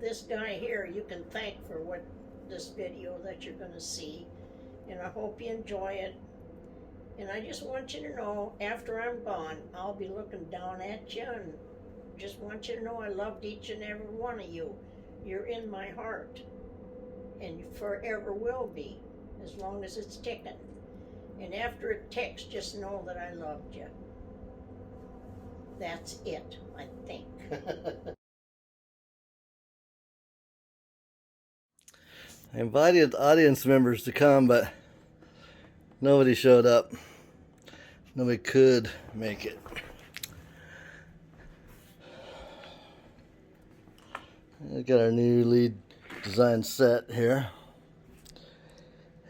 this guy here you can thank for what this video that you're going to see, and I hope you enjoy it. And I just want you to know, after I'm gone, I'll be looking down at you, and just want you to know I loved each and every one of you. You're in my heart, and you forever will be, as long as it's ticking. And after it ticks, just know that I loved you. That's it, I think. I invited audience members to come, but nobody showed up. Nobody could make it. We got our newly designed set here.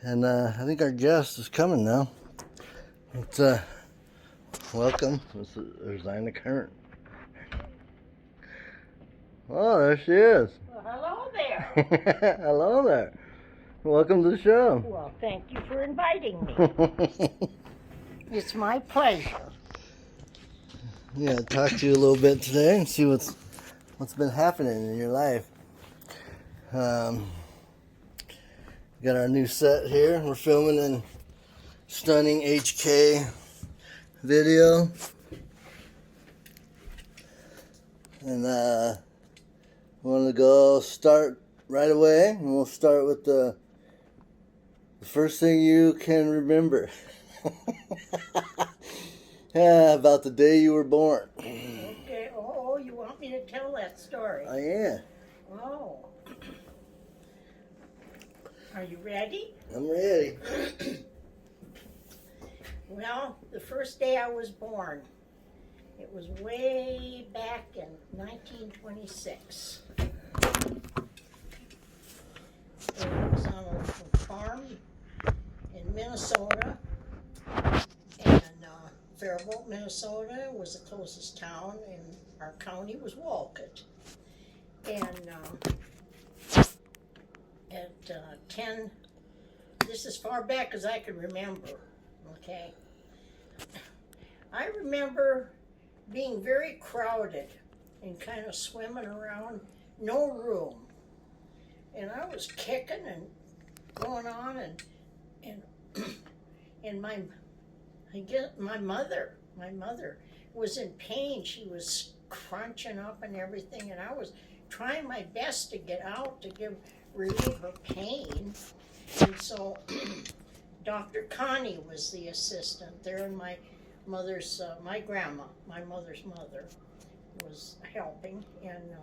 And I think our guest is coming now. It's, welcome, this is Ursina Kern. Oh, there she is. Well, hello there. Hello there. Welcome to the show. Well, thank you for inviting me. It's my pleasure. Yeah, talk to you a little bit today and see what's been happening in your life. Got our new set here. We're filming in stunning HK video. And wanted to go start right away, and we'll start with the first thing you can remember. About the day you were born. Okay. Oh, you want me to tell that story? Oh, yeah. Oh. Are you ready? I'm ready. Well, the first day I was born, it was way back in 1926. It was on a farm in Minnesota, and Faribault, Minnesota was the closest town, and our county was Wolcott. And at 10, this is far back as I can remember, okay? I remember being very crowded and kind of swimming around, no room. And I was kicking and going on, and my mother was in pain. She was crunching up and everything, and I was trying my best to get out to relieve her pain. And so Dr. Connie was the assistant there, and my mother's mother was helping. And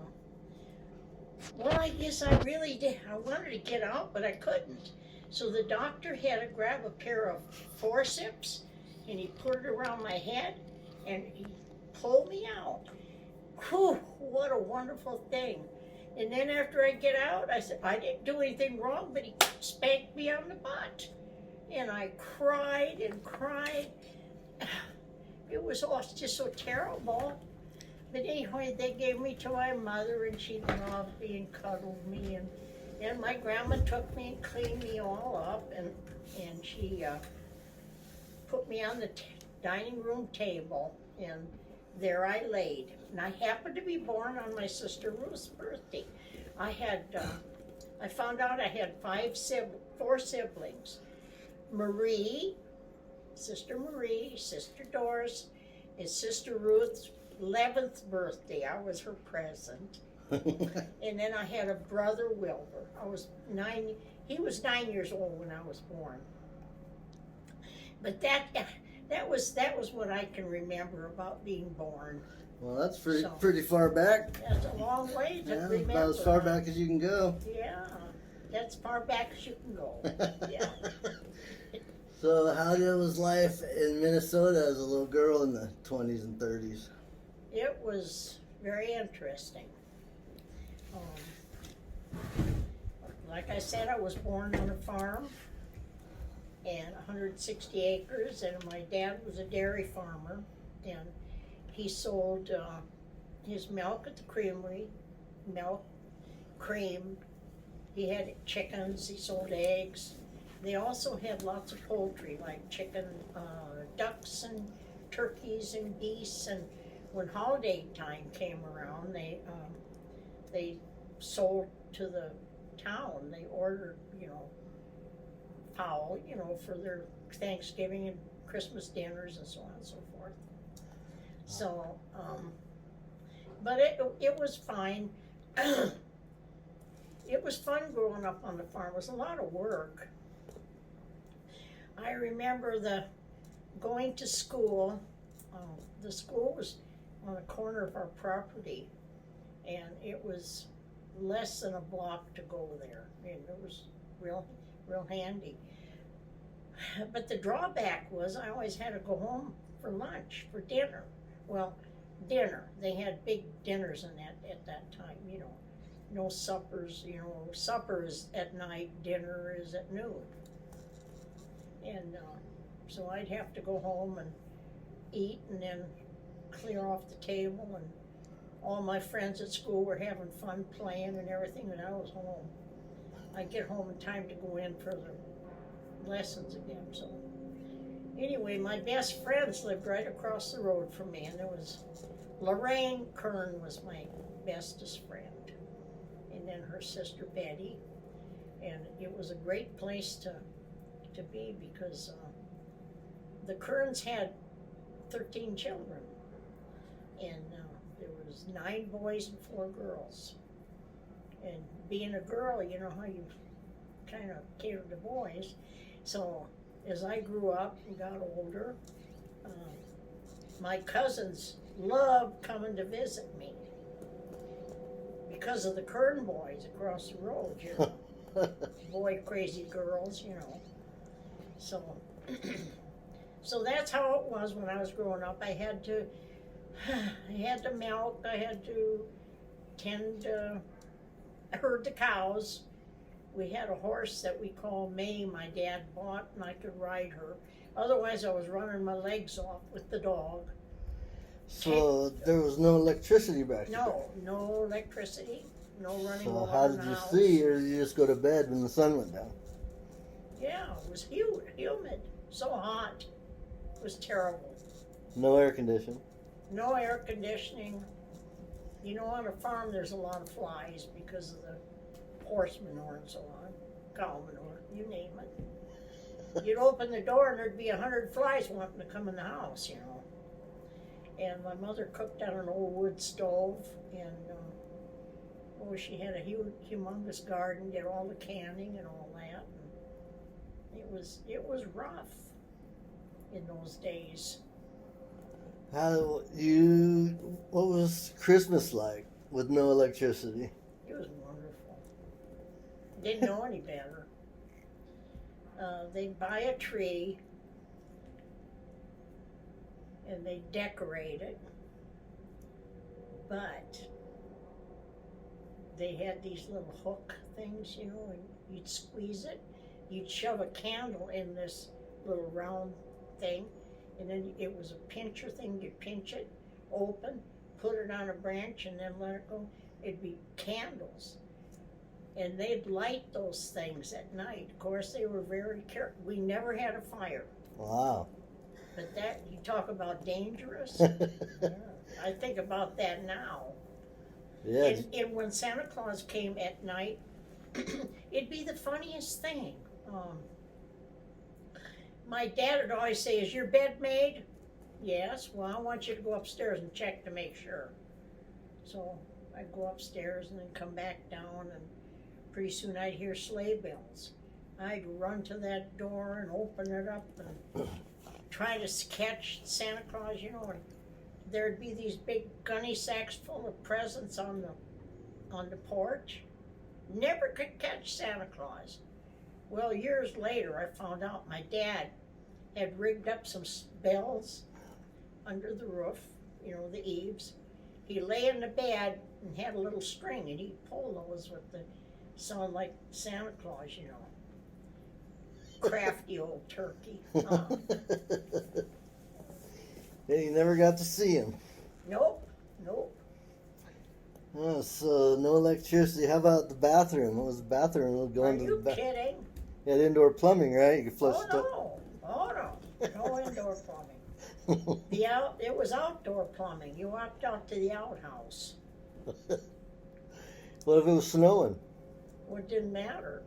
well, I guess I really did. I wanted to get out, but I couldn't. So the doctor had to grab a pair of forceps, and he put it around my head, and he pulled me out. Whew, what a wonderful thing. And then after I get out, I said, I didn't do anything wrong, but he spanked me on the butt. And I cried and cried. It was all just so terrible. But anyway, they gave me to my mother, and she loved me and cuddled me. And my grandma took me and cleaned me all up, and she put me on the dining room table, and there I laid. And I happened to be born on my sister Ruth's birthday. I found out I had four siblings. Marie, Sister Doris, and Sister Ruth's 11th birthday. I was her present. And then I had a brother, Wilbur. He was 9 years old when I was born. But that was what I can remember about being born. Well, that's pretty far back. That's a long way to remember. About as far back as you can go. Yeah, that's far back as you can go. Yeah. So how was life in Minnesota as a little girl in the 20s and 30s? It was very interesting. Like I said, I was born on a farm and 160 acres, and my dad was a dairy farmer, and he sold his milk at the creamery, milk, cream. He had chickens, he sold eggs. They also had lots of poultry, like chicken, ducks and turkeys and geese. And when holiday time came around, they sold to the town. They ordered, fowl, for their Thanksgiving and Christmas dinners and so on and so forth. So, but it was fine. It was fun growing up on the farm. It was a lot of work. I remember going to school. The school was on the corner of our property, and it was less than a block to go there. And it was real handy. But the drawback was I always had to go home for lunch, for dinner. Well, dinner. They had big dinners at that time, No suppers, supper is at night, dinner is at noon. And so I'd have to go home and eat and then clear off the table, and all my friends at school were having fun playing and everything, and I was home. I'd get home in time to go in for the lessons again. So anyway, my best friends lived right across the road from me, and there was Lorraine Kern was my bestest friend, and then her sister Betty, and it was a great place to be because the Kerns had 13 children, and there was 9 boys and 4 girls. And being a girl, you know how you kind of cater to boys. So as I grew up and got older, my cousins loved coming to visit me because of the Kern boys across the road, boy crazy girls, So, so that's how it was when I was growing up. I had to milk, I had to herd the cows. We had a horse that we call May, my dad bought, and I could ride her. Otherwise, I was running my legs off with the dog. So there was no electricity back then? No electricity, no running So water. how did you see, or did you just go to bed when the sun went down? Yeah, it was humid, so hot. It was terrible. No air conditioning? No air conditioning. On a farm there's a lot of flies because of the horse manure and so on, cow manure, you name it. You'd open the door and there'd be 100 flies wanting to come in the house, And my mother cooked on an old wood stove, and she had a humongous garden, did all the canning and all that. And it was rough in those days. What was Christmas like with no electricity? It was wonderful. Didn't know any better. They'd buy a tree and they'd decorate it, but they had these little hook things, and you'd squeeze it, you'd shove a candle in this little round thing, and then it was a pincher thing. You'd pinch it open, put it on a branch, and then let it go. It'd be candles. And they'd light those things at night. Of course, they were very careful. We never had a fire. Wow. But you talk about dangerous. Yeah, I think about that now. Yeah. And when Santa Claus came at night, it'd be the funniest thing. My dad would always say, "Is your bed made?" "Yes." "Well, I want you to go upstairs and check to make sure." So I'd go upstairs and then come back down, and pretty soon I'd hear sleigh bells. I'd run to that door and open it up and try to catch Santa Claus, and there'd be these big gunny sacks full of presents on the porch. Never could catch Santa Claus. Well, years later, I found out my dad had rigged up some bells under the roof, the eaves. He lay in the bed and had a little string, and he'd pull those with the sound like Santa Claus, Crafty old turkey. Yeah, you never got to see him. Nope. Oh, so no electricity. How about the bathroom? What was the bathroom? Are you kidding? You had indoor plumbing, right? You could flush Oh no, no indoor plumbing. It was outdoor plumbing. You walked out to the outhouse. What if it was snowing? Well, it didn't matter.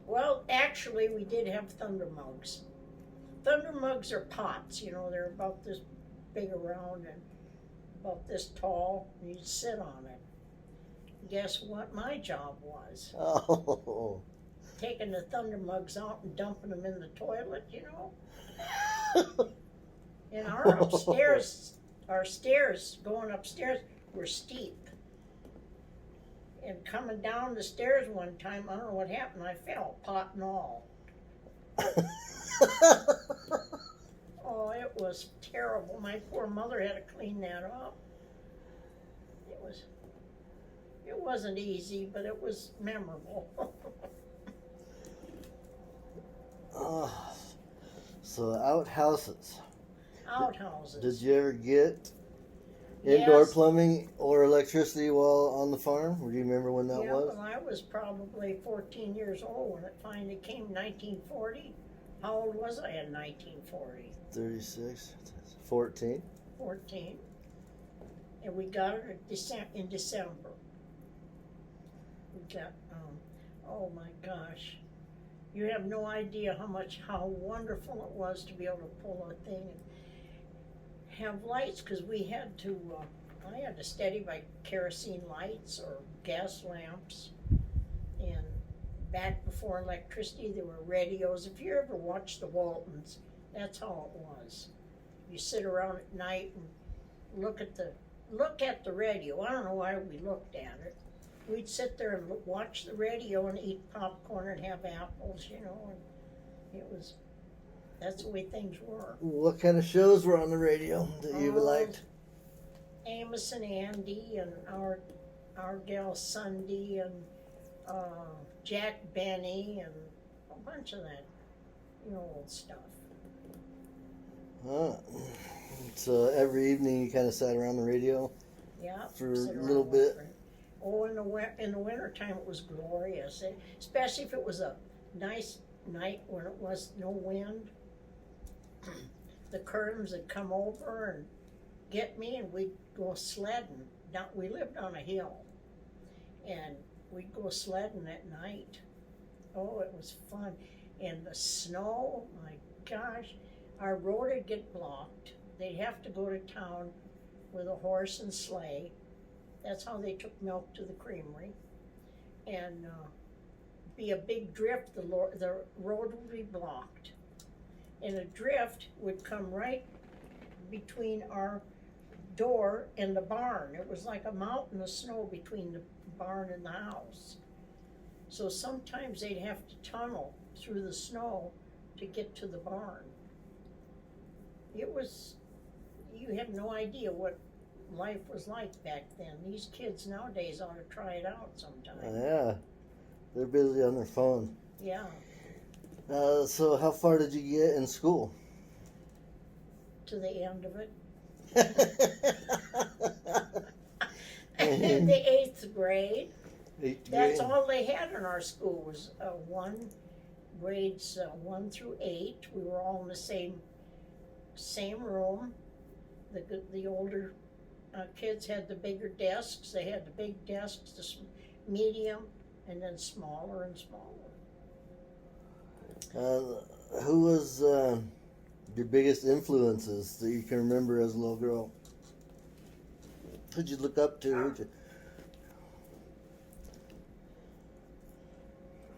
Well, actually, we did have thunder mugs. Thunder mugs are pots, you know, they're about this big around and about this tall, and you'd sit on it. Guess what my job was? Oh. Taking the thunder mugs out and dumping them in the toilet, you know. And our stairs going upstairs were steep. And coming down the stairs one time, I don't know what happened, I fell, pot and all. Oh, it was terrible. My poor mother had to clean that up. It wasn't easy, but it was memorable. Oh, so outhouses. Outhouses. Did you ever get indoor Yes. plumbing or electricity while on the farm? Or do you remember when that Yeah, was? well, I was probably 14 years old when it finally came, 1940. How old was I in 1940? 36, 14. 14. And we got it in December. We got, oh my gosh. You have no idea how wonderful it was to be able to pull a thing and have lights, because we had to, I had to steady by kerosene lights or gas lamps. And back before electricity, there were radios. If you ever watched the Waltons, that's how it was. You sit around at night and look at the radio. I don't know why we looked at it. We'd sit there and watch the radio and eat popcorn and have apples, you know, and that's the way things were. What kind of shows were on the radio that you liked? Amos and Andy and our gal Sunday and Jack Benny and a bunch of that, you know, old stuff. So every evening you kind of sat around the radio? Yeah. For a little bit? Oh, in the wintertime it was glorious, especially if it was a nice night when it was no wind. The kerns would come over and get me, and we'd go sledding. Now, we lived on a hill, and we'd go sledding at night. Oh, it was fun. And the snow, my gosh, our road would get blocked. They'd have to go to town with a horse and sleigh. That's how they took milk to the creamery. And be a big drift, the road would be blocked. And a drift would come right between our door and the barn. It was like a mountain of snow between the barn and the house. So sometimes they'd have to tunnel through the snow to get to the barn. It was, you have no idea what life was like back then. These kids nowadays ought to try it out sometime. Yeah, they're busy on their phone. Yeah. So how far did you get in school? To the end of it. The 8th grade. 8th That's grade? all they had in our school was grades 1 through 8. We were all in the same room. The older kids had the bigger desks. They had the big desks, the medium, and then smaller and smaller. Who was your biggest influences that you can remember as a little girl? Who'd you look up to?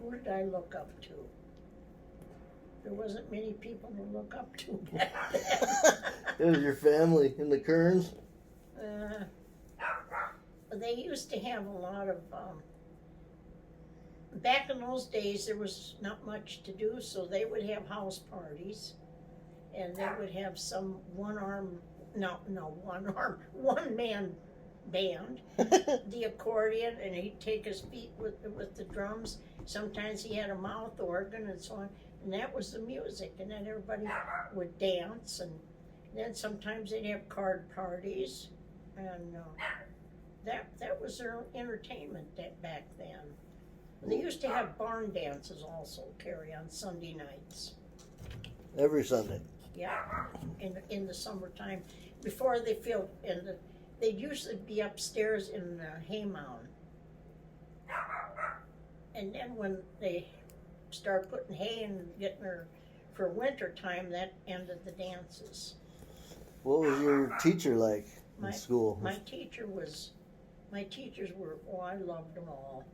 Who did I look up to? There wasn't many people to look up to back then. It was your family and the Kerns? They used to have a lot of, back in those days there was not much to do, so they would have house parties, and they would have some one-man band, the accordion, and he'd take his feet with the drums. Sometimes he had a mouth organ and so on, and that was the music, and then everybody would dance, and then sometimes they'd have card parties, and that was their entertainment back then. They used to have barn dances also, Carrie, on Sunday nights. Every Sunday? Yeah, in the summertime, before they filled, they'd usually be upstairs in the hay mound. And then when they start putting hay and getting her for winter time, that ended the dances. What was your teacher like in school? My teachers were, oh, I loved them all.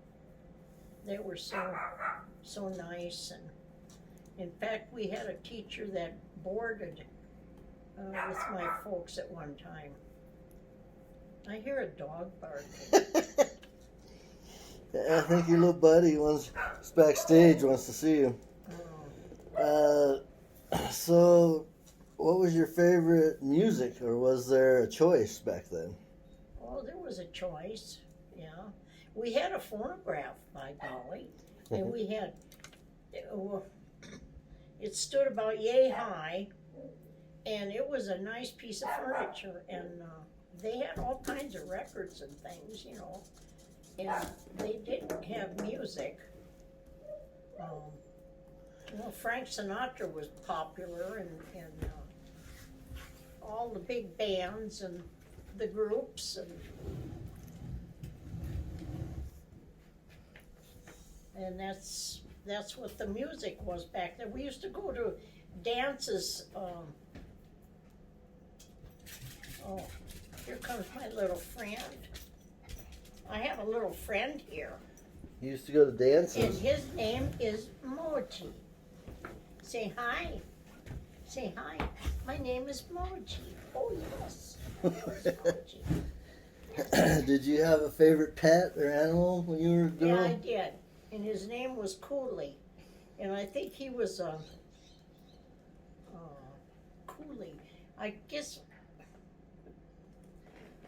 They were so nice, and in fact, we had a teacher that boarded with my folks at one time. I hear a dog barking. I think your little buddy wants backstage wants to see you. So, what was your favorite music, or was there a choice back then? Oh, there was a choice. Yeah, we had a phonograph, by golly, and we had. It stood about yay high, and it was a nice piece of furniture, and they had all kinds of records and things, you know, and they didn't have music. Frank Sinatra was popular, and all the big bands and the groups, and that's what the music was back then. We used to go to dances. Oh, here comes my little friend. I have a little friend here. You used to go to And dances. his name is Moji. Say hi. Say hi. My name is Moji. Oh, yes. Moji. Did you have a favorite pet or animal when you were a Yeah, girl? I did. And his name was Cooley. And I think he was Cooley. I guess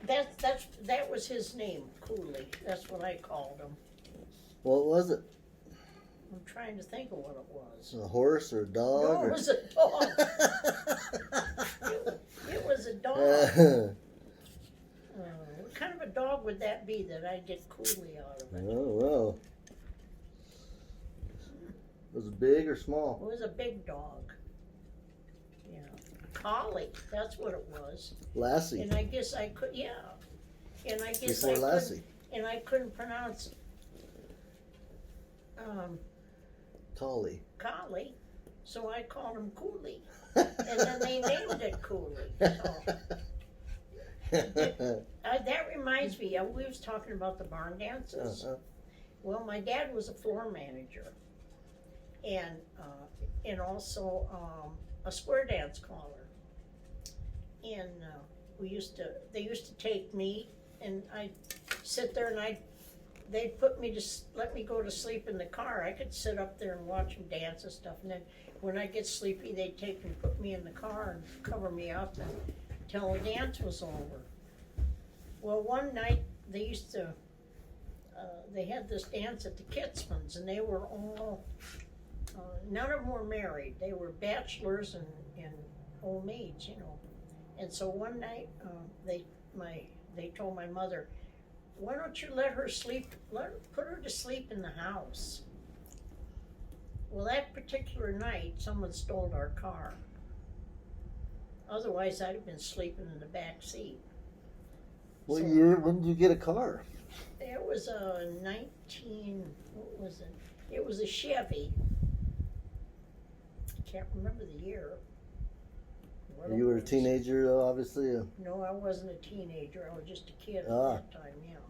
that was his name, Cooley. That's what I called him. What was it? I'm trying to think of what it was. A horse or a dog? No, or... it was a dog. It was a dog. What kind of a dog would that be that I'd get Cooley out of it? Oh, wow. Was it big or small? It was a big dog. Yeah. Collie, that's what it was. Lassie. And I guess I could, yeah. And I guess Before Lassie. I couldn't pronounce Collie. Collie, so I called him Cooley. And then they named it Cooley. So. That reminds me, we was talking about the barn dances. Well, my dad was a floor manager, and also a square dance caller. And they used to take me, and I'd sit there, and they'd let me go to sleep in the car. I could sit up there and watch them dance and stuff, and then when I get sleepy, they'd take and put me in the car and cover me up until the dance was over. Well, one night they had this dance at the Kitzmans, and they were all, none of them were married. They were bachelors and old maids, you know. And so one night, they told my mother, "Why don't you let her put her to sleep in the house?" Well, that particular night, someone stole our car. Otherwise, I'd have been sleeping in the back seat. What year? When did you get a car? It was a what was it? It was a Chevy. I can't remember the year. You were a teenager, though, obviously. No, I wasn't a teenager. I was just a kid at that time, yeah.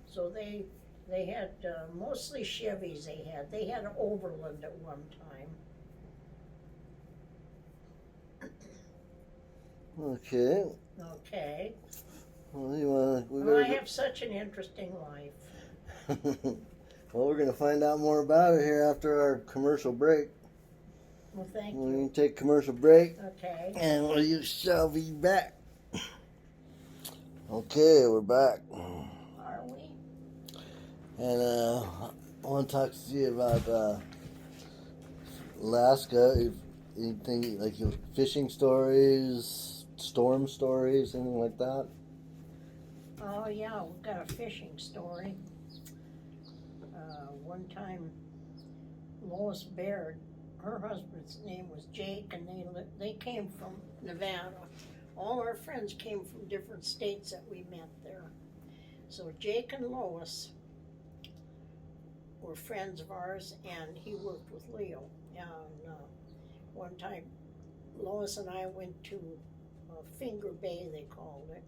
So they had mostly Chevys. They had an Overland at one time. Okay. Okay. Well, I have such an interesting life. Well, we're going to find out more about it here after our commercial break. Well, thank We're you. going to take a commercial break. Okay. And we shall be back. Okay, we're back. Are we? And I want to talk to you about Alaska. If anything like your fishing stories, storm stories, anything like that. Oh yeah, we've got a fishing story. One time, Lois Baird, her husband's name was Jake, and they came from Nevada. All our friends came from different states that we met there. So So Jake and Lois were friends of ours, and he worked with Leo. And one time, Lois and I went to Finger Bay, they called it,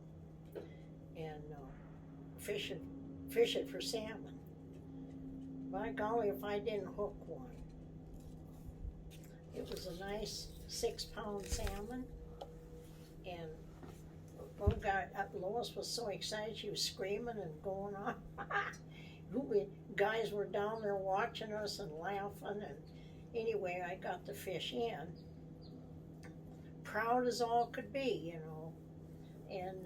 and fish it for salmon. By golly, if I didn't hook one. It was a nice 6-pound salmon, and one guy, Lois was so excited, she was screaming and going on. Guys were down there watching us and laughing, and anyway, I got the fish in. Proud as all could be, you know. And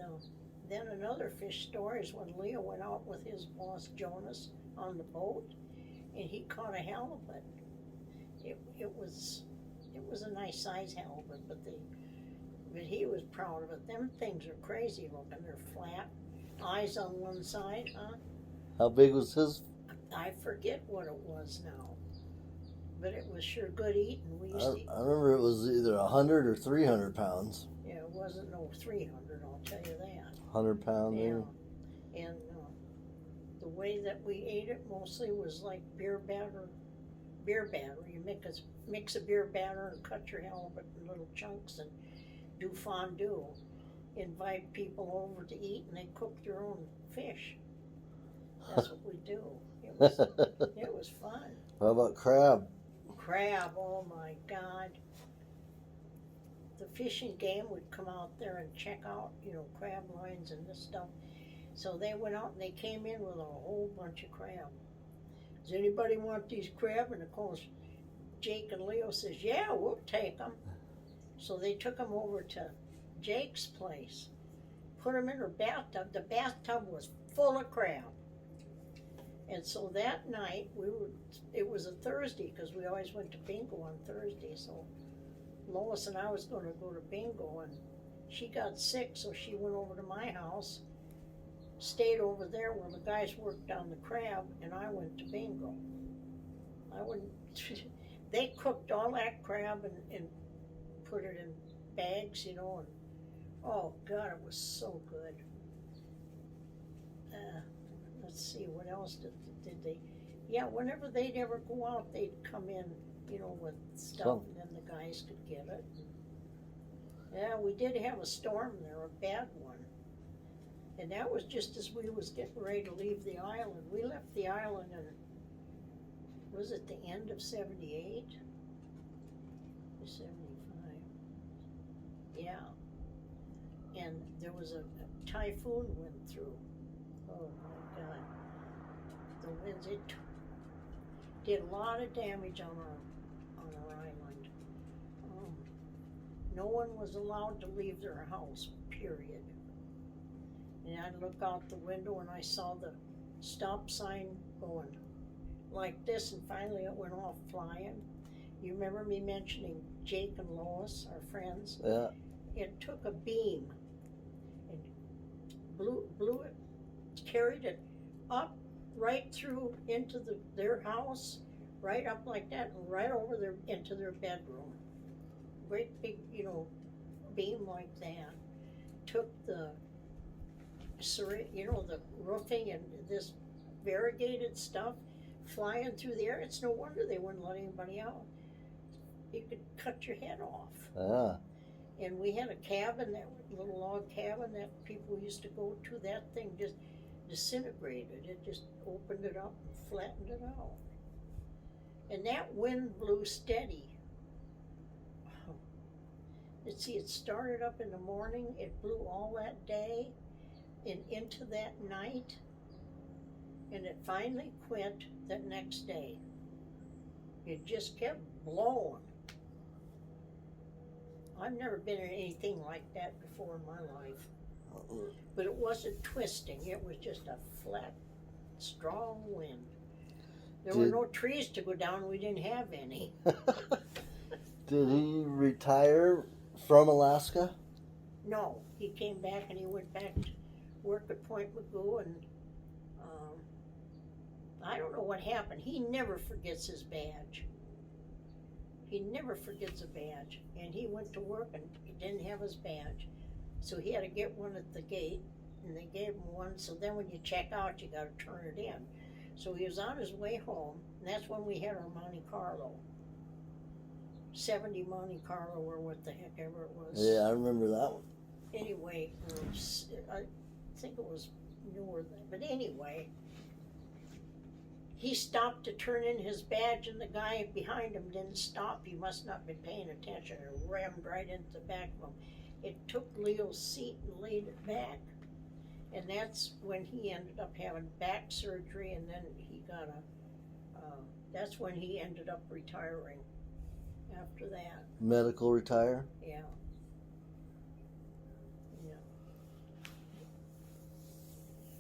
then another fish story is when Leo went out with his boss Jonas on the boat, and he caught a halibut. It was a nice size halibut, but he was proud of it. Them things are crazy looking. They're flat, eyes on one side, huh? How big was his? I forget what it was now, but it was sure good eating. I remember it was either 100 or 300 pounds. Yeah, it wasn't no 300. I'll tell you that. 100 pounds. Yeah, and the way that we ate it mostly was like beer batter. You mix a beer batter and cut your halibut in little chunks and do fondue. Invite people over to eat, and they cook their own fish. That's what we do. It was fun. How about crab? Crab, oh my God. The fishing game would come out there and check out, crab lines and this stuff. So they went out and they came in with a whole bunch of crab. Does anybody want these crab? And of course, Jake and Leo says, yeah, we'll take them. So they took them over to Jake's place, put them in her bathtub. The bathtub was full of crab. And so that night, it was a Thursday, because we always went to bingo on Thursday. So Lois and I was going to go to bingo, and she got sick, so she went over to my house, stayed over there where the guys worked on the crab, and I went to bingo. They cooked all that crab and put it in bags, and oh God, it was so good. Let's see, what else did they? Yeah, whenever they'd ever go out, they'd come in, with stuff, and then the guys could get it. Yeah, we did have a storm there, a bad one. And that was just as we was getting ready to leave the island. We left the island in, was it the end of 78? Or 75? Yeah. And there was a typhoon went through. Oh my God. The winds, it did a lot of damage on our island. No one was allowed to leave their house, period. And I'd look out the window and I saw the stop sign going like this, and finally it went off flying. You remember me mentioning Jake and Lois, our friends? Yeah. It took a beam and blew it, carried it up right through into their house, right up like that, and right over into their bedroom. Great big, beam like that. Took the the roofing and this variegated stuff flying through the air. It's no wonder they wouldn't let anybody out. You could cut your head off. Yeah. And we had a cabin, that little log cabin that people used to go to. That thing just disintegrated. It just opened it up and flattened it out. And that wind blew steady. Let's see, it started up in the morning. It blew all that day and into that night. And it finally quit that next day. It just kept blowing. I've never been in anything like that before in my life. But it wasn't twisting. It was just a flat, strong wind. There were no trees to go down. We didn't have any. Did he retire from Alaska? No. He came back and he went back to work at Point Magoo, and I don't know what happened. He never forgets his badge. He never forgets a badge. And he went to work and he didn't have his badge. So he had to get one at the gate. and they gave him one. So then when you check out, you got to turn it in. So he was on his way home, and that's when we had our Monte Carlo. 70 Monte Carlo, or what the heck ever it was. Yeah, I remember that one. Anyway, I think it was newer than, but anyway, he stopped to turn in his badge, and the guy behind him didn't stop. He must not have been paying attention, and rammed right into the back of him. It took Leo's seat and laid it back, and that's when he ended up having back surgery, and then he got that's when he ended up retiring after that. Medical retire? Yeah.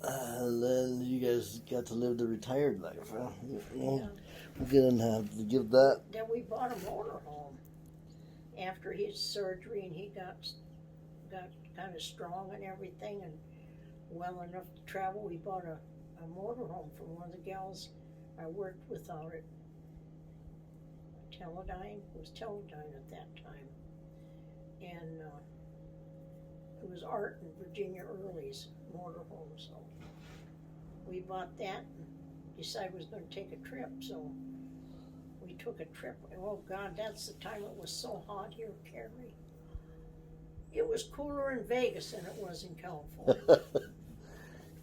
And then you guys got to live the retired life, huh? Yeah. We're gonna have to give that. Then we bought a motorhome after his surgery, and he got kind of strong and everything, and well enough to travel. We bought a motorhome from one of the gals I worked with out at Teledyne. It was Teledyne at that time, and it was Art and Virginia Early's motorhome. So we bought that and decided we was going to take a trip. So we took a trip. Oh God, that's the time it was so hot here, Carrie. It was cooler in Vegas than it was in California.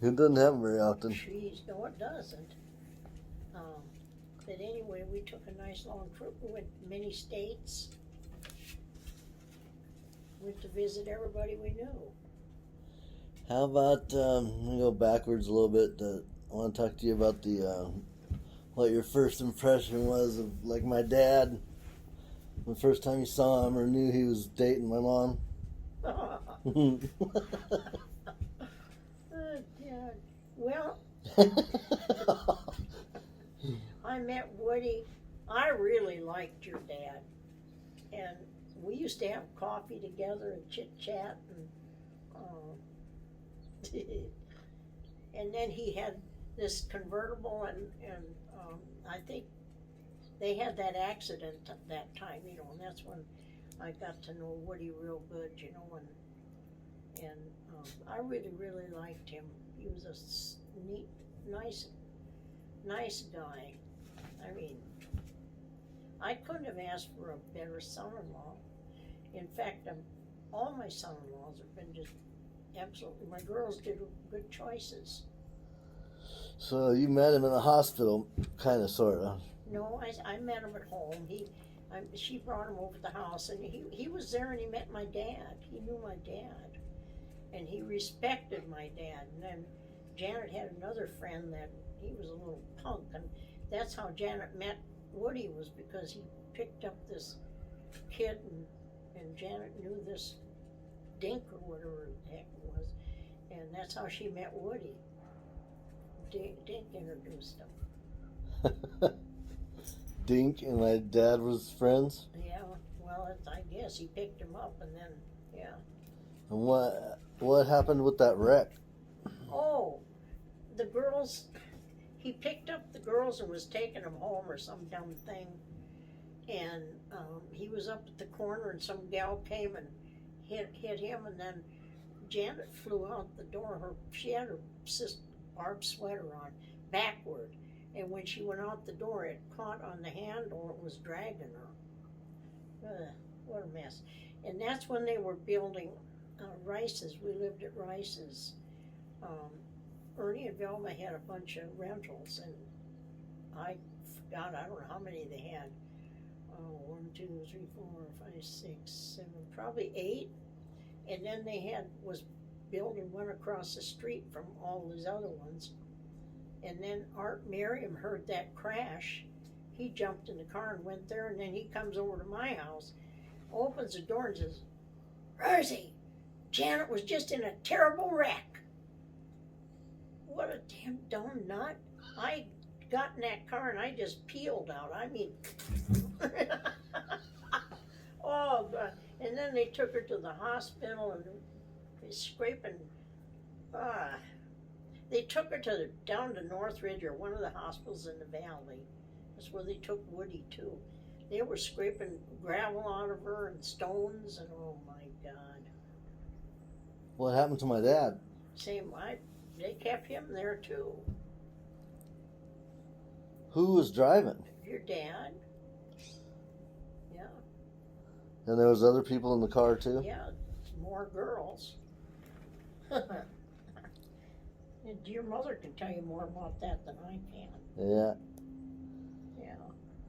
It doesn't happen very often. Jeez, no, it doesn't. But anyway, we took a nice long trip. We went many states. Went to visit everybody we knew. How about, I'm going to go backwards a little bit. I want to talk to you about what your first impression was of, like, my dad. The first time you saw him or knew he was dating my mom. Yeah. Well, I met Woody. I really liked your dad. And we used to have coffee together and chit-chat. And then he had this convertible, and I think they had that accident at that time, and that's when I got to know Woody real good, and I really, really liked him. He was a neat, nice guy. I mean, I couldn't have asked for a better son-in-law. In fact, all my son-in-laws have been just absolutely, my girls did good choices. So you met him in the hospital, kind of, sort of. No, I met him at home. She brought him over to the house, and he was there, and he met my dad. He knew my dad, and he respected my dad. And then Janet had another friend that he was a little punk, and that's how Janet met Woody, was because he picked up this kid, and Janet knew this Dink or whatever the heck it was, and that's how she met Woody. Dink introduced him. Dink and my dad was friends? Yeah, well, I guess he picked him up, and then, yeah. And what happened with that wreck? Oh, the girls, he picked up the girls and was taking them home or some dumb thing, and he was up at the corner, and some gal came and hit him, and then Janet flew out the door. She had her sister Barb's sweater on, backward, and when she went out the door, it caught on the handle. It was dragging her. What a mess! And that's when they were building Rice's. We lived at Rice's. Ernie and Velma had a bunch of rentals, and I forgot, I don't know how many they had. 1, 2, 3, 4, 5, 6, 7, probably 8. And then they was building one across the street from all these other ones. And then Art Merriam heard that crash. He jumped in the car and went there, and then he comes over to my house, opens the door and says, "Rosie, Janet was just in a terrible wreck." What a damn dumb nut. I got in that car and I just peeled out. I mean, oh God. And then they took her to the hospital, and scraping, they took her down to Northridge, or one of the hospitals in the valley. That's where they took Woody to. They were scraping gravel out of her and stones, and oh my God. What happened to my dad? They kept him there too. Who was driving? Your dad. Yeah. And there was other people in the car too? Yeah, more girls. Your mother can tell you more about that than I can. Yeah. Yeah.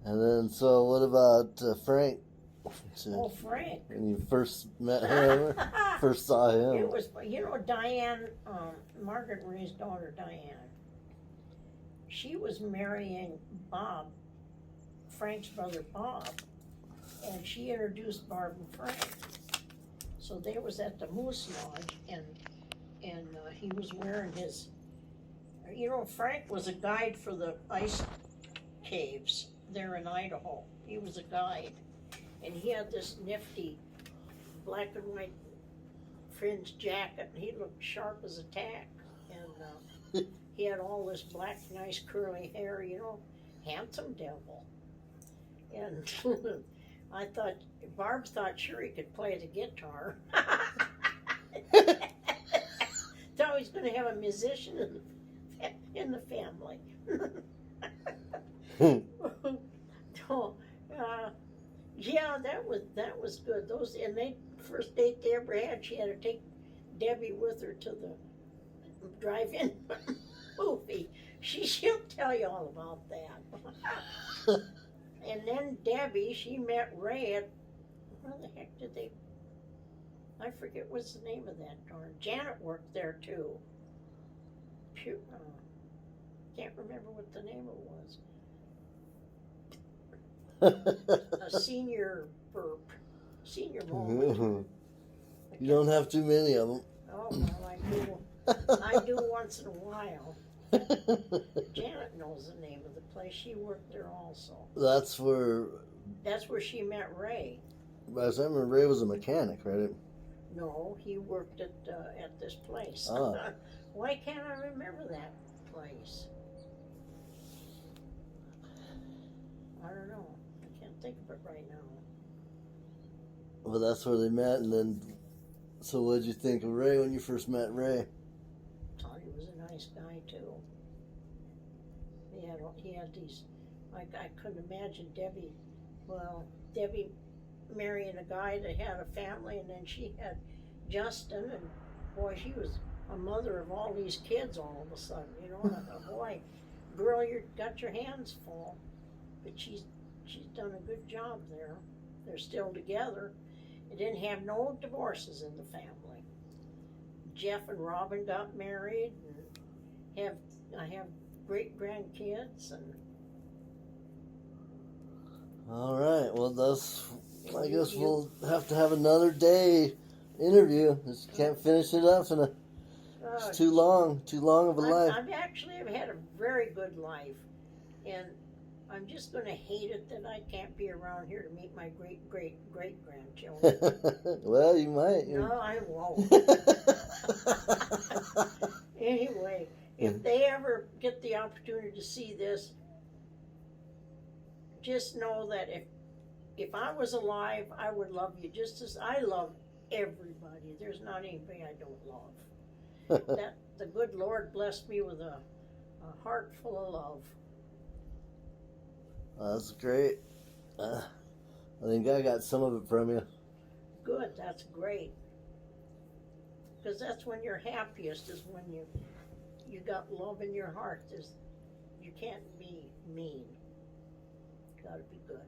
And then, so what about Frank? Oh, Frank. When you first met him, first saw him. It was, Diane, Margaret Ray's daughter, Diane. She was marrying Bob, Frank's brother Bob, and she introduced Barb and Frank. So they was at the Moose Lodge, and he was wearing his, Frank was a guide for the ice caves there in Idaho. He was a guide, and he had this nifty black and white fringed jacket, and he looked sharp as a tack, and he had all this black, nice curly hair, handsome devil. And Barb thought sure he could play the guitar. Thought he was going to have a musician in the family. So, yeah, that was good. They first date they ever had, she had to take Debbie with her to the drive-in movie. She'll tell you all about that. And then Debbie, she met Ray at, where the heck did they? I forget what's the name of that darn. Janet worked there too. Can't remember what the name of it was. A senior burp. Senior moment. You don't have too many of them. Oh, well, I do. I do once in a while. Janet knows the name of the place. She worked there also. That's where she met Ray. But I remember Ray was a mechanic, right? No, he worked at this place. Ah. Why can't I remember that place? I don't know. I can't think of it right now. Well, that's where they met, and then. So, what did you think of Ray when you first met Ray? Thought he was a nice guy too. He had these. I couldn't imagine Debbie. Well, Debbie marrying a guy that had a family, and then she had Justin, and boy, she was a mother of all these kids all of a sudden, And I thought, boy, girl, you got your hands full, but she's done a good job there. They're still together. They didn't have no divorces in the family. Jeff and Robin got married, and I have great grandkids, and. All right. Well, I guess we'll have to have another day interview. Just can't finish it up it's too long of a life. I've had a very good life, and I'm just going to hate it that I can't be around here to meet my great grandchildren. Well, you might. No, I won't. Anyway, if they ever get the opportunity to see this, just know that if I was alive, I would love you just as I love everybody. There's not anybody I don't love. That the good Lord blessed me with a heart full of love. That's great. I think I got some of it from you. Good, that's great. Because that's when you're happiest, is when you got love in your heart. You can't be mean. You gotta be good.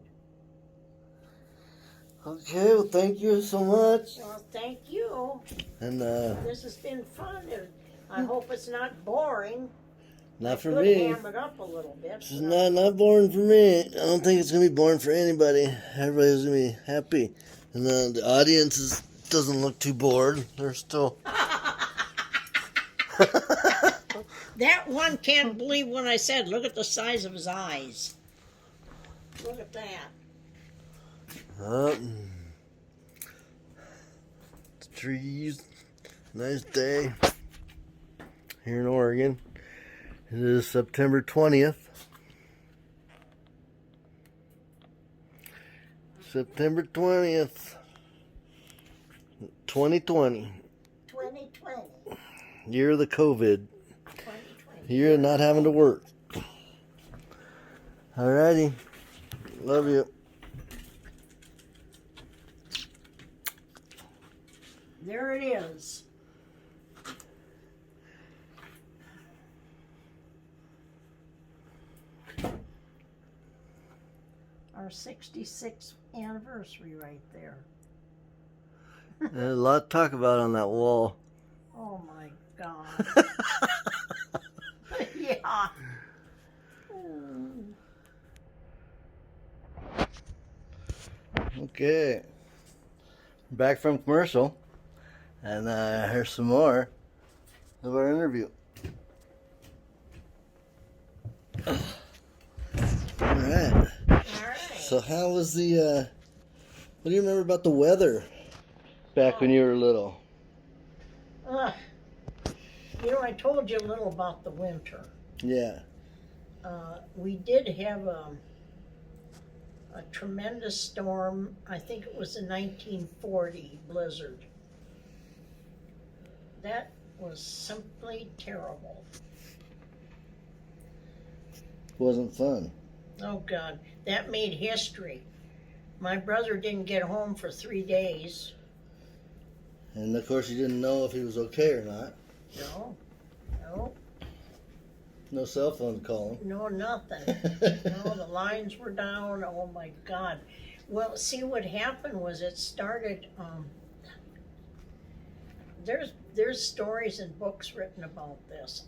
Okay, well, thank you so much. Well, thank you. And this has been fun, and I hope it's not boring. Not for I could me. ham it up a little bit. It's not boring for me. I don't think it's gonna be boring for anybody. Everybody's gonna be happy, and the audience doesn't look too bored. They're still. That one can't believe what I said. Look at the size of his eyes. Look at that. Trees. Nice day here in Oregon. It is September 20th. September 20th, 2020. 2020. Year of the COVID. 2020. Year of not having to work. Alrighty. Love you. There it is. Our 66th anniversary right there. A lot to talk about on that wall. Oh my God. Yeah. Okay. Back from commercial. And here's some more of our interview. Alright. All right. So how was the what do you remember about the weather back when you were little? You know, I told you a little about the winter. Yeah. We did have a tremendous storm. I think it was a 1940 blizzard. That was simply terrible. Wasn't fun. Oh God, that made history. My brother didn't get home for 3 days. And of course you didn't know if he was okay or not. No, No cell phone to call him. no, nothing. No, the lines were down. Oh my God. Well, see, what happened was it started. There's stories and books written about this.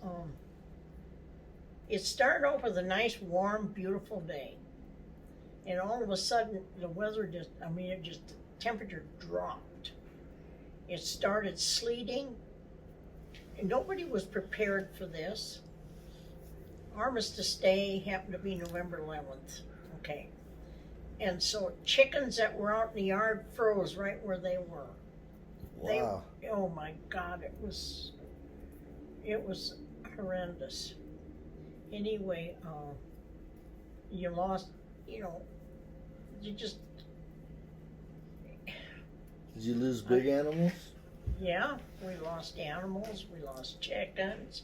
It started off with a nice, warm, beautiful day, and all of a sudden the weather the temperature dropped. It started sleeting, and nobody was prepared for this. Armistice Day happened to be November 11th. Okay, and so chickens that were out in the yard froze right where they were. Wow. Oh my God, it was horrendous. Anyway, you lost, you just. Did you lose big animals? Yeah, we lost animals, we lost chickens,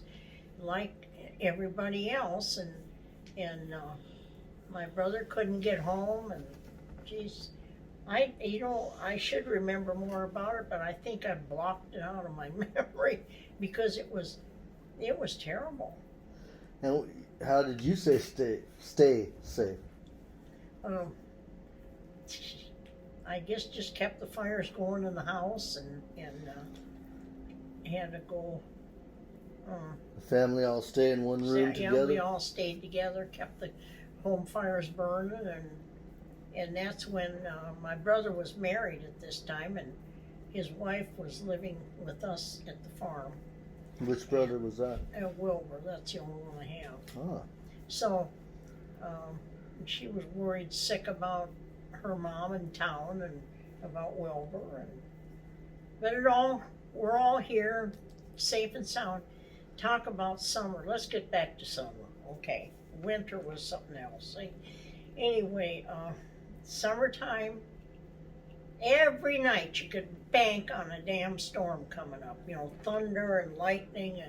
like everybody else, and my brother couldn't get home, and geez, I should remember more about it, but I think I blocked it out of my memory because it was terrible. And how did you stay safe? I guess just kept the fires going in the house and had to go. The family all stay in one room together? Yeah, we all stayed together, kept the home fires burning, and that's when my brother was married at this time, and his wife was living with us at the farm. Which brother was that? Wilbur, that's the only one I have. Ah. So she was worried sick about her mom in town and about Wilbur, but we're all here, safe and sound. Talk about summer. Let's get back to summer. Okay, winter was something else. Anyway, summertime. Every night you could bank on a damn storm coming up. Thunder and lightning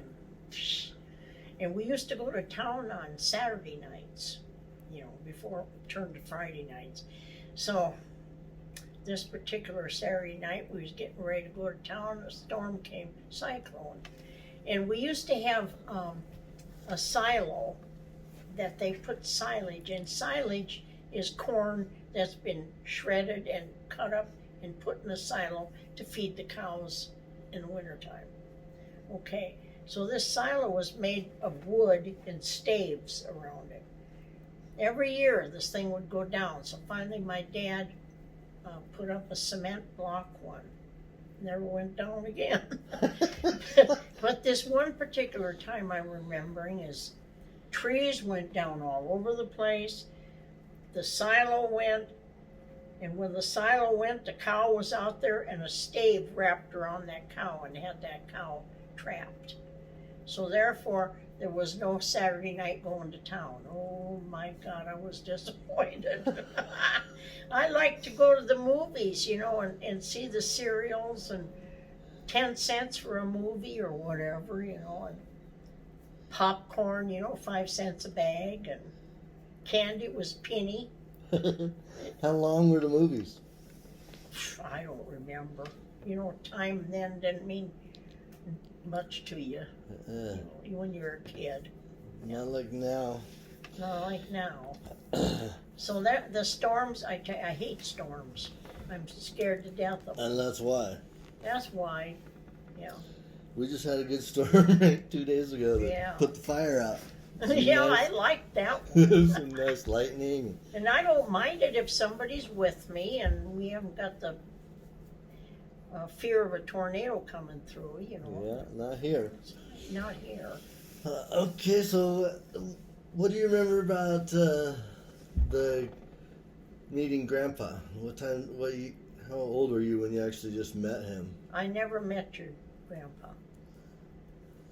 and we used to go to town on Saturday nights. Before it turned to Friday nights. So this particular Saturday night, we was getting ready to go to town. A storm came, cyclone, and we used to have a silo that they put silage in. Silage is corn that's been shredded and cut up and put in a silo to feed the cows in the wintertime. Okay, so this silo was made of wood and staves around it. Every year this thing would go down, so finally my dad put up a cement block one. Never went down again. But this one particular time I'm remembering is trees went down all over the place. The silo went, and when the silo went, the cow was out there and a stave wrapped around that cow and had that cow trapped. So therefore, there was no Saturday night going to town. Oh my God, I was disappointed. I like to go to the movies, and see the serials 10 cents for a movie or whatever, and popcorn, 5 cents a bag, and candy was penny. How long were the movies? I don't remember. Time then didn't mean much to you when you were a kid. Not like now. Not like now. So that the storms, I hate storms. I'm scared to death of them. And that's why. That's why, yeah. We just had a good storm 2 days ago that put the fire out. Yeah, nice. I like that one. Some nice lightning. And I don't mind it if somebody's with me and we haven't got the fear of a tornado coming through, Yeah, not here. Not here. Okay, so what do you remember about the meeting Grandpa? How old were you when you actually just met him? I never met your grandpa.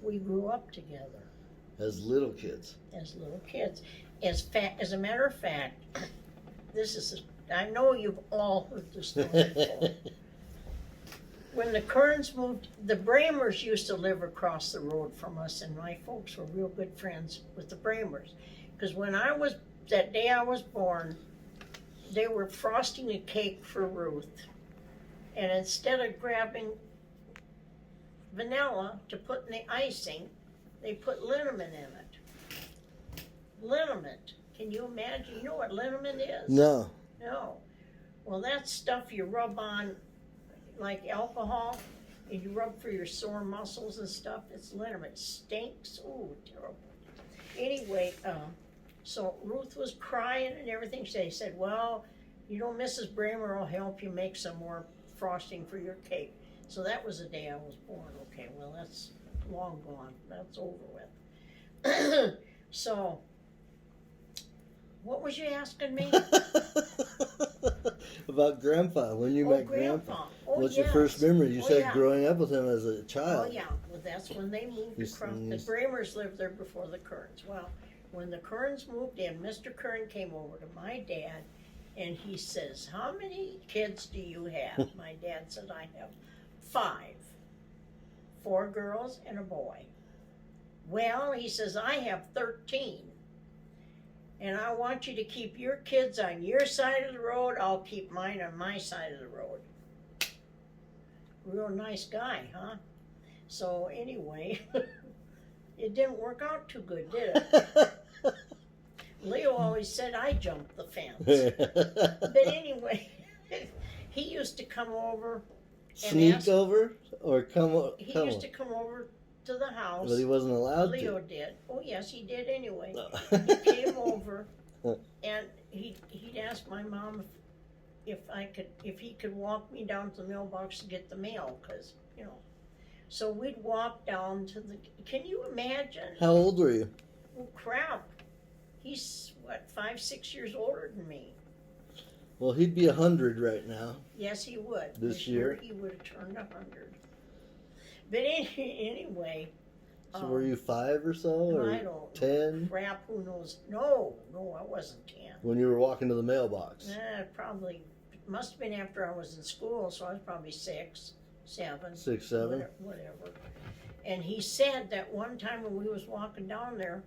We grew up together. As little kids. As little kids. As a matter of fact, I know you've all heard this story before. When the Kerns moved, the Bramers used to live across the road from us, and my folks were real good friends with the Bramers. Because that day I was born, they were frosting a cake for Ruth. And instead of grabbing vanilla to put in the icing, they put liniment in it. Liniment. Can you imagine? You know what liniment is? No. No. Well, that's stuff you rub on like alcohol, and you rub for your sore muscles and stuff. It's liniment. It stinks. Ooh, terrible. Anyway, so Ruth was crying and everything. She said, well, Mrs. Bramer will help you make some more frosting for your cake. So that was the day I was born. Okay, well, that's long gone. That's over with. So, what was you asking me? About Grandpa, when you met Grandpa. What's your first memory? You said growing up with him as a child. Oh, yeah. Well, that's when they moved across. The Bramers lived there before the Kerns. Well, when the Kerns moved in, Mr. Kern came over to my dad, and he says, how many kids do you have? My dad said, I have 5. 4 girls and a boy. Well, he says, I have 13. And I want you to keep your kids on your side of the road. I'll keep mine on my side of the road. Real nice guy, huh? So anyway, it didn't work out too good, did it? Leo always said I jumped the fence. But anyway, he used to come over. Sneak over? Or He used to come over to the house. But he wasn't allowed Leo to. did. Oh, yes, he did anyway. No. He came over, and he'd ask my mom if he could walk me down to the mailbox to get the mail, because, So we'd walk down to can you imagine? How old were you? Oh, crap. He's, 5, 6 years older than me. Well, he'd be 100 right now. Yes, he would. This year? He would have turned 100. But anyway. So were you 5 or so? Or I don't 10? Crap, who knows? No, I wasn't 10. When you were walking to the mailbox? Probably, must have been after I was in school, so I was probably 6, 7. 6, 7? Whatever. And he said that one time when we was walking down there,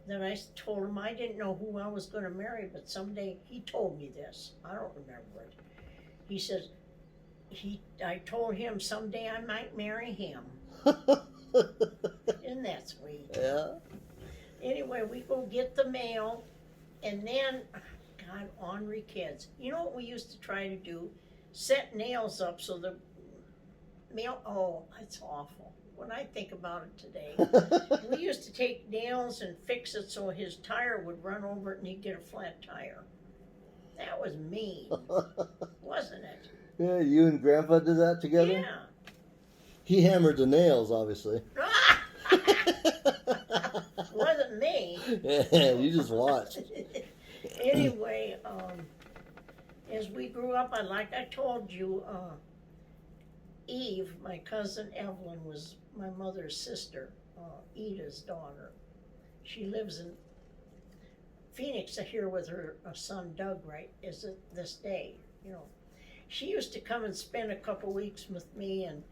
that I told him I didn't know who I was going to marry, but someday, he told me this. I don't remember it. He says, I told him someday I might marry him. Isn't that sweet? Yeah. Anyway, we go get the mail, and then, God, ornery kids. You know what we used to try to do? Set nails up so the mail, it's awful. When I think about it today, we used to take nails and fix it so his tire would run over it and he'd get a flat tire. That was mean, wasn't it? Yeah, you and Grandpa did that together? Yeah. He hammered the nails, obviously. Wasn't me. Yeah, you just watched. Anyway, as we grew up, like I told you, Eve, my cousin Evelyn, was my mother's sister, Ida's daughter. She lives in Phoenix here with her son Doug, right, is it this day, She used to come and spend a couple weeks with me, and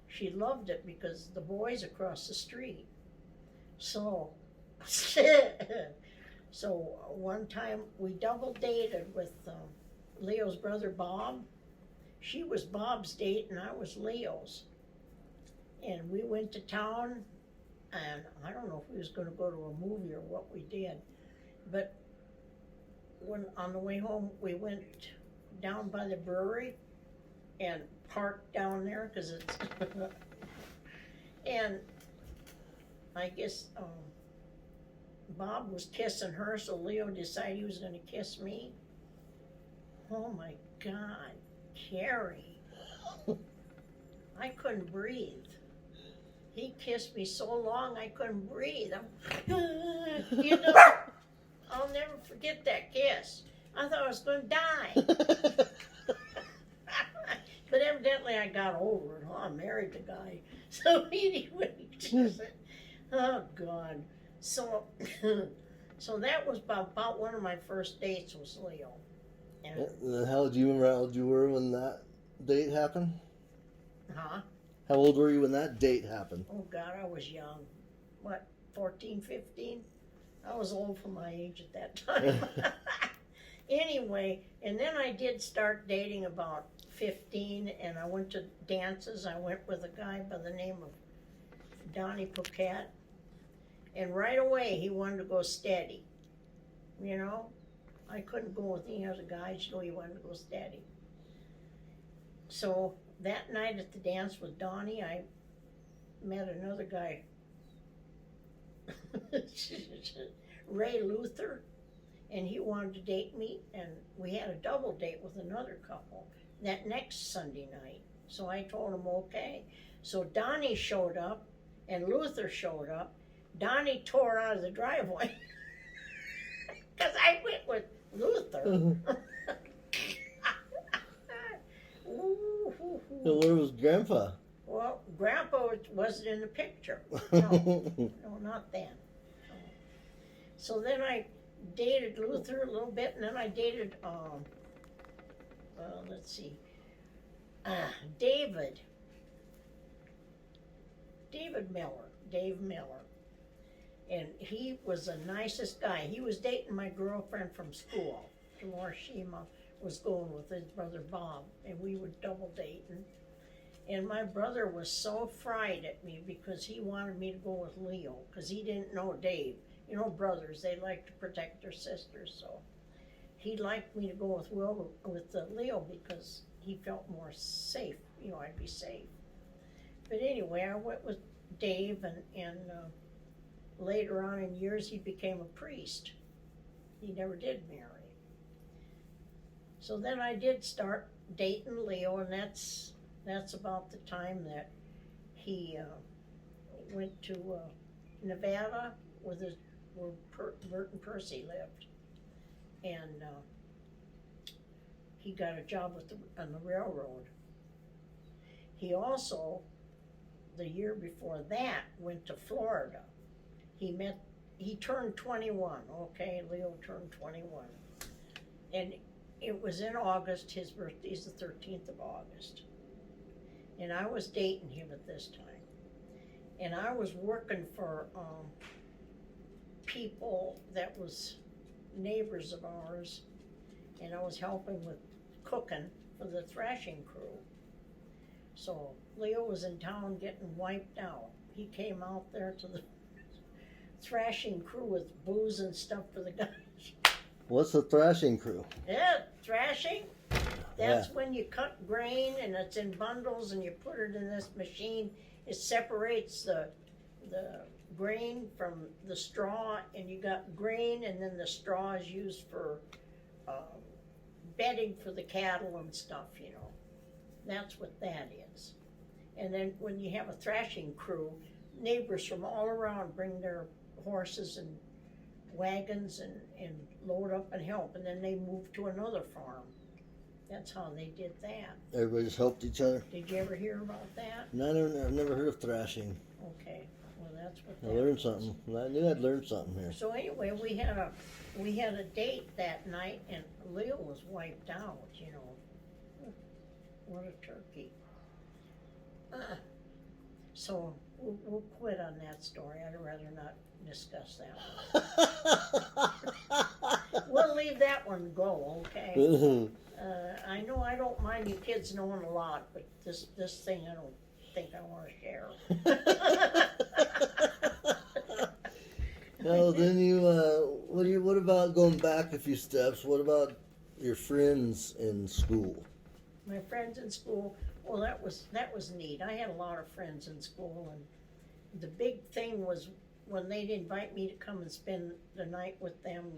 she loved it because the boys across the street. So, so one time we double dated with Leo's brother Bob. She was Bob's date and I was Leo's. And we went to town, and I don't know if we was going to go to a movie or what we did, but when on the way home we went down by the brewery and parked down there because it's and I guess Bob was kissing her, so Leo decided he was going to kiss me. Oh my God, Carrie. I couldn't breathe. He kissed me so long I couldn't breathe. You know, I'll never forget that kiss. I thought I was going to die. But evidently I got over it. I married the guy. So anyway, oh God. So so that was about one of my first dates was Leo. And, How do you remember how old you were when that date happened? huh? How old were you when that date happened? Oh God, I was young. What, 14, 15? I was old for my age at that time. Anyway, and then I did start dating about 15, and I went to dances. I went with a guy by the name of Donnie Paquette, and right away he wanted to go steady. You know, I couldn't go with any other guys, so he wanted to go steady. So that night at the dance with Donnie, I met another guy, Ray Luther, and he wanted to date me, and we had a double date with another couple that next Sunday night. So I told him okay. So Donnie showed up, and Luther showed up. Donnie tore out of the driveway because I went with Luther. So where was Grandpa? Well, Grandpa wasn't in the picture. No, no, not then. So then I dated Luther a little bit, and then I dated, let's see, Dave Miller. And he was the nicest guy. He was dating my girlfriend from school. Ursina was going with his brother Bob, and we were double dating. And my brother was so fried at me because he wanted me to go with Leo, because he didn't know Dave. You know, brothers, they like to protect their sisters, so he liked me to go with Leo because he felt more safe. You know, I'd be safe. But anyway, I went with Dave, and later on in years, he became a priest. He never did marry. So then I did start dating Leo, and that's about the time that he went to Nevada where Bert and Percy lived, and he got a job on the railroad. He also, the year before that, went to Florida. He turned 21, okay, Leo turned 21. And it was in August, his birthday's the 13th of August. And I was dating him at this time. And I was working for people that was neighbors of ours, and I was helping with cooking for the thrashing crew. So Leo was in town getting wiped out. He came out there to the thrashing crew with booze and stuff for the guys. What's the thrashing crew? Yeah, thrashing. That's when you cut grain and it's in bundles and you put it in this machine. It separates the grain from the straw, and you got grain, and then the straw is used for bedding for the cattle and stuff, you know. That's what that is. And then when you have a thrashing crew, neighbors from all around bring their horses and wagons and load up and help, and then they move to another farm. That's how they did that. Everybody just helped each other? Did you ever hear about that? No, I've never heard of thrashing. Okay, well that's what I learned something. I knew I'd learned something here. So anyway, we had a date that night, and Leo was wiped out, you know. What a turkey. So we'll quit on that story. I'd rather not discuss that one. We'll leave that one go, okay? I know I don't mind you kids knowing a lot, but this thing I don't think I want to share. Well, then what about going back a few steps? What about your friends in school? My friends in school, well, that was neat. I had a lot of friends in school, and the big thing was when they'd invite me to come and spend the night with them.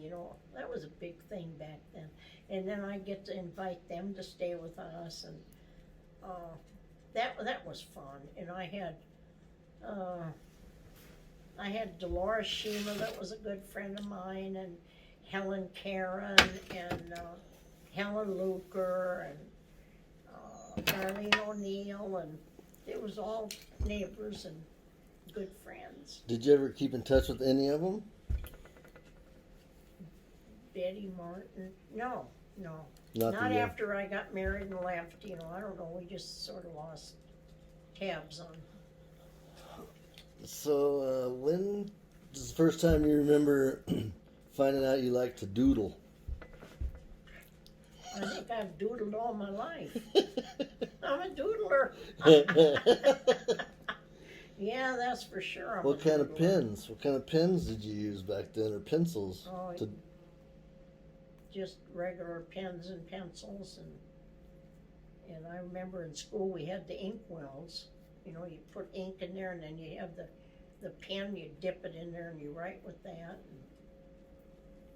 That was a big thing back then. And then I get to invite them to stay with us, and that was fun. And I had Dolores Shima, that was a good friend of mine, and Helen Karen, and Helen Luker, and Darlene O'Neill, and it was all neighbors and good friends. Did you ever keep in touch with any of them? Betty Martin, no. Not after I got married and left, I don't know, we just sort of lost tabs on. So, when is the first time you remember finding out you like to doodle? I think I've doodled all my life. I'm a doodler. Yeah, that's for sure. What kind of pens? What kind of pens did you use back then, or pencils? Oh, just regular pens and pencils, and I remember in school we had the ink wells. You put ink in there, and then you have the pen. You dip it in there, and you write with that.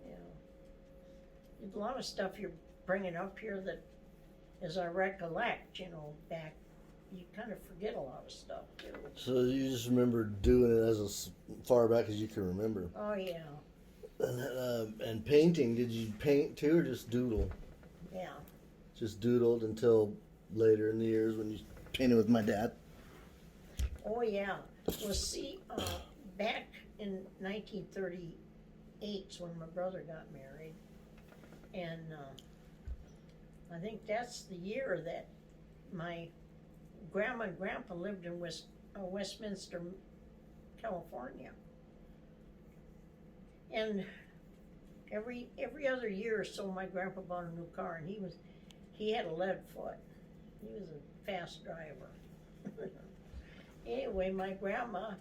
And, a lot of stuff you're bringing up here that, as I recollect, back, you kind of forget a lot of stuff too. So you just remember doing it as far back as you can remember. Oh yeah. And painting, did you paint too, or just doodle? Yeah. Just doodled until later in the years when you painted with my dad? Oh yeah. Well, see, back in 1938 when my brother got married, and I think that's the year that my grandma and grandpa lived in Westminster, California. And every other year or so, my grandpa bought a new car, and he had a lead foot. He was a fast driver. Anyway, my grandma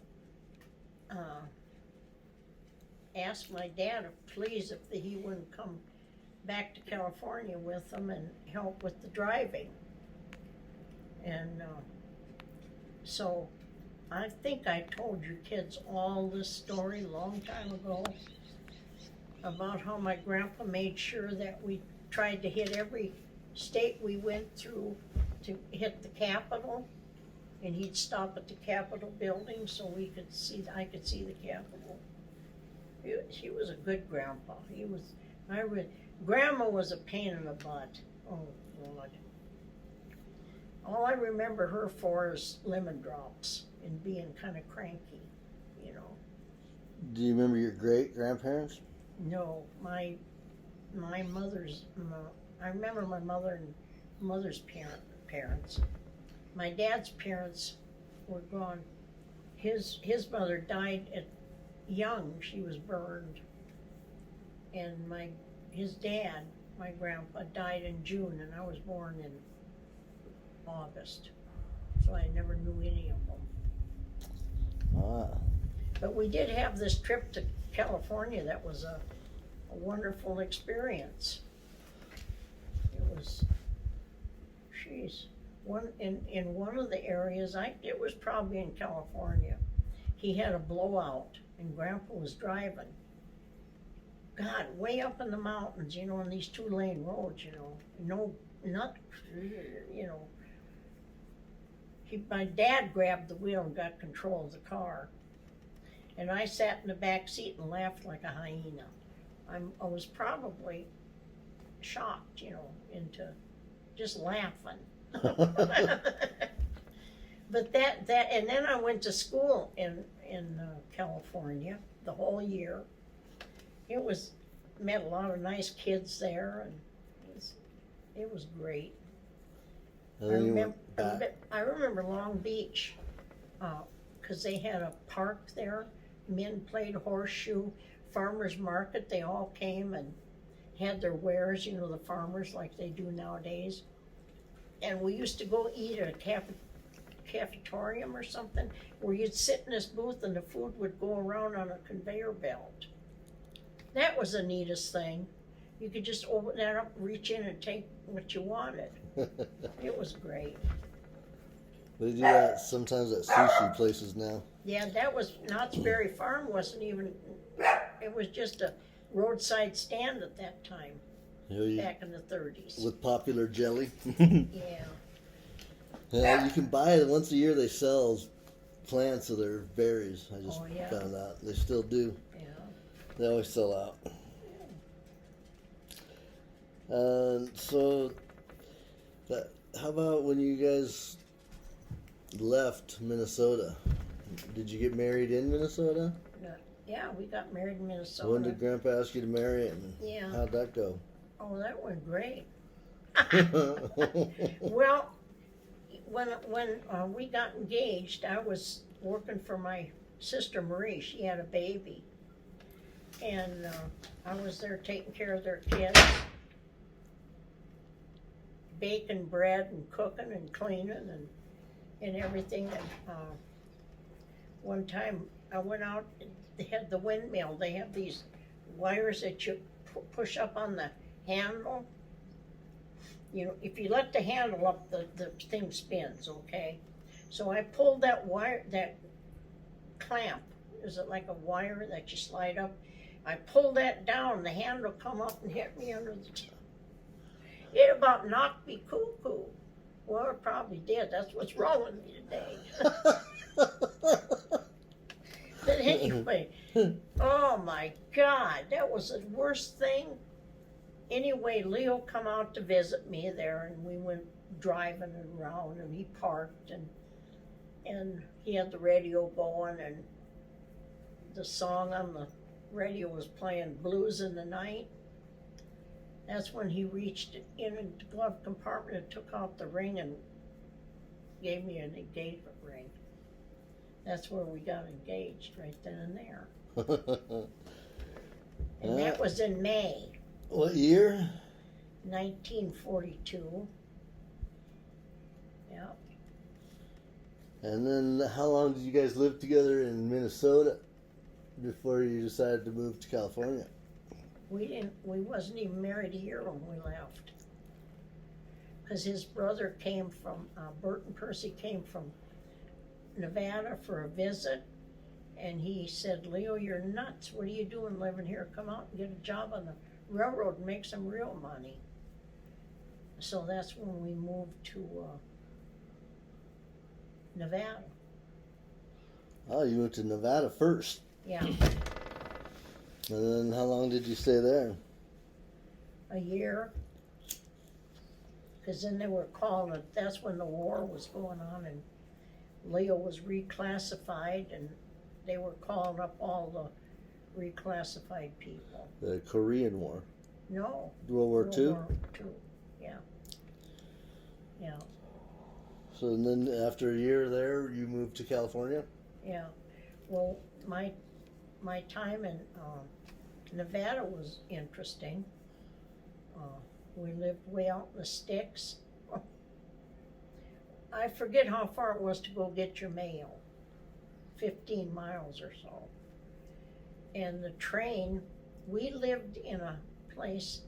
asked my dad if he wouldn't come back to California with them and help with the driving. And so I think I told you kids all this story a long time ago about how my grandpa made sure that we tried to hit every state we went through to hit the Capitol, and he'd stop at the Capitol building so I could see the Capitol. He was a good grandpa. Grandma was a pain in the butt. Oh Lord. All I remember her for is lemon drops and being kind of cranky, Do you remember your great grandparents? No, my mother's. I remember my mother's parents. My dad's parents were gone. His mother died young. She was burned, and his dad, my grandpa, died in June, and I was born in August, so I never knew any of them. Ah. But we did have this trip to California that was a wonderful experience. It was, in one of the areas, it was probably in California, he had a blowout, and Grandpa was driving. God, way up in the mountains, on these 2-lane roads, my dad grabbed the wheel and got control of the car. And I sat in the back seat and laughed like a hyena. I was probably shocked, into just laughing. But and then I went to school in California the whole year. Met a lot of nice kids there, and it was great. I remember Long Beach. because they had a park there. Men played horseshoe, farmers market. They all came and had their wares, you know, the farmers like they do nowadays. And we used to go eat at a cafetorium or something, where you'd sit in this booth and the food would go around on a conveyor belt. That was the neatest thing. You could just open that up, reach in and take what you wanted. It was great. They do that sometimes at sushi places now. Yeah, that was, Knott's Berry Farm wasn't even, it was just a roadside stand at that time, back in the 30s. With popular jelly. Yeah. Yeah, you can buy it once a year. They sell plants of their berries. I just found out they still do. Yeah. They always sell out. So, how about when you guys left Minnesota? Did you get married in Minnesota? Yeah, we got married in Minnesota. When did Grandpa ask you to marry him? Yeah. How'd that go? Oh, that went great. Well, when we got engaged, I was working for my sister Marie. She had a baby, and I was there taking care of their kids, baking bread and cooking and cleaning and everything. And one time I went out. They had the windmill. They have these wires that you push up on the handle. You know, if you let the handle up, the thing spins, okay? So I pulled that wire, that clamp, is it like a wire that you slide up? I pulled that down, the handle come up and hit me under the chin. It about knocked me cuckoo. Well, it probably did. That's what's wrong with me today. But anyway, oh my God, that was the worst thing. Anyway, Leo come out to visit me there, and we went driving around, and he parked, and he had the radio going, and the song on the radio was playing Blues in the Night. That's when he reached in the glove compartment and took out the ring and gave me an engagement ring. That's where we got engaged, right then and there. And that was in May. What year? 1942. Yeah. And then how long did you guys live together in Minnesota before you decided to move to California? We wasn't even married a year when we left. Because his brother came from, Bert and Percy came from Nevada for a visit. And he said, Leo, you're nuts. What are you doing living here? Come out and get a job on the railroad and make some real money. So that's when we moved to Nevada. Oh, you went to Nevada first. Yeah. And then how long did you stay there? A year. Because then they were calling it, that's when the war was going on, and Leo was reclassified, and they were calling up all the reclassified people. The Korean War? No. World War II? World War II, yeah. Yeah. So then after a year there, you moved to California? Yeah. Well, my time in Nevada was interesting. We lived way out in the sticks. I forget how far it was to go get your mail. 15 miles or so. And the train, we lived in a place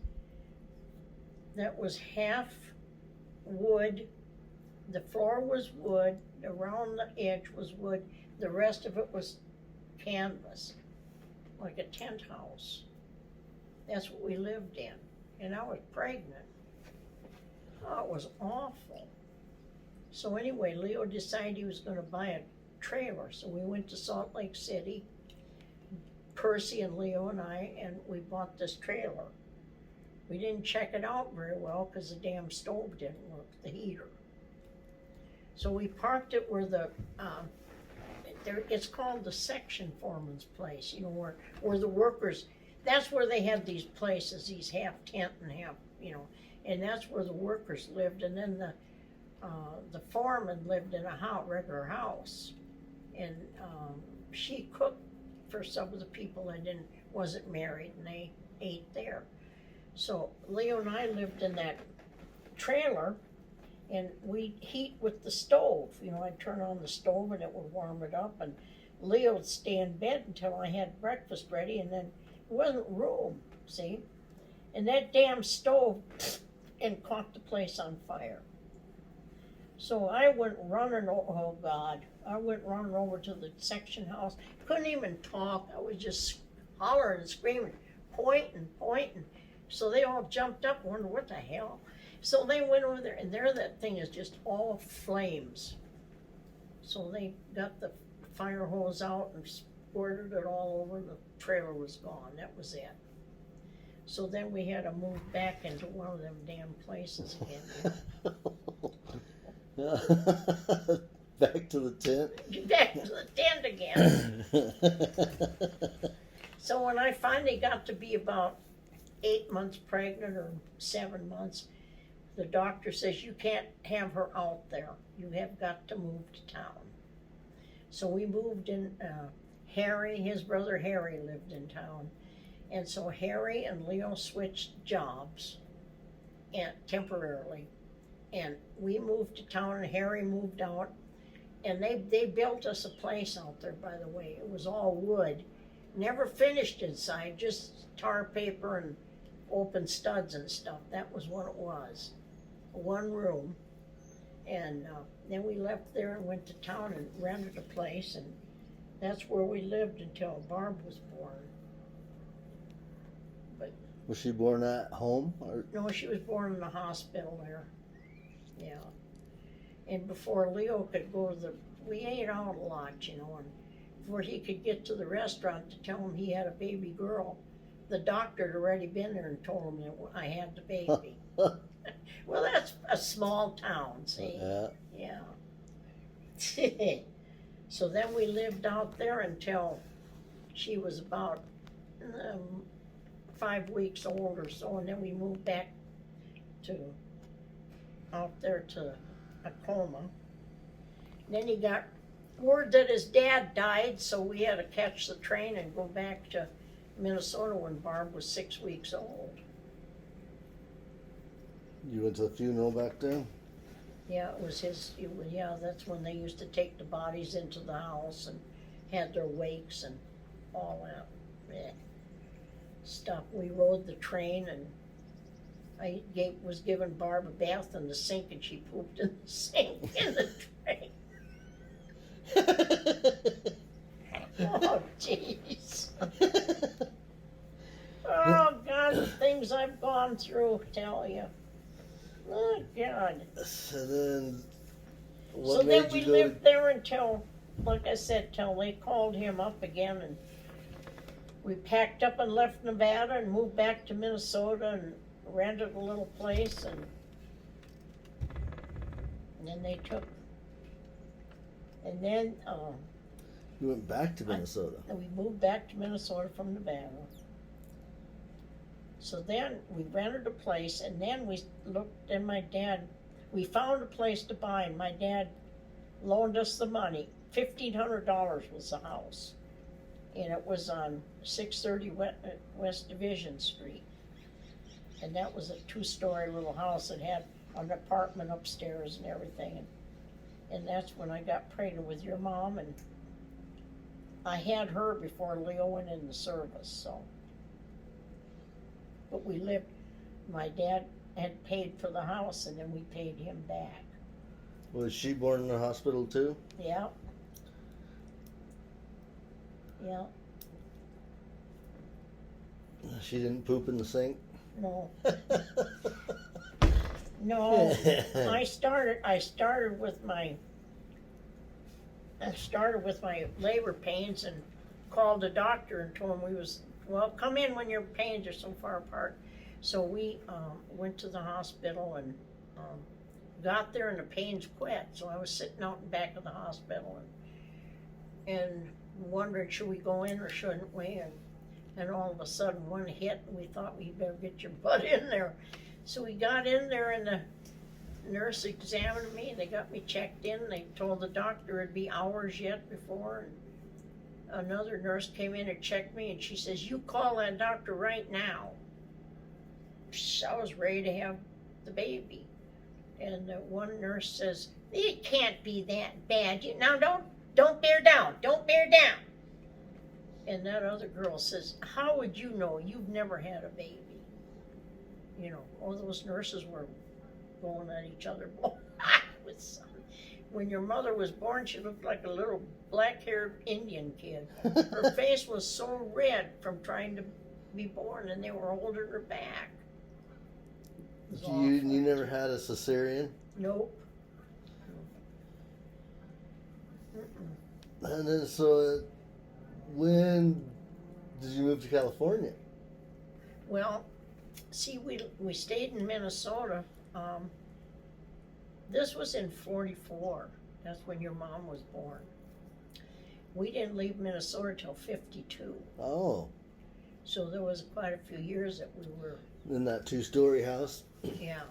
that was half wood. The floor was wood, around the edge was wood, the rest of it was canvas, like a tent house. That's what we lived in. And I was pregnant. Oh, it was awful. So anyway, Leo decided he was going to buy a trailer. So we went to Salt Lake City, Percy and Leo and I, and we bought this trailer. We didn't check it out very well because the damn stove didn't work, the heater. So we parked it where it's called the section foreman's place, you know, where the workers, that's where they have these places, these half tent and half, you know, and that's where the workers lived. And then the foreman lived in a regular house. and she cooked for some of the people that wasn't married, and they ate there. So Leo and I lived in that trailer, and we'd heat with the stove. You know, I'd turn on the stove and it would warm it up, and Leo would stay in bed until I had breakfast ready, and then there wasn't room, see? And that damn stove and caught the place on fire. So I went running, oh God, I went running over to the section house. Couldn't even talk. I was just hollering and screaming, pointing. So they all jumped up and wondered what the hell. So they went over there, and there that thing is just all flames. So they got the fire hose out and squirted it all over. The trailer was gone. That was it. So then we had to move back into one of them damn places again. Back to the tent? Back to the tent again. So when I finally got to be about 8 months pregnant or 7 months, the doctor says, you can't have her out there. You have got to move to town. So we moved in, Harry, his brother Harry lived in town. And so Harry and Leo switched jobs temporarily. And we moved to town, and Harry moved out. And they built us a place out there, by the way. It was all wood. Never finished inside, just tar paper and open studs and stuff. That was what it was. One room. And then we left there and went to town and rented a place. And that's where we lived until Barb was born. Was she born at home? Or? No, she was born in the hospital there. Yeah. And before Leo could go to we ate out a lot, you know, and before he could get to the restaurant to tell him he had a baby girl, the doctor had already been there and told him that I had the baby. Well, that's a small town, see? Yeah. So then we lived out there until she was about 5 weeks old or so, and then we moved back out there to Tacoma. Then he got word that his dad died, so we had to catch the train and go back to Minnesota when Barb was 6 weeks old. You went to the funeral back then? Yeah, that's when they used to take the bodies into the house and had their wakes and all that stuff. We rode the train, and I was giving Barb a bath in the sink, and she pooped in the sink in the train. Oh, jeez. Oh, God, the things I've gone through, tell you. Oh, God. So then, we lived there until, like I said, till they called him up again, and we packed up and left Nevada and moved back to Minnesota and rented a little place, and then they took, and then you went back to Minnesota. We moved back to Minnesota from Nevada. So then we rented a place, and then we looked, and we found a place to buy, and my dad loaned us the money. $1,500 was the house, and it was on 630 West Division Street. And that was a 2-story little house that had an apartment upstairs and everything. And that's when I got pregnant with your mom, and I had her before Leo went in the service, so. But we lived, my dad had paid for the house, and then we paid him back. Was she born in the hospital too? Yeah. Yeah. She didn't poop in the sink? No. No. I started with my labor pains and called the doctor and told him come in when your pains are so far apart. So we went to the hospital and got there, and the pains quit. So I was sitting out in back of the hospital and wondering, should we go in or shouldn't we? And all of a sudden one hit, and we thought, we better get your butt in there. So we got in there, and nurse examined me, they got me checked in, they told the doctor it'd be hours yet before, and another nurse came in and checked me, and she says, "You call that doctor right now." I was ready to have the baby. And one nurse says, "It can't be that bad. Now don't bear down. Don't bear down." And that other girl says, "How would you know? You've never had a baby." You know, all those nurses were going at each other. When your mother was born, she looked like a little black-haired Indian kid. Her face was so red from trying to be born, and they were holding her back. You never had a cesarean? Nope. And then, so when did you move to California? Well, see, we stayed in Minnesota. This was in '44. That's when your mom was born. We didn't leave Minnesota till '52. Oh. So there was quite a few years that we were. In that 2-story house? Yeah.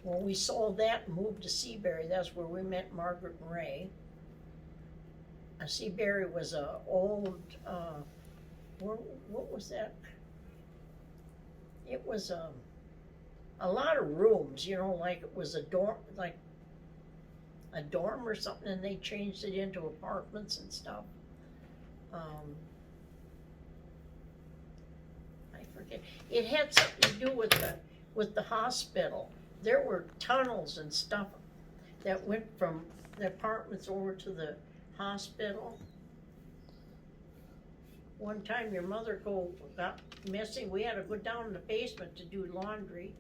Well, we sold that and moved to Seabury. That's where we met Margaret and Ray. Seabury was a old, what was that? It was a lot of rooms, you know, like it was a dorm or something, and they changed it into apartments and stuff. I forget. It had something to do with the hospital. There were tunnels and stuff that went from the apartments over to the hospital. One time your mother got missing. We had to go down in the basement to do laundry,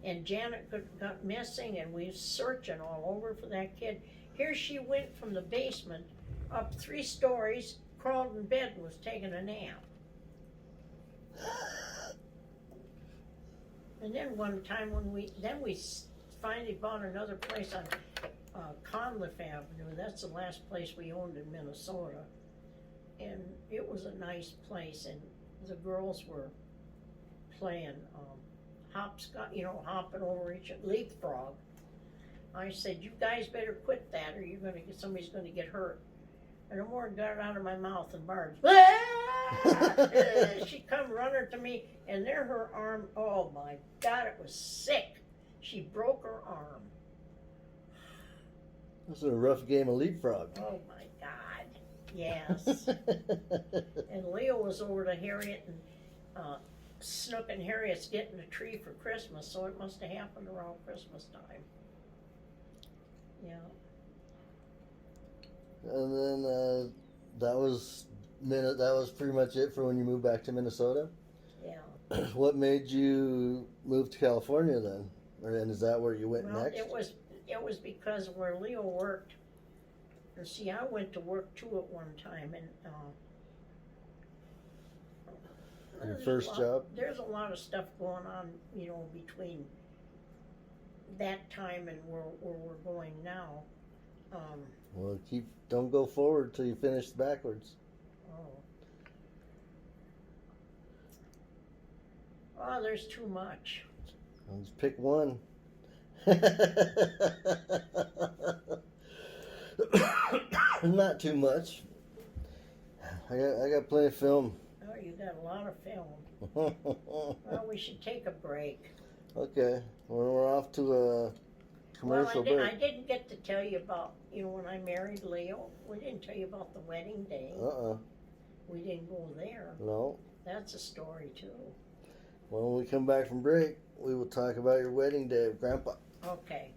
and Janet got missing, and we were searching all over for that kid. Here she went from the basement up 3 stories, crawled in bed and was taking a nap. And then one time when we finally bought another place on Conliff Avenue. That's the last place we owned in Minnesota. And it was a nice place, and the girls were playing hopscotch, you know, hopping over each other, leapfrog. I said, "You guys better quit that, or somebody's gonna get hurt." And the more got it out of my mouth, and Barb's, she come running to me, and there her arm. Oh my God, it was sick. She broke her arm. This was a rough game of leapfrog. Oh my God, yes. And Leo was over to Harriet, and Snook and Harriet's getting a tree for Christmas, so it must have happened around Christmas time. Yeah. And then that was pretty much it for when you moved back to Minnesota? Yeah. What made you move to California then? And is that where you went Well, next? it was because where Leo worked. And see, I went to work too at one time, and Your first job? There's a lot of stuff going on, you know, between that time and where we're going now. Well, don't go forward till you finish backwards. Oh, there's too much. Let's pick one. Not too much. I got plenty of film. Oh, you got a lot of film. Well, we should take a break. Okay. Well, we're off to a commercial break. I didn't get to tell you about, you know, when I married Leo. We didn't tell you about the wedding day. We didn't go there. No. That's a story too. Well, when we come back from break, we will talk about your wedding day with Grandpa. Okay.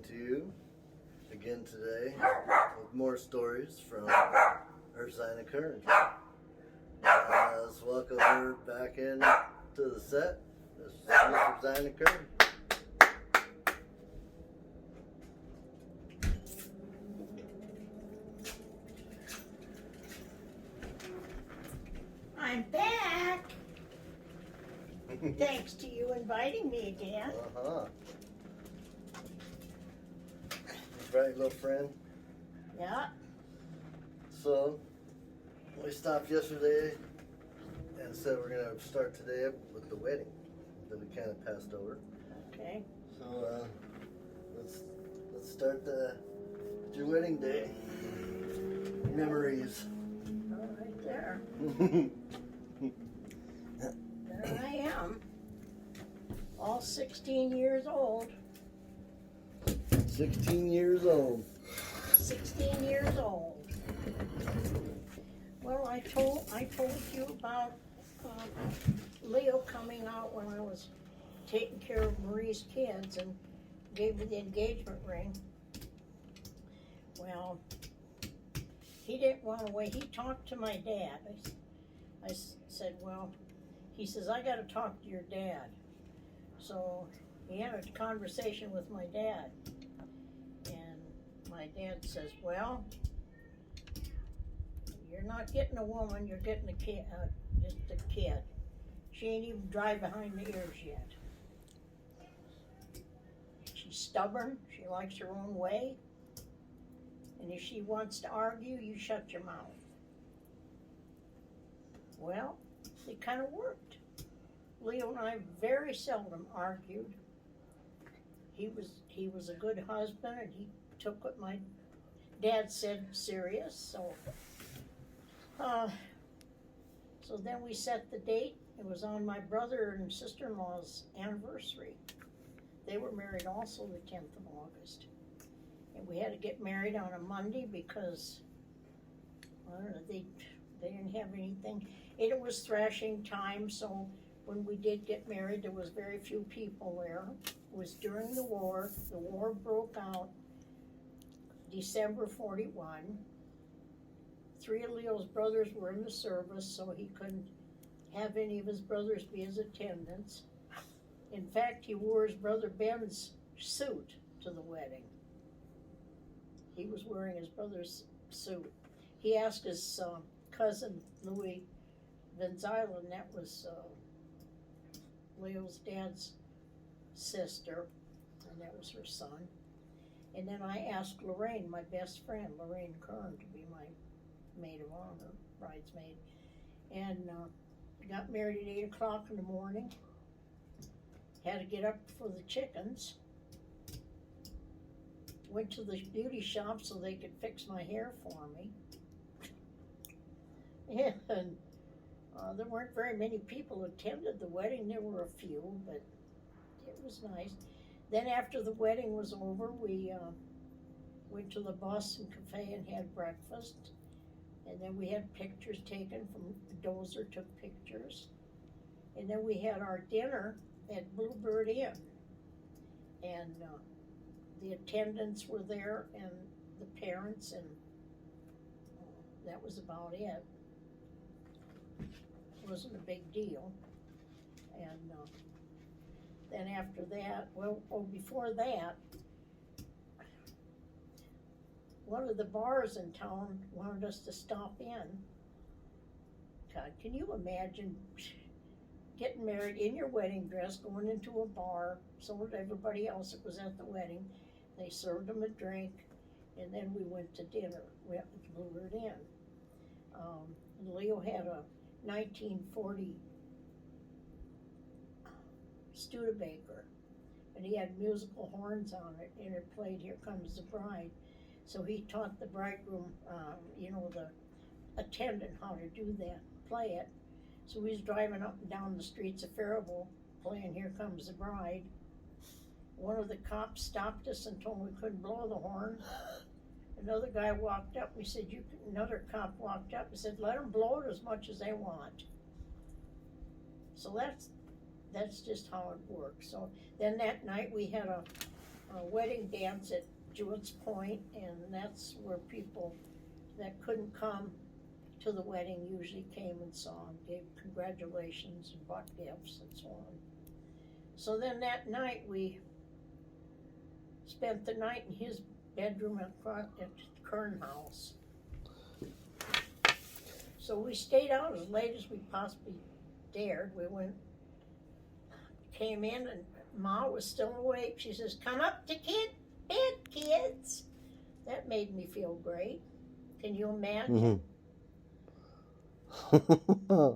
to you again today with more stories from Ursina Kern. Let's welcome her back in to the set. This is Ursina Kern. I'm back. Thanks to you inviting me again. Right, little friend. Yeah. So, we stopped yesterday and said we're going to start today with the wedding that we kind of passed over. Okay. So, let's start your wedding day. Memories. Oh, right there. There I am. All 16 years old. 16 years old. 16 years old. Well, I told you about Leo coming out when I was taking care of Marie's kids and gave me the engagement ring. Well, he didn't want to wait. He talked to my dad. I said, well, he says, I got to talk to your dad. So he had a conversation with my dad. And my dad says, well, you're not getting a woman, you're getting a kid, just a kid. She ain't even dry behind the ears yet. She's stubborn, she likes her own way. And if she wants to argue, you shut your mouth. Well, it kind of worked. Leo and I very seldom argued. He was a good husband, and he took what my dad said serious. So then we set the date. It was on my brother and sister-in-law's anniversary. They were married also the 10th of August. And we had to get married on a Monday because, I don't know, they didn't have anything. And it was thrashing time, so when we did get married, there was very few people there. It was during the war. The war broke out December 41. 3 of Leo's brothers were in the service, so he couldn't have any of his brothers be his attendants. In fact, he wore his brother Ben's suit to the wedding. He was wearing his brother's suit. He asked his cousin Louis Van Zylen, that was Leo's dad's sister, and that was her son. And then I asked Lorraine, my best friend, Lorraine Kern, to be my maid of honor, bridesmaid. And got married at 8 o'clock in the morning. Had to get up for the chickens. Went to the beauty shop so they could fix my hair for me. And there weren't very many people who attended the wedding. There were a few, but it was nice. Then after the wedding was over, we went to the Boston Cafe and had breakfast. And then we had pictures taken from Dozer took pictures. And then we had our dinner at Bluebird Inn. And the attendants were there and the parents, and that was about it. It wasn't a big deal. And then after that, before that, one of the bars in town wanted us to stop in. God, can you imagine getting married in your wedding dress, going into a bar, so did everybody else that was at the wedding. They served them a drink, and then we went to dinner. We went to Bluebird Inn. And Leo had a 1940 Studebaker, and he had musical horns on it, and it played Here Comes the Bride. So he taught the bridegroom, the attendant how to do that, play it. So we was driving up and down the streets of Faribault playing Here Comes the Bride. One of the cops stopped us and told me we couldn't blow the horn. Another guy walked up and he said, another cop walked up and said, let them blow it as much as they want. So that's just how it works. So then that night we had a wedding dance at Jewett's Point, and that's where people that couldn't come to the wedding usually came and saw and gave congratulations and bought gifts and so on. So then that night we spent the night in his bedroom at the Kern house. So we stayed out as late as we possibly dared. We came in, and Ma was still awake. She says, "Come up to bed, kids." That made me feel great. Can you imagine? Mm-hmm.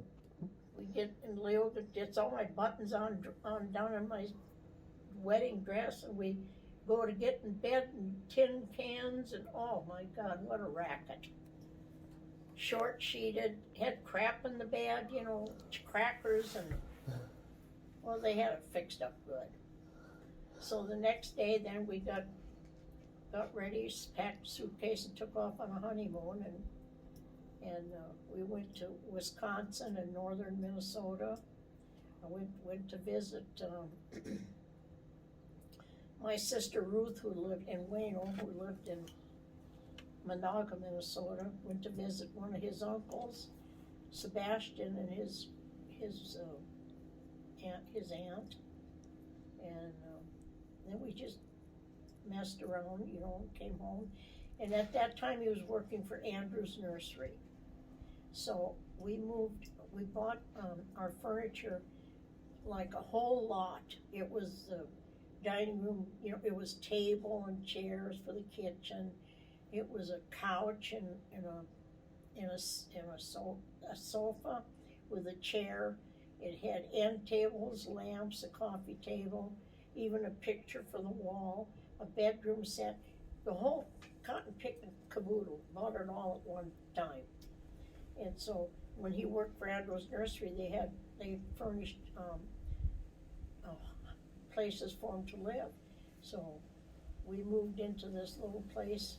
We get, and Leo gets all my buttons on down in my wedding dress, and we go to get in bed, and tin cans, and oh my God, what a racket. Short sheeted, had crap in the bed, crackers, and well, they had it fixed up good. So the next day, then we got ready, packed a suitcase, and took off on a honeymoon, and we went to Wisconsin and northern Minnesota. I went to visit my sister Ruth, who lived in Wayno, who lived in Monaga, Minnesota. Went to visit one of his uncles, Sebastian, and his aunt, and then we just messed around, came home. And at that time, he was working for Andrew's Nursery. So we bought our furniture, like a whole lot. It was the dining room, it was table and chairs for the kitchen. It was a couch and a sofa with a chair. It had end tables, lamps, a coffee table, even a picture for the wall, a bedroom set, the whole cotton pick and caboodle, bought it all at one time. And so when he worked for Andrew's Nursery, they furnished places for him to live. So we moved into this little place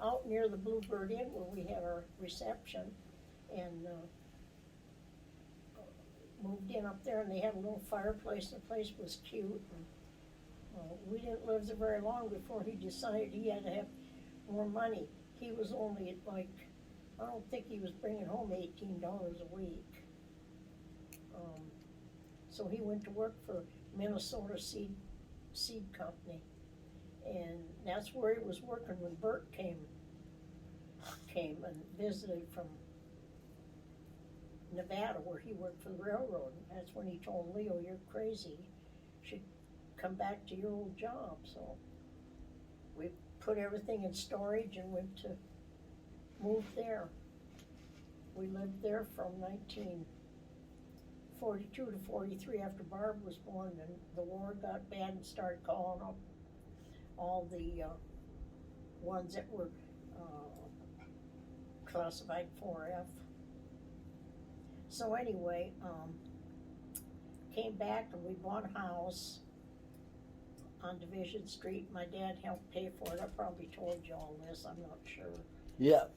out near the Bluebird Inn where we had our reception, and moved in up there, and they had a little fireplace. The place was cute, and we didn't live there very long before he decided he had to have more money. He was only I don't think he was bringing home $18 a week. So he went to work for Minnesota Seed Company, and that's where he was working when Bert came and visited from Nevada, where he worked for the railroad. And that's when he told Leo, "You're crazy, you should come back to your old job." So we put everything in storage and went to move there. We lived there from 1942 to 43 after Barb was born, and the war got bad and started calling up all the ones that were classified 4F. So anyway, came back and we bought a house on Division Street. My dad helped pay for it. I probably told you all this, I'm not sure. Yeah.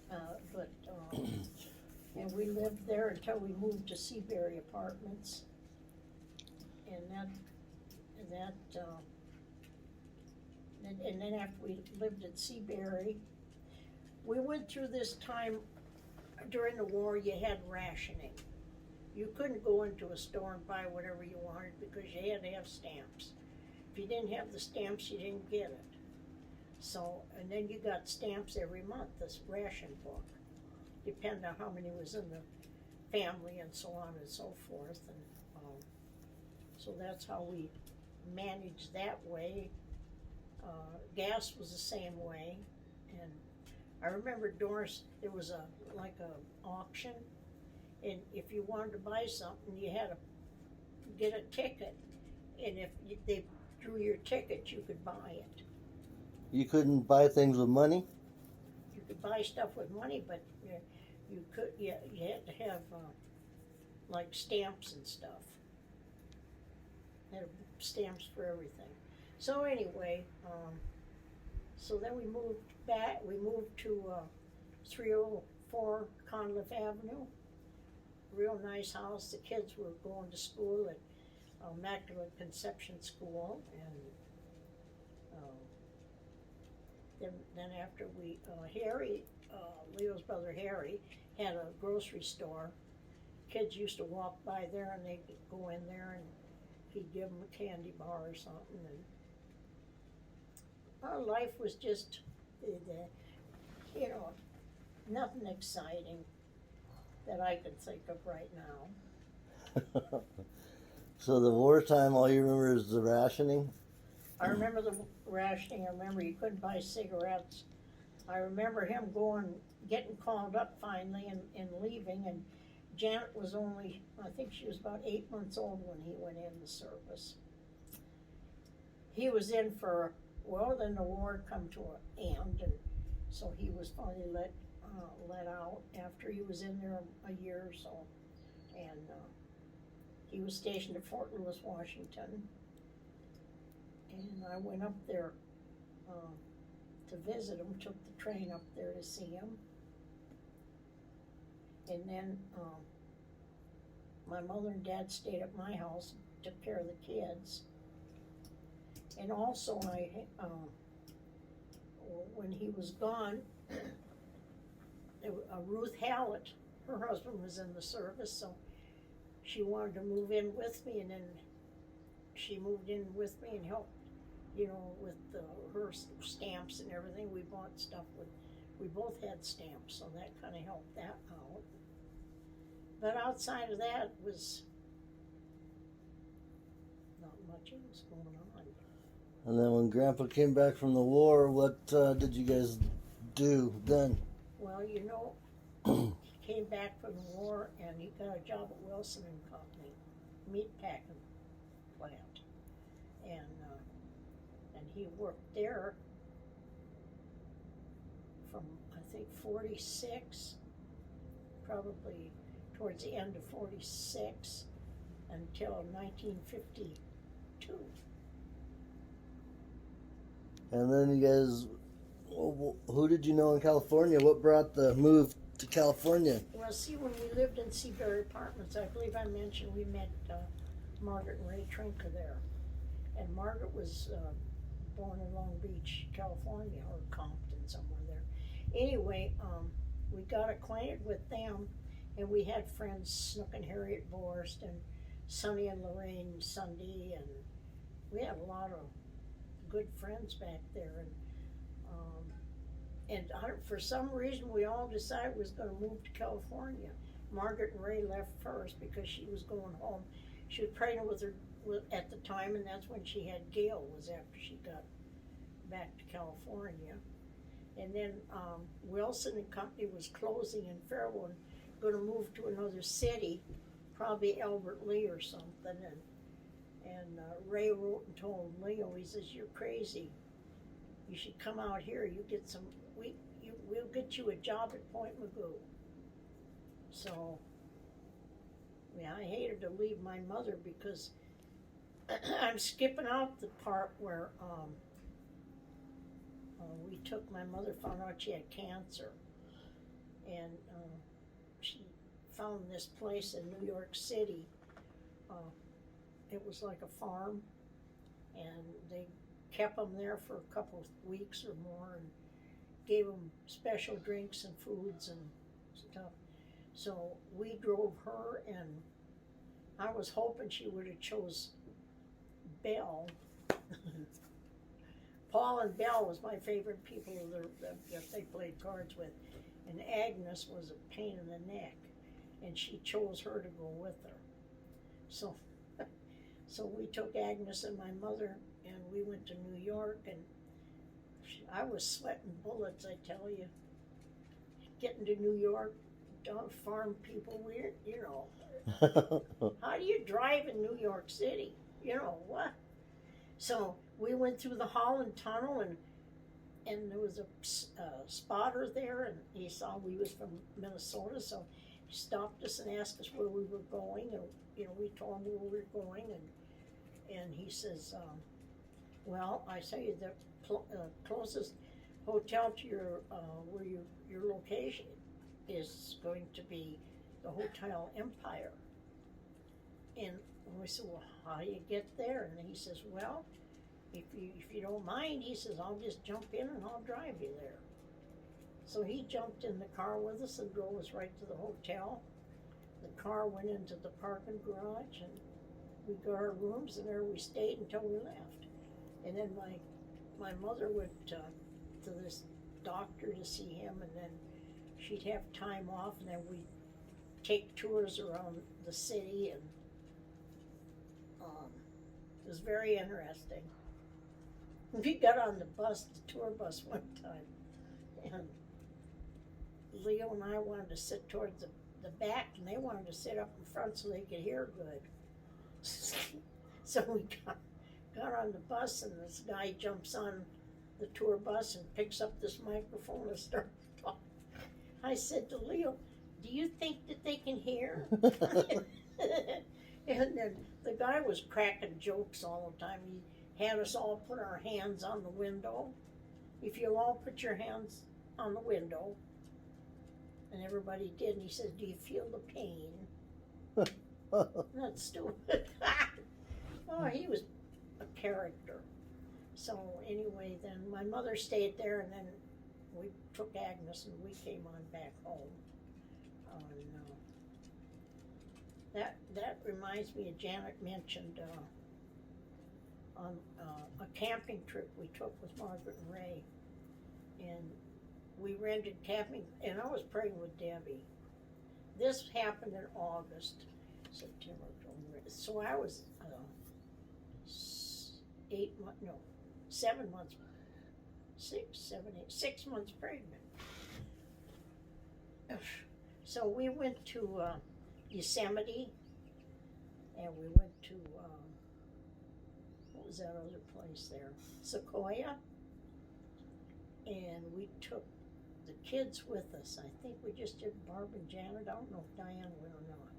And we lived there until we moved to Seabury Apartments. And then after we lived at Seabury, we went through this time during the war. You had rationing. You couldn't go into a store and buy whatever you wanted because you had to have stamps. If you didn't have the stamps, you didn't get it. So, and then you got stamps every month, this ration book, depending on how many was in the family and so on and so forth. And so that's how we managed that way. Gas was the same way. And I remember Doris, there was a auction, and if you wanted to buy something, you had to get a ticket, and if they drew your ticket, you could buy it. You couldn't buy things with money? You could buy stuff with money, but you had to have like stamps and stuff. They had stamps for everything. So anyway, so then we moved back. We moved to 304 Conliff Avenue. Real nice house. The kids were going to school at Immaculate Conception School, and then after Harry, Leo's brother Harry, had a grocery store. Kids used to walk by there and they'd go in there and he'd give them a candy bar or something. And our life was just, you know, nothing exciting that I could think of right now. So the wartime, all you remember is the rationing? I remember the rationing. I remember you couldn't buy cigarettes. I remember him getting called up finally and leaving. And Janet was only, I think she was about 8 months old when he went in the service. He was in for, well, then the war come to an end, and so he was finally let out after he was in there a year or so. And he was stationed at Fort Lewis, Washington. And I went up there to visit him, took the train up there to see him. And then my mother and dad stayed at my house, took care of the kids. And also when he was gone, Ruth Hallett, her husband was in the service, so she wanted to move in with me, and then she moved in with me and helped, you know, with her stamps and everything. We bought stuff we both had stamps, so that kind of helped that out. But outside of that was not much else going on. And then when Grandpa came back from the war, what did you guys do then? Well, you know, he came back from the war and he got a job at Wilson and Company, meat packing plant, and he worked there from I think 46, probably towards the end of 46 until 1952. And then you guys, who did you know in California? What brought the move to California? Well, see, when we lived in Seabury Apartments, I believe I mentioned we met Margaret and Ray Trinker there. And Margaret was born in Long Beach, California, or Compton, somewhere there. Anyway, we got acquainted with them, and we had friends, Snook and Harriet Borst, and Sonny and Lorraine Sunday, and we had a lot of good friends back there. And for some reason, we all decided we was going to move to California. Margaret and Ray left first because she was going home. She was pregnant with her at the time, and that's when she had Gail, was after she got back to California. And then Wilson and Company was closing in Fairville and going to move to another city, probably Albert Lee or something. And Ray wrote and told Leo, he says, "You're crazy. You should come out here. You get some. We'll get you a job at Point Magoo." So, yeah, I hated to leave my mother because I'm skipping out the part where we took my mother, found out she had cancer, and she found this place in New York City. It was like a farm, and they kept them there for a couple of weeks or more and gave them special drinks and foods and stuff. So we drove her, and I was hoping she would have chose Belle. Paul and Belle was my favorite people that they played cards with, and Agnes was a pain in the neck, and she chose her to go with her. So we took Agnes and my mother, and we went to New York, and I was sweating bullets, I tell you. Getting to New York, farm people, you know. How do you drive in New York City? You know, what? So we went through the Holland Tunnel, and there was a spotter there, and he saw we was from Minnesota, so he stopped us and asked us where we were going, and, you know, we told him where we were going, and he says, well, I say the closest hotel to where your location is going to be the Hotel Empire. And we said, well, how do you get there? And he says, well, if you don't mind, he says, I'll just jump in and I'll drive you there. So he jumped in the car with us and drove us right to the hotel. The car went into the parking garage and we got our rooms, and there we stayed until we left. And then my mother went to this doctor to see him, and then she'd have time off, and then we'd take tours around the city, and it was very interesting. We got on the bus, the tour bus one time, and Leo and I wanted to sit towards the back, and they wanted to sit up in front so they could hear good. So we got on the bus, and this guy jumps on the tour bus and picks up this microphone and starts talking. I said to Leo, do you think that they can hear? And then the guy was cracking jokes all the time. He had us all put our hands on the window. If you'll all put your hands on the window. And everybody did, and he said, do you feel the pain? That's stupid. Oh, he was a character. So anyway, then my mother stayed there, and then we took Agnes and we came on back home. That reminds me of Janet mentioned on a camping trip we took with Margaret and Ray, and we rented camping, and I was praying with Debbie. This happened in August, September, October. So I was 7 months, 6 months pregnant. So we went to Yosemite, and we went to, what was that other place there? Sequoia. And we took the kids with us. I think we just did Barb and Janet. I don't know if Diane went or not.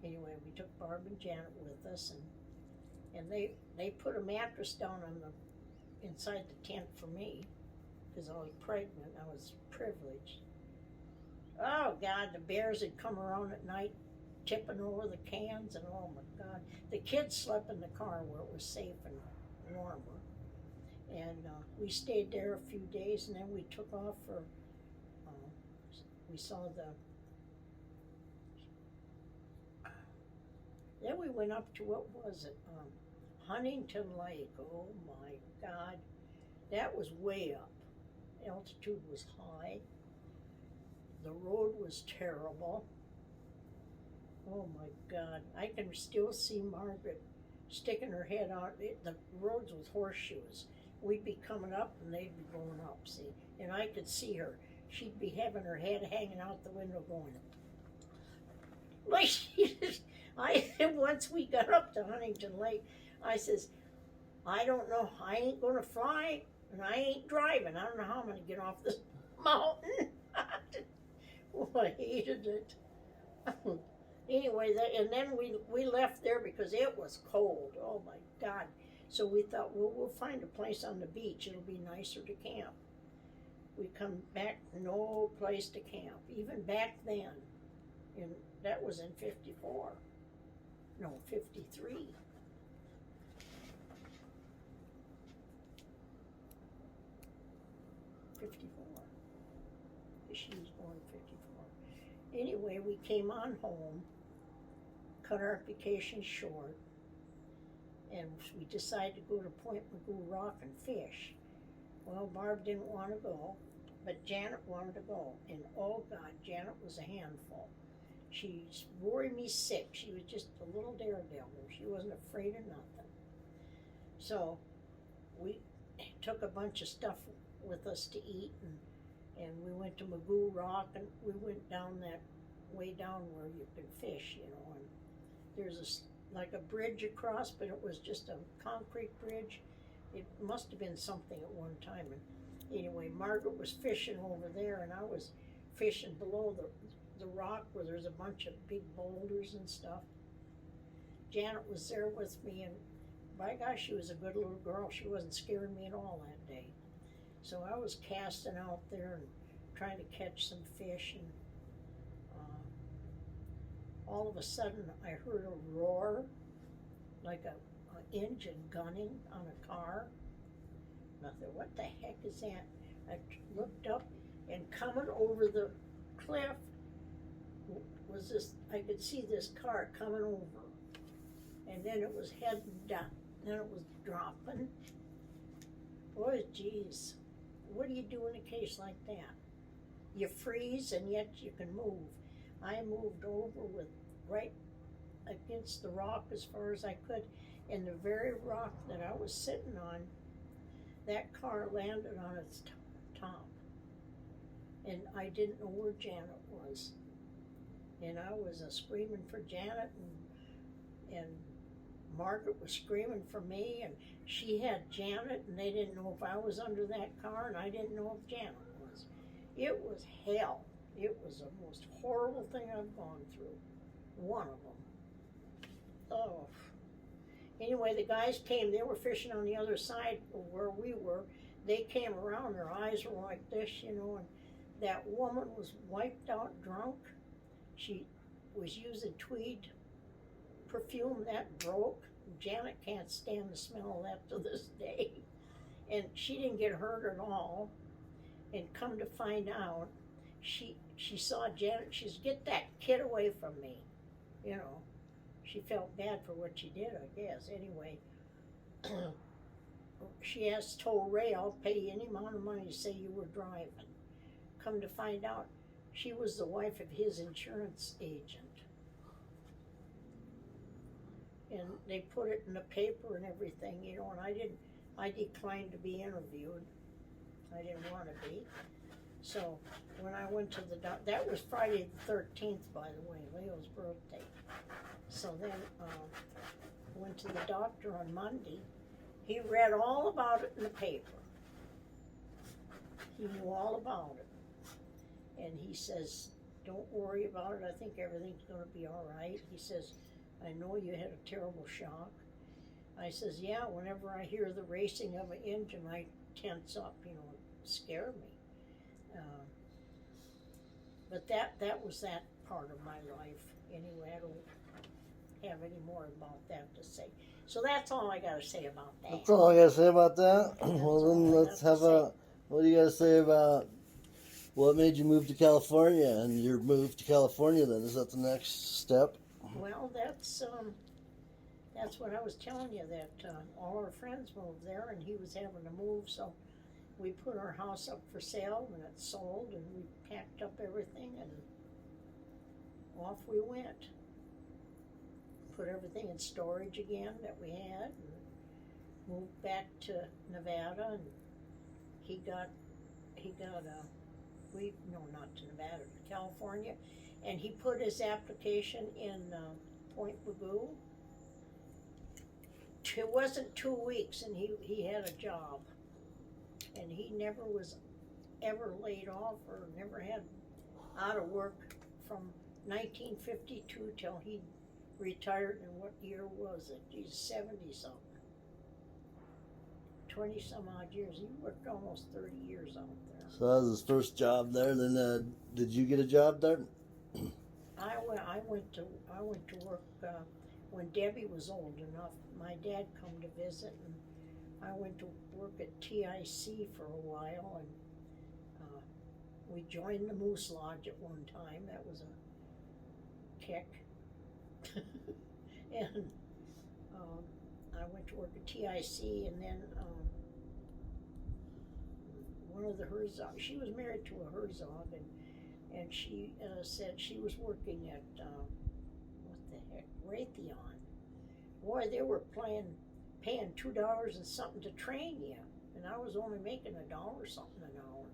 Anyway, we took Barb and Janet with us, and they put a mattress down on the inside the tent for me because I was pregnant. I was privileged. Oh God, the bears had come around at night, tipping over the cans, and oh my God, the kids slept in the car where it was safe and warmer. And we stayed there a few days, and then we took off for, we saw then we went up to, what was it, Huntington Lake. Oh my God, that was way up. Altitude was high. The road was terrible. Oh my God, I can still see Margaret sticking her head out. The roads with horseshoes. We'd be coming up and they'd be going up, see? And I could see her. She'd be having her head hanging out the window going, like once we got up to Huntington Lake, I says, I don't know, I ain't gonna fly and I ain't driving. I don't know how I'm gonna get off this mountain. Oh, I hated it. Anyway, and then we left there because it was cold. Oh my God. So we thought, well, we'll find a place on the beach. It'll be nicer to camp. We come back, no place to camp. Even back then, and that was in 54. No, 53. She was born in 54. Anyway, we came on home, cut our vacation short, and we decided to go to Point Magoo Rock and fish. Well, Barb didn't want to go, but Janet wanted to go. And oh God, Janet was a handful. She worried me sick. She was just a little daredevil. She wasn't afraid of nothing. So we took a bunch of stuff with us to eat, and we went to Magoo Rock, and we went down that way down where you can fish, you know, and there's like a bridge across, but it was just a concrete bridge. It must have been something at one time. And anyway, Margaret was fishing over there, and I was fishing below the rock where there's a bunch of big boulders and stuff. Janet was there with me, and by gosh, she was a good little girl. She wasn't scaring me at all that day. So I was casting out there and trying to catch some fish, and all of a sudden I heard a roar, like a engine gunning on a car. And I thought, what the heck is that? I looked up, and coming over the cliff was this, I could see this car coming over. And then it was heading down, then it was dropping. Boy, geez, what do you do in a case like that? You freeze and yet you can move. I moved over with right against the rock as far as I could, and the very rock that I was sitting on, that car landed on its top. And I didn't know where Janet was. And I was screaming for Janet, and Margaret was screaming for me, and she had Janet, and they didn't know if I was under that car, and I didn't know if Janet was. It was hell. It was the most horrible thing I've gone through. One of them. Oh. Anyway, the guys came, they were fishing on the other side of where we were. They came around, their eyes were like this, you know, and that woman was wiped out drunk. She was using Tweed perfume that broke. Janet can't stand the smell of that to this day. And she didn't get hurt at all. And come to find out, she saw Janet, she said, get that kid away from me. You know, she felt bad for what she did, I guess. Anyway, she asked, told Ray, I'll pay you any amount of money to say you were driving. Come to find out, she was the wife of his insurance agent. And they put it in the paper and everything, you know, and I declined to be interviewed. I didn't want to be. So when I went to the that was Friday the 13th, by the way, Leo's birthday. So then went to the doctor on Monday. He read all about it in the paper. He knew all about it. And he says, don't worry about it. I think everything's going to be all right. He says, I know you had a terrible shock. I says, yeah, whenever I hear the racing of an engine, I tense up, you know, it scared me. But that was that part of my life. Anyway, I don't have any more about that to say. So that's all I got to say about that. That's all I got to say about that. That's Well, then all I let's got have to say. what do you got to say about what made you move to California and your move to California then? Is that the next step? Well, that's what I was telling you, that all our friends moved there, and he was having to move, so we put our house up for sale, and it sold, and we packed up everything, and off we went. Put everything in storage again that we had, and moved back to Nevada, and he got not to Nevada, to California, and he put his application in Point Mugu. It wasn't 2 weeks, and he had a job, and he never was ever laid off or never had out of work from 1952 till he retired. And what year was it? He's 70-something. 20-some odd years. He worked almost 30 years out there. So that was his first job there. Then did you get a job there? I went to work when Debbie was old enough. My dad come to visit, and I went to work at TIC for a while, and we joined the Moose Lodge at one time. That was a kick. And I went to work at TIC, and then one of the Herzog, she was married to a Herzog, and she said she was working at, what the heck, Raytheon. Boy, they were paying $2 and something to train you, and I was only making $1 something an hour.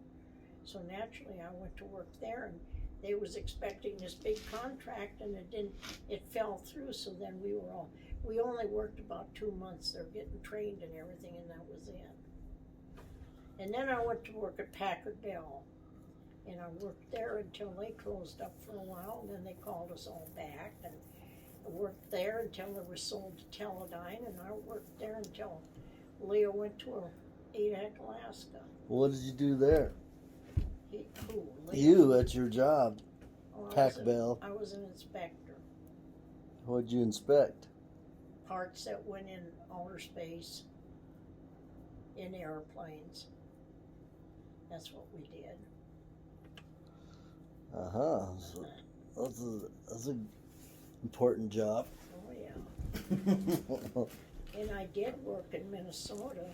So naturally I went to work there, and they was expecting this big contract, and it fell through, so then we only worked about 2 months there getting trained and everything, and that was it. And then I went to work at Packard Bell, and I worked there until they closed up for a while, and then they called us all back, and I worked there until they were sold to Teledyne, and I worked there until Leo went to ADAC, Alaska. What did you do there? Leo? You at your job, Oh, Pack Bell. I was an inspector. What'd you inspect? parts that went in outer space, in airplanes. That's what we did. So that's a important job. Oh yeah. And I did work in Minnesota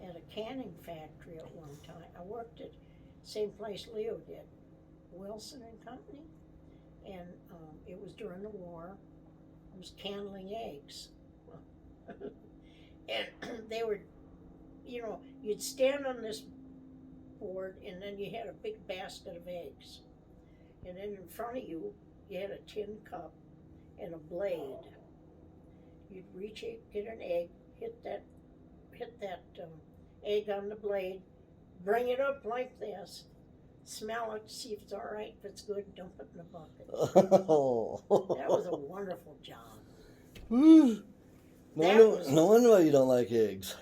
at a canning factory at one time. I worked at same place Leo did, Wilson and Company, and it was during the war. I was candling eggs, and they were, you'd stand on this board, and then you had a big basket of eggs, and then in front of you, you had a tin cup and a blade. You'd reach it, get an egg, hit that egg on the blade, bring it up like this, smell it, see if it's all right. If it's good, dump it in the bucket. That was a wonderful job. No wonder why you don't like eggs.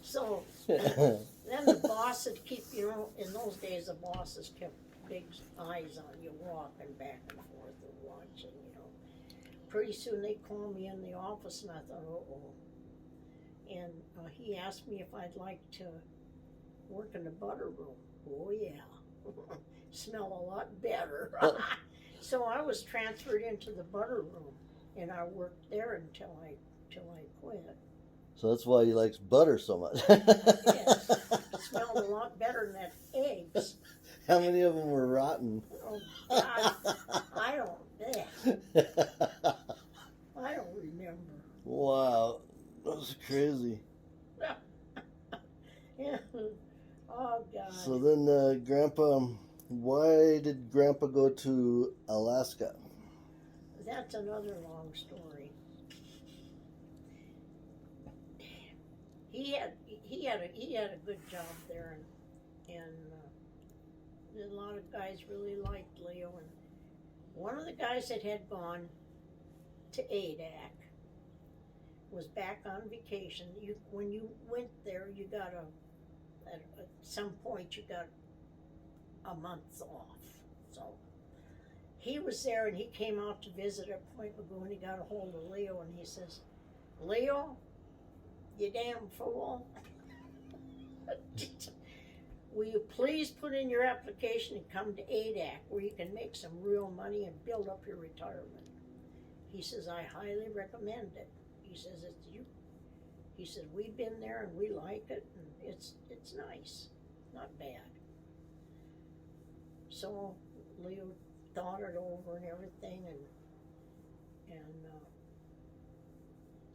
So then the boss would keep, in those days the bosses kept big eyes on you walking back and forth and watching, Pretty soon they called me in the office and I thought, uh-oh. And he asked me if I'd like to work in the butter room. Oh yeah, smell a lot better. So I was transferred into the butter room, and I worked there until I quit. So that's why he likes butter so much. Yes, it smelled a lot better than that eggs. How many of them were rotten? Oh God, I don't remember. Wow, that was crazy. Yeah. Oh God. So then, Grandpa, why did Grandpa go to Alaska? That's another long story. He had a good job there, and a lot of guys really liked Leo. And one of the guys that had gone to ADAC was back on vacation. When you went there, you got at some point you got a month off. So he was there, and he came out to visit at Point Magoo, and he got a hold of Leo, and he says, "Leo, you damn fool. Will you please put in your application and come to ADAC where you can make some real money and build up your retirement?" He says, "I highly recommend it." He says, "It's you." He said, "We've been there and we like it, and it's nice, not bad." So Leo thought it over and everything, and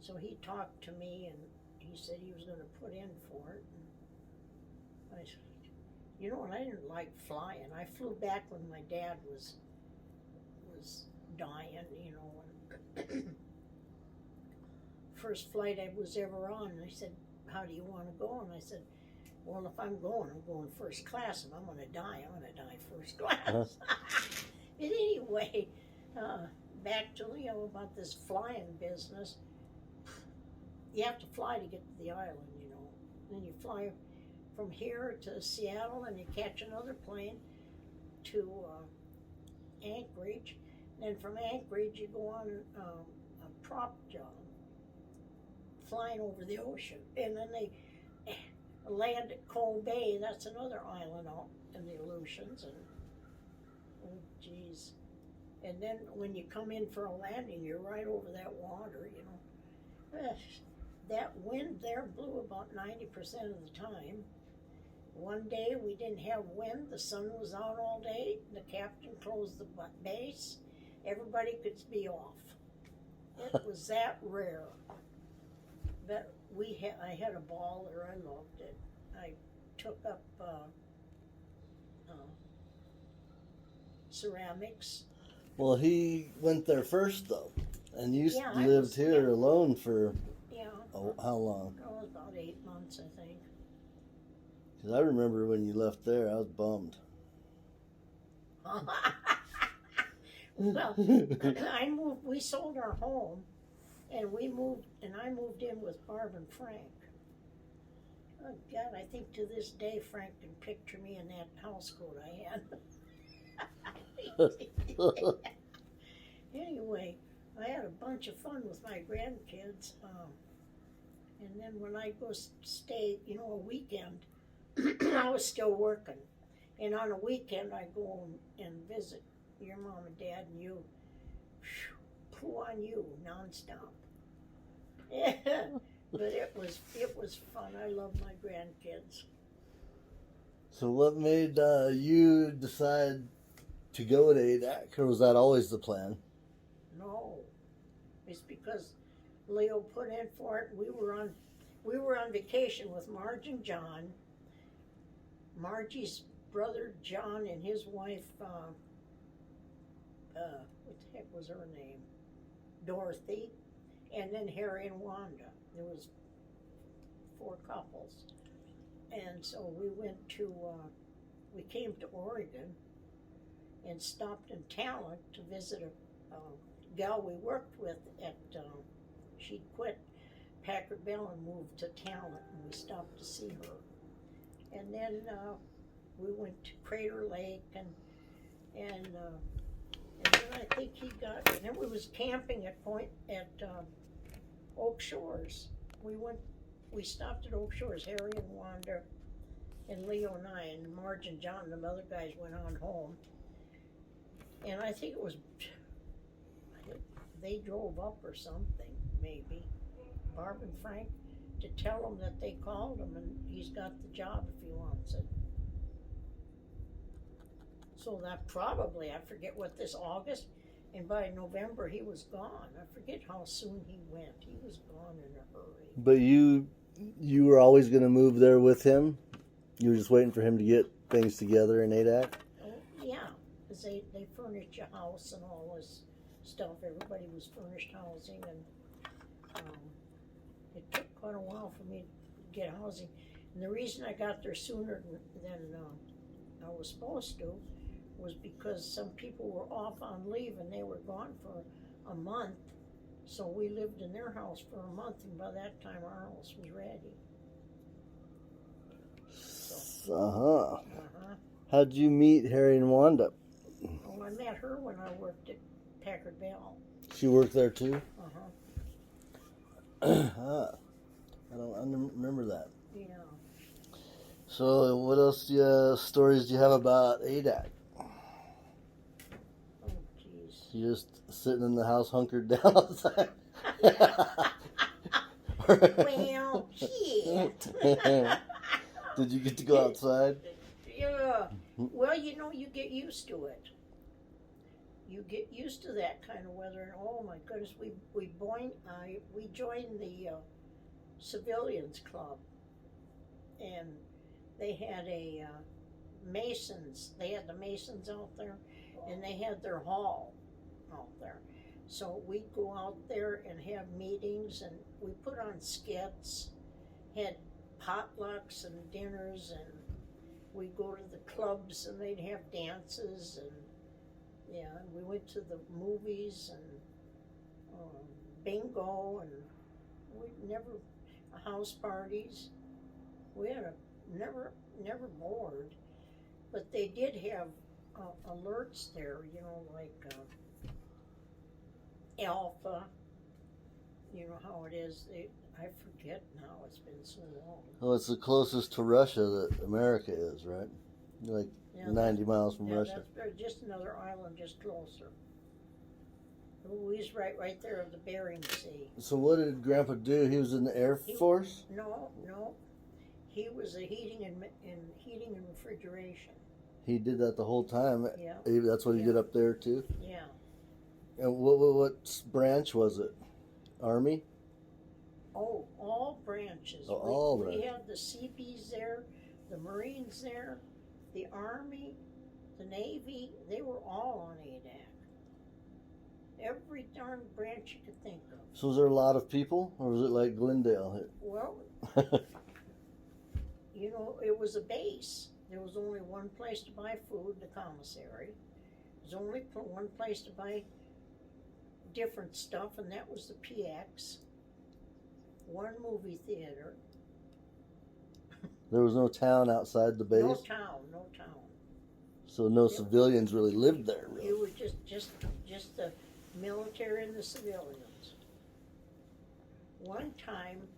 so he talked to me, and he said he was going to put in for it. And I said, and I didn't like flying. I flew back when my dad was dying, and first flight I was ever on. And I said, "How do you want to go?" And I said, "Well, if I'm going first class. If I'm going to die, I'm going to die first class." But anyway, back to Leo about this flying business. You have to fly to get to the island, Then you fly from here to Seattle, and you catch another plane to Anchorage. Then from Anchorage, you go on a prop job, flying over the ocean. And then they land at Coal Bay. That's another island out in the Aleutians. And, oh, geez. And then when you come in for a landing, you're right over that water, That wind there blew about 90% of the time. One day we didn't have wind, the sun was out all day, the captain closed the base, everybody could be off. It was that rare. But I had a ball there, I loved it. I took up ceramics. Well, he went there first, though, and you I lived here alone for how long? It was about 8 months, I think. Because I remember when you left there, I was bummed. Well, we sold our home, and I moved in with Barb and Frank. Oh God, I think to this day Frank can picture me in that house coat I had. Anyway, I had a bunch of fun with my grandkids. And then when I go stay, a weekend, I was still working. And on a weekend, I go and visit your mom and dad, and you, poo on you nonstop. Yeah, but it was fun. I love my grandkids. So what made you decide to go to ADAC, or was that always the plan? No, it's because Leo put in for it. We were on vacation with Marge and John. Margie's brother John and his wife, what the heck was her name? Dorothy, and then Harry and Wanda. There was 4 couples, and so we came to Oregon and stopped in Talent to visit a gal we worked with at. She'd quit Packard Bell and moved to Talent, and we stopped to see her. And then we went to Crater Lake, and then I think and then we was camping at Oak Shores. We stopped at Oak Shores. Harry and Wanda and Leo and I, and Marge and John and the other guys went on home. And I think they drove up or something, maybe, Barb and Frank, to tell him that they called him and he's got the job if he wants it. So that probably, I forget what, this August, and by November he was gone. I forget how soon he went. He was gone in a hurry. But you were always going to move there with him? You were just waiting for him to get things together in ADAC? Oh, yeah, because they furnished a house and all this stuff. Everybody was furnished housing, and it took quite a while for me to get housing. And the reason I got there sooner than I was supposed to was because some people were off on leave and they were gone for a month. So we lived in their house for a month, and by that time our house was ready. So, Uh-huh. How'd you meet Harry and Wanda? Well, I met her when I worked at Packard Bell. She worked there too? Uh-huh. I don't remember that. Yeah. So what else stories do you have about ADAC? Oh, jeez. You just sitting in the house hunkered down outside? Well, shit. Did you get to go outside? Yeah. Well, you get used to it. You get used to that kind of weather, and oh my goodness, we joined the Civilians Club, and they had a Masons. They had the Masons out there, and they had their hall out there. So we'd go out there and have meetings, and we put on skits, had potlucks and dinners, and we'd go to the clubs and they'd have dances, and yeah, and we went to the movies and bingo, and we never house parties. We had never bored, but they did have alerts there, like Alpha. You know how it is. I forget now. It's been so long. Well, it's the closest to Russia that America is, right? Like 90 miles from Russia. That's just another island, just closer. He's right there at the Bering Sea. So what did Grandpa do? He was in the Air Force? No. He was a heating and refrigeration. He did that the whole time? Yeah. That's what he did up there, too? Yeah. And what branch was it? Army? Oh, all branches. Oh, all we branches. had the Seabees there, the Marines there, the Army, the Navy. They were all on ADAC. Every darn branch you could think of. So was there a lot of people, or was it like Glendale? Well, it was a base. There was only one place to buy food, the commissary. There was only one place to buy different stuff, and that was the PX. One movie theater. There was no town outside the base? No town. So no civilians really lived there, really? It was just the military and the civilians. One time,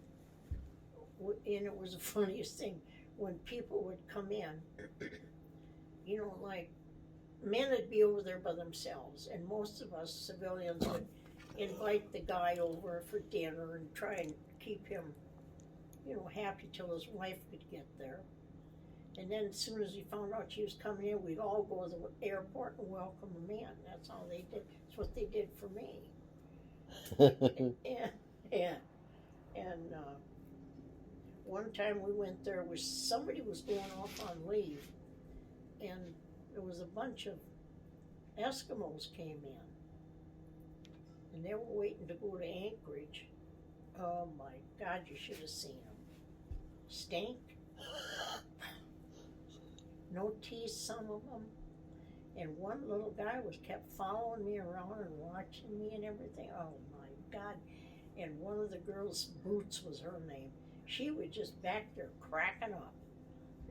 and it was the funniest thing, when people would come in, you know, like, men would be over there by themselves, and most of us civilians would invite the guy over for dinner and try and keep him, you know, happy till his wife could get there. And then as soon as we found out she was coming in, we'd all go to the airport and welcome them in. That's all they did. That's what they did for me. And one time we went there, somebody was going off on leave, and there was a bunch of Eskimos came in, and they were waiting to go to Anchorage. Oh my God, you should have seen them. Stink. No teeth, some of them. And one little guy kept following me around and watching me and everything. Oh my God. And one of the girls, Boots was her name, she was just back there cracking up.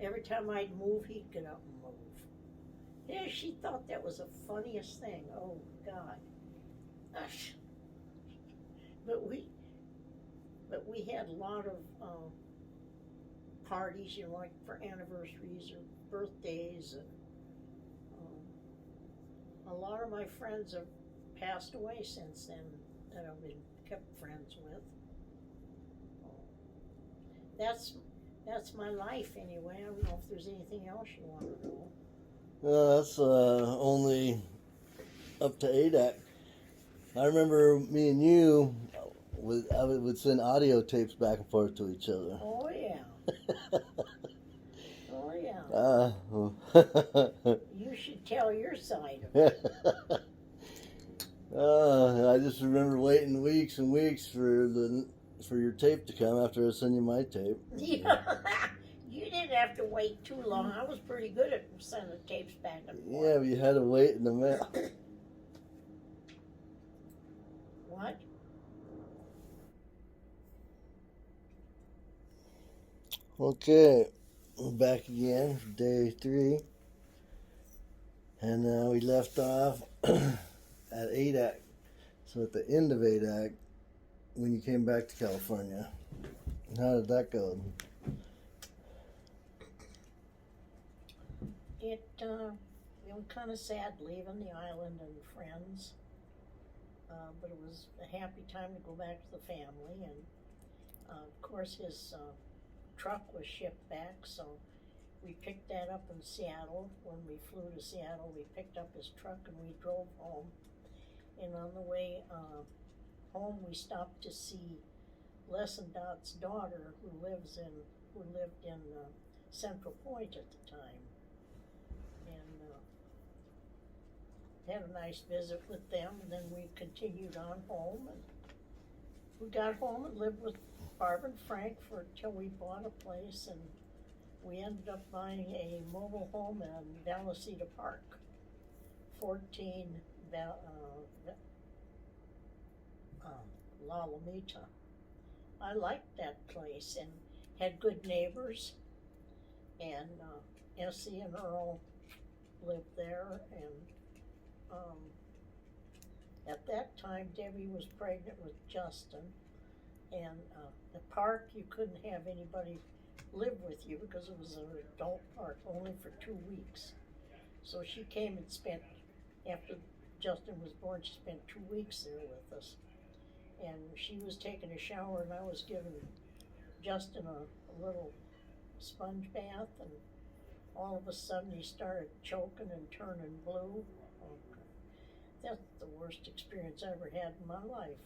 Every time I'd move, he'd get up and move. Yeah, she thought that was the funniest thing. Oh God. But we had a lot of parties, you know, like for anniversaries or birthdays. And, a lot of my friends have passed away since then that I've been kept friends with. That's my life anyway. I don't know if there's anything else you want to know. No, that's only up to ADAC. I remember me and you, I would send audio tapes back and forth to each other. Oh yeah. Oh yeah. You should tell your side of it. I just remember waiting weeks and weeks for your tape to come after I send you my tape. Yeah. You didn't have to wait too long. I was pretty good at sending tapes back and forth. Yeah, but you had to wait in the mail. What? Okay, we're back again, day 3. And we left off at ADAC. So at the end of ADAC, when you came back to California, how did that go? It was kind of sad leaving the island and friends, but it was a happy time to go back to the family. And of course, his truck was shipped back, so we picked that up in Seattle. When we flew to Seattle, we picked up his truck and we drove home. And on the way home, we stopped to see Les and Dot's daughter, who lived in Central Point at the time, and had a nice visit with them. And then we continued on home, and we got home and lived with Barb and Frank till we bought a place, and we ended up buying a mobile home in Vallecita Park, 14 La Lomita. I liked that place and had good neighbors, and Essie and Earl lived there, and at that time Debbie was pregnant with Justin, and the park, you couldn't have anybody live with you because it was an adult park only for 2 weeks. So she came and spent, after Justin was born, she spent 2 weeks there with us. And she was taking a shower, and I was giving Justin a little sponge bath, and all of a sudden he started choking and turning blue. That's the worst experience I ever had in my life.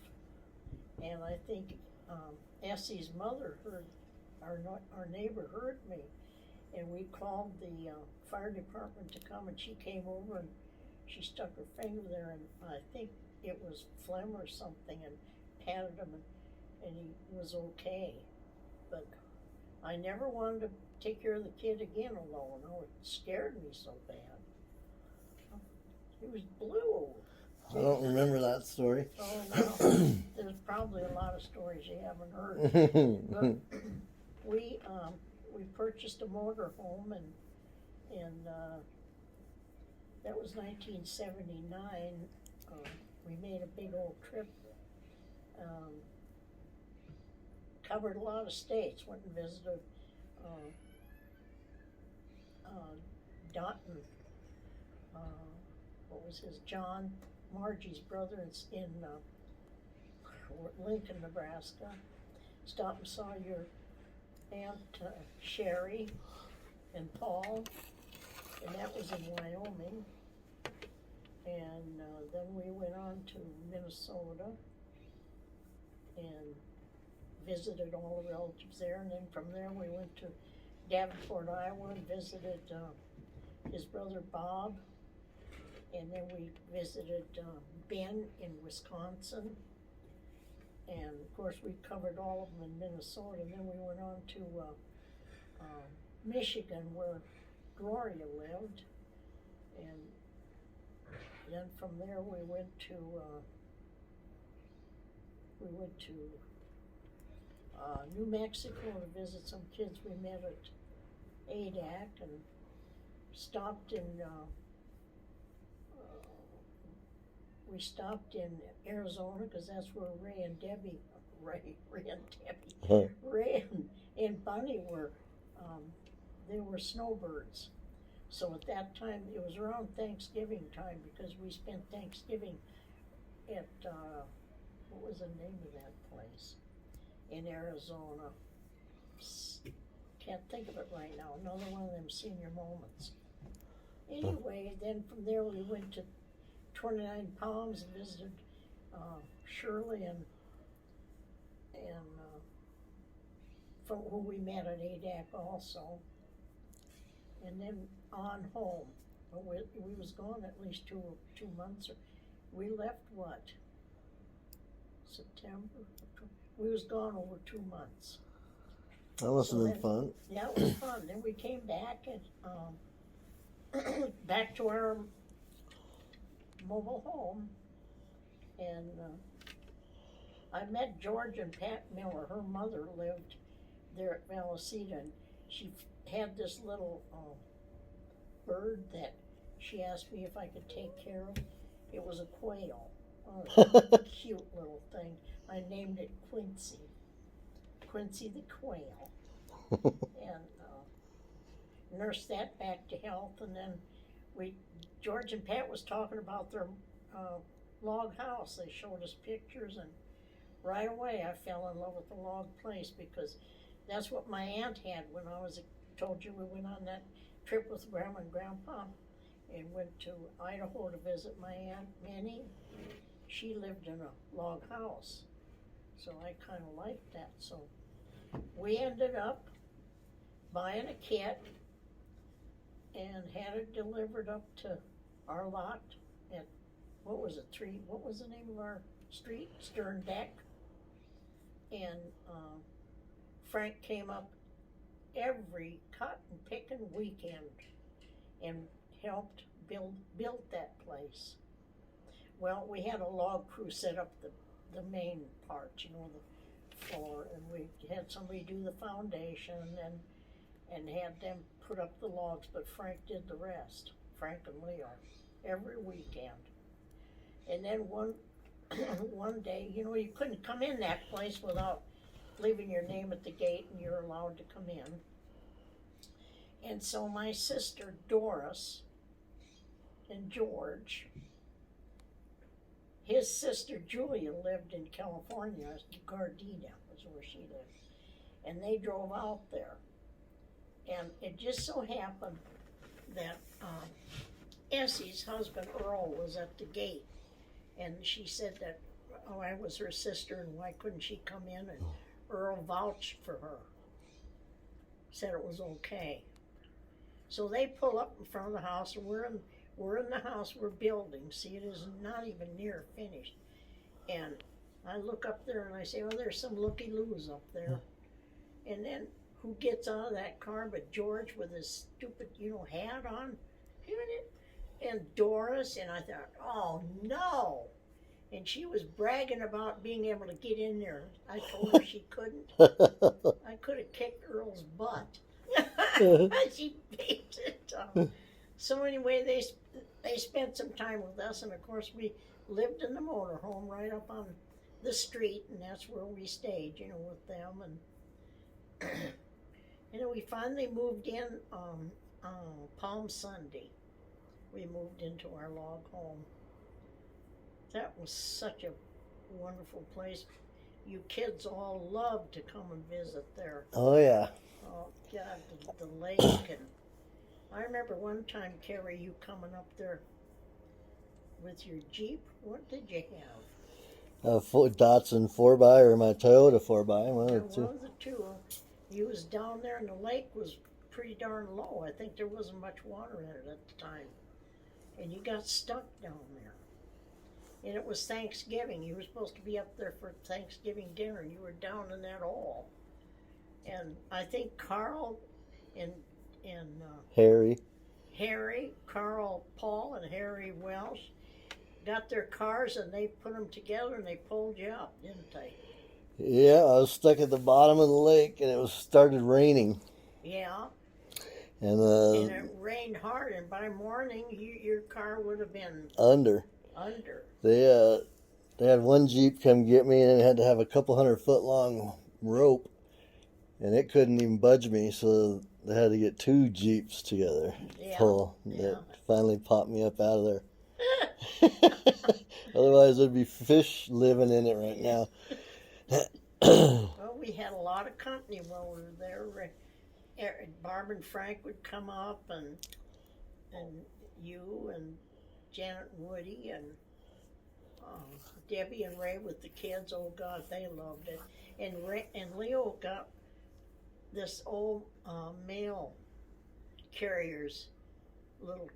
And I think Essie's mother heard, our neighbor heard me, and we called the fire department to come, and she came over and she stuck her finger there, and I think it was phlegm or something, and patted him, and he was okay. But I never wanted to take care of the kid again alone. Oh, it scared me so bad. He was blue. I don't remember that story. Oh, well, there's probably a lot of stories you haven't heard. But we purchased a motor home, and that was 1979, we made a big old trip. Covered a lot of states. Went and visited Dotton. What was his John Margie's brother in Lincoln, Nebraska. Stopped and saw your Aunt Sherry and Paul, and that was in Wyoming. And then we went on to Minnesota and visited all the relatives there. And then from there we went to Davenport, Iowa, and visited his brother Bob. And then we visited Ben in Wisconsin. And of course we covered all of them in Minnesota. And then we went on to Michigan, where Gloria lived. And then from there we went to New Mexico to visit some kids we met at ADAC, and stopped in we stopped in Arizona because that's where Ray and Bunny were. They were snowbirds. So at that time, it was around Thanksgiving time, because we spent Thanksgiving at, what was the name of that place in Arizona? Can't think of it right now. Another one of them senior moments. Anyway, then from there we went to 29 Palms and visited Shirley and from who we met at ADAC also. And then on home. We was gone at least two months. We left what? September? We was gone over 2 months. That must have been fun. Yeah, it was fun. Then we came back and back to our mobile home, and I met George and Pat Miller. Her mother lived there at Vallecita, and she had this little bird that she asked me if I could take care of. It was a quail. A cute little thing. I named it Quincy the quail. And nursed that back to health. And then George and Pat was talking about their log house. They showed us pictures, and right away I fell in love with the log place, because that's what my aunt had when told you we went on that trip with Grandma and Grandpa and went to Idaho to visit my Aunt Minnie. She lived in a log house, so I kind of liked that. So we ended up buying a kit and had it delivered up to our lot at, what was the name of our street? Stern Deck. And Frank came up every cotton picking weekend and helped build that place. Well, we had a log crew set up the main part, the floor, and we had somebody do the foundation and had them put up the logs, but Frank did the rest. Frank and Leo, every weekend. And then one day, you couldn't come in that place without leaving your name at the gate, and you're allowed to come in. And so my sister Doris and George, his sister Julia lived in California. Gardena was where she lived. And they drove out there. And it just so happened that Essie's husband Earl was at the gate. And she said that, I was her sister, and why couldn't she come in? And Earl vouched for her. Said it was okay. So they pull up in front of the house, and we're in the house we're building. See, it is not even near finished. And I look up there and I say, oh, there's some looky-loos up there. And then who gets out of that car but George with his stupid, hat on? And Doris, and I thought, oh no. And she was bragging about being able to get in there. I told her she couldn't. I could have kicked Earl's butt. She beat it. So anyway, they spent some time with us, and of course we lived in the motorhome right up on the street, and that's where we stayed, you know, with them. And you know, we finally moved in Palm Sunday. We moved into our log home. That was such a wonderful place. You kids all loved to come and visit there. Oh yeah. Oh God, the lake, and I remember one time, Carrie, you coming up there with your Jeep. What did you have? A Datsun 4x or my Toyota 4x, one There of the two. was a two. You was down there, and the lake was pretty darn low. I think there wasn't much water in it at the time, and you got stuck down there. And it was Thanksgiving. You were supposed to be up there for Thanksgiving dinner, and you were down in that hole. And I think Carl and Harry. Carl Paul and Harry Welsh got their cars, and they put them together, and they pulled you up, didn't they? Yeah, I was stuck at the bottom of the lake, and it started raining. Yeah. And it rained hard, and by morning, your car would have been under. They had one Jeep come get me, and it had to have a couple 100-foot long rope, and it couldn't even budge me, so they had to get two Jeeps together to pull. That finally popped me up out of there. Otherwise, there'd be fish living in it right now. Well, we had a lot of company while we were there. Barb and Frank would come up, and you and Janet and Woody and Debbie and Ray with the kids. Oh God, they loved it. And Leo got this old mail carrier's little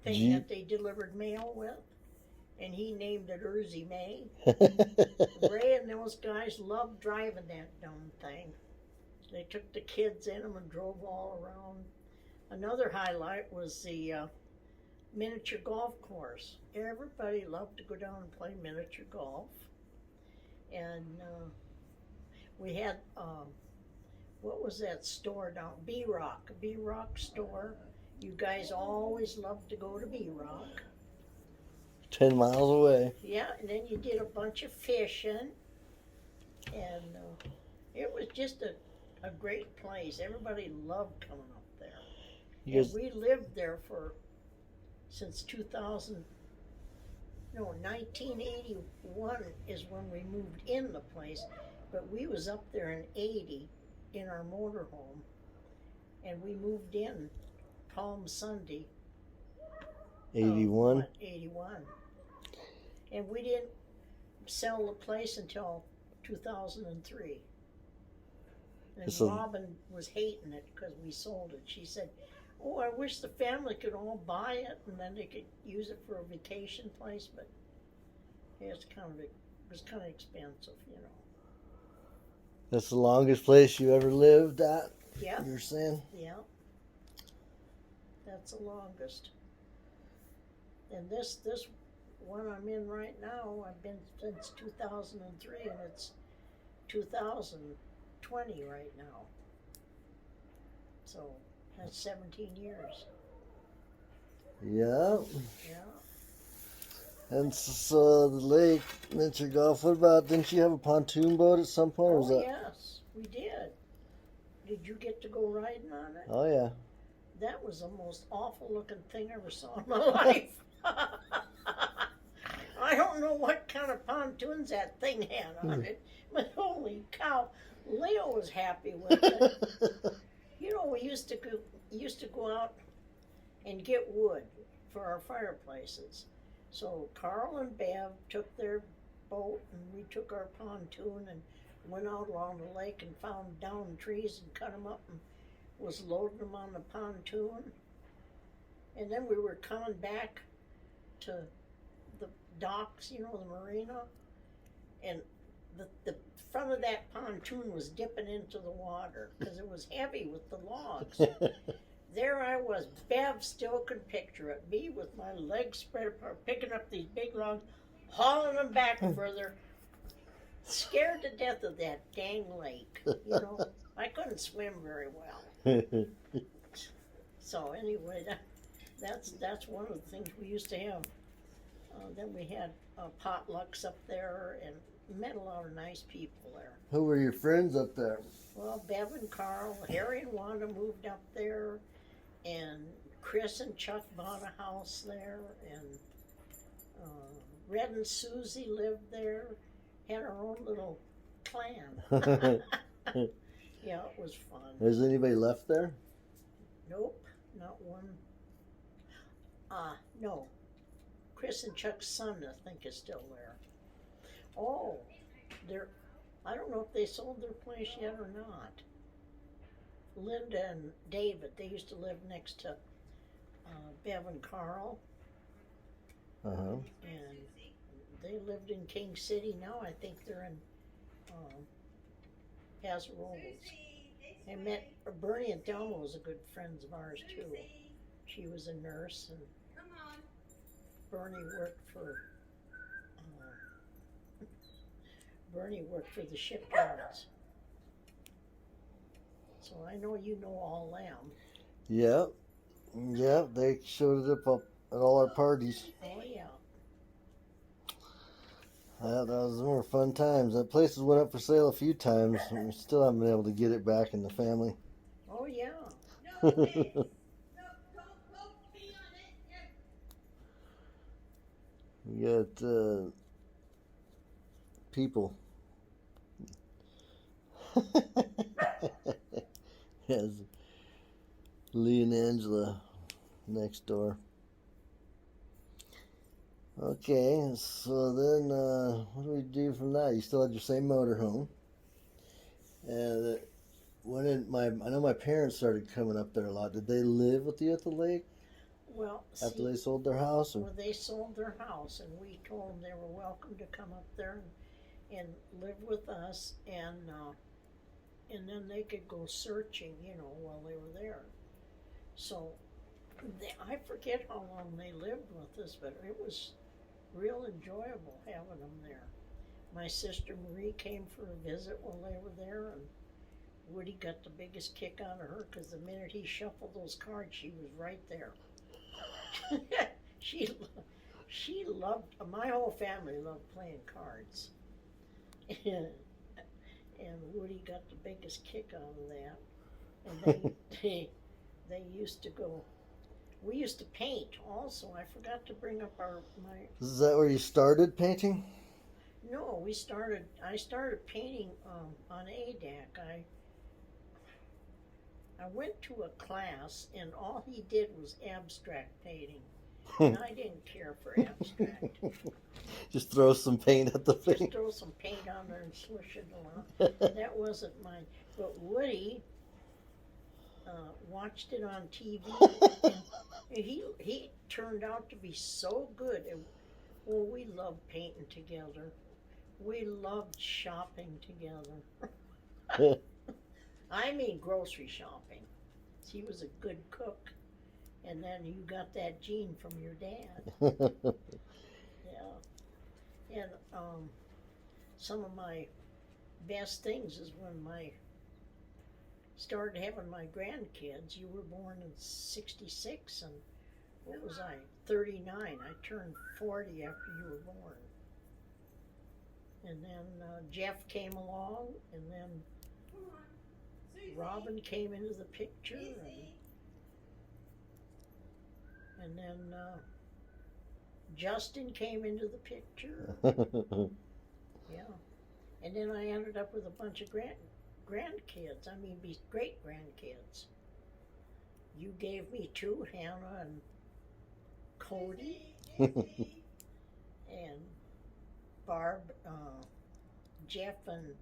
thing that they delivered mail with, and he named it Ursina. Ray and those guys loved driving that dumb thing. They took the kids in them and drove all around. Another highlight was the miniature golf course. Everybody loved to go down and play miniature golf. And we had, what was that store down? B-Rock store. You guys always loved to go to B-Rock. 10 miles away. Yeah, and then you did a bunch of fishing. And it was just a great place. Everybody loved coming up there. And we lived there since 1981 is when we moved in the place, but we was up there in 80 in our motorhome, and we moved in Palm Sunday. 81? 81. And we didn't sell the place until 2003. And Robin was hating it because we sold it. She said, "Oh, I wish the family could all buy it, and then they could use it for a vacation place." But yeah, it was kind of expensive, you know. That's the longest place you ever lived at? Yeah. You're saying? Yeah. That's the longest. And this one I'm in right now, I've been since 2003, and it's 2020 right now. So that's 17 years. Yeah. Yeah. And so the lake, miniature golf. What about, didn't you have a pontoon boat at some point? Or was that... Yes, we did. Did you get to go riding on it? Oh, yeah. That was the most awful looking thing I ever saw in my life. I don't know what kind of pontoons that thing had on it, but holy cow, Leo was happy with it. You know, we used to go out and get wood for our fireplaces. So Carl and Bev took their boat, and we took our pontoon and went out along the lake and found down trees and cut them up and was loading them on the pontoon. And then we were coming back to the docks, you know, the marina, and the front of that pontoon was dipping into the water because it was heavy with the logs. There I was, Bev still could picture it, me with my legs spread apart, picking up these big logs, hauling them back further, scared to death of that dang lake. You know, I couldn't swim very well. So anyway, that's one of the things we used to have Then we had potlucks up there and met a lot of nice people there. Who were your friends up there? Well, Bev and Carl, Harry and Wanda moved up there, and Chris and Chuck bought a house there, and Red and Susie lived there, had our own little clan. Yeah, it was fun. Has anybody left there? Nope, not one. No. Chris and Chuck's son, I think, is still there. Oh, I don't know if they sold their place yet or not. Linda and David, they used to live next to Bev and Carl. Uh-huh. And they lived in King City. Now I think they're in Paso Robles. I met Bernie and Thelma was a good friends of ours too. She was a nurse, and Bernie worked for the shipyards. So I know you know all them. Yep. Yep, they showed it up at all our parties. Oh yeah. That was more fun times. That place has went up for sale a few times, and we still haven't been able to get it back in the family. Oh yeah. We got people. Yes, Lee and Angela next door. Okay, so then what do we do from that? You still had your same motorhome, and I know my parents started coming up there a lot. Did they live with you at the lake Well, after they sold their house? Or? Well, they sold their house, and we told them they were welcome to come up there and live with us, and then they could go searching, while they were there. So I forget how long they lived with us, but it was real enjoyable having them there. My sister Marie came for a visit while they were there, and Woody got the biggest kick out of her because the minute he shuffled those cards, she was right there. She loved, my whole family loved playing cards. And Woody got the biggest kick out of that. And they used to go, we used to paint also. I forgot to bring up my. Is that where you started painting? No, I started painting on ADAC. I went to a class, and all he did was abstract painting. And I didn't care for abstract. Just throw some paint at the thing. Just throw some paint on there and swish it around. That wasn't mine. But Woody watched it on TV, and he turned out to be so good. Well, we loved painting together. We loved shopping together. I mean grocery shopping. He was a good cook. And then you got that gene from your dad. Yeah. And some of my best things is when I started having my grandkids. You were born in 66, and what was I, 39. I turned 40 after you were born. And then Jeff came along, and then Robin came into the picture, and then Justin came into the picture. Yeah. And then I ended up with a bunch of grandkids. I mean, great grandkids. You gave me 2, Hannah and Cody. And Barb, Jeff and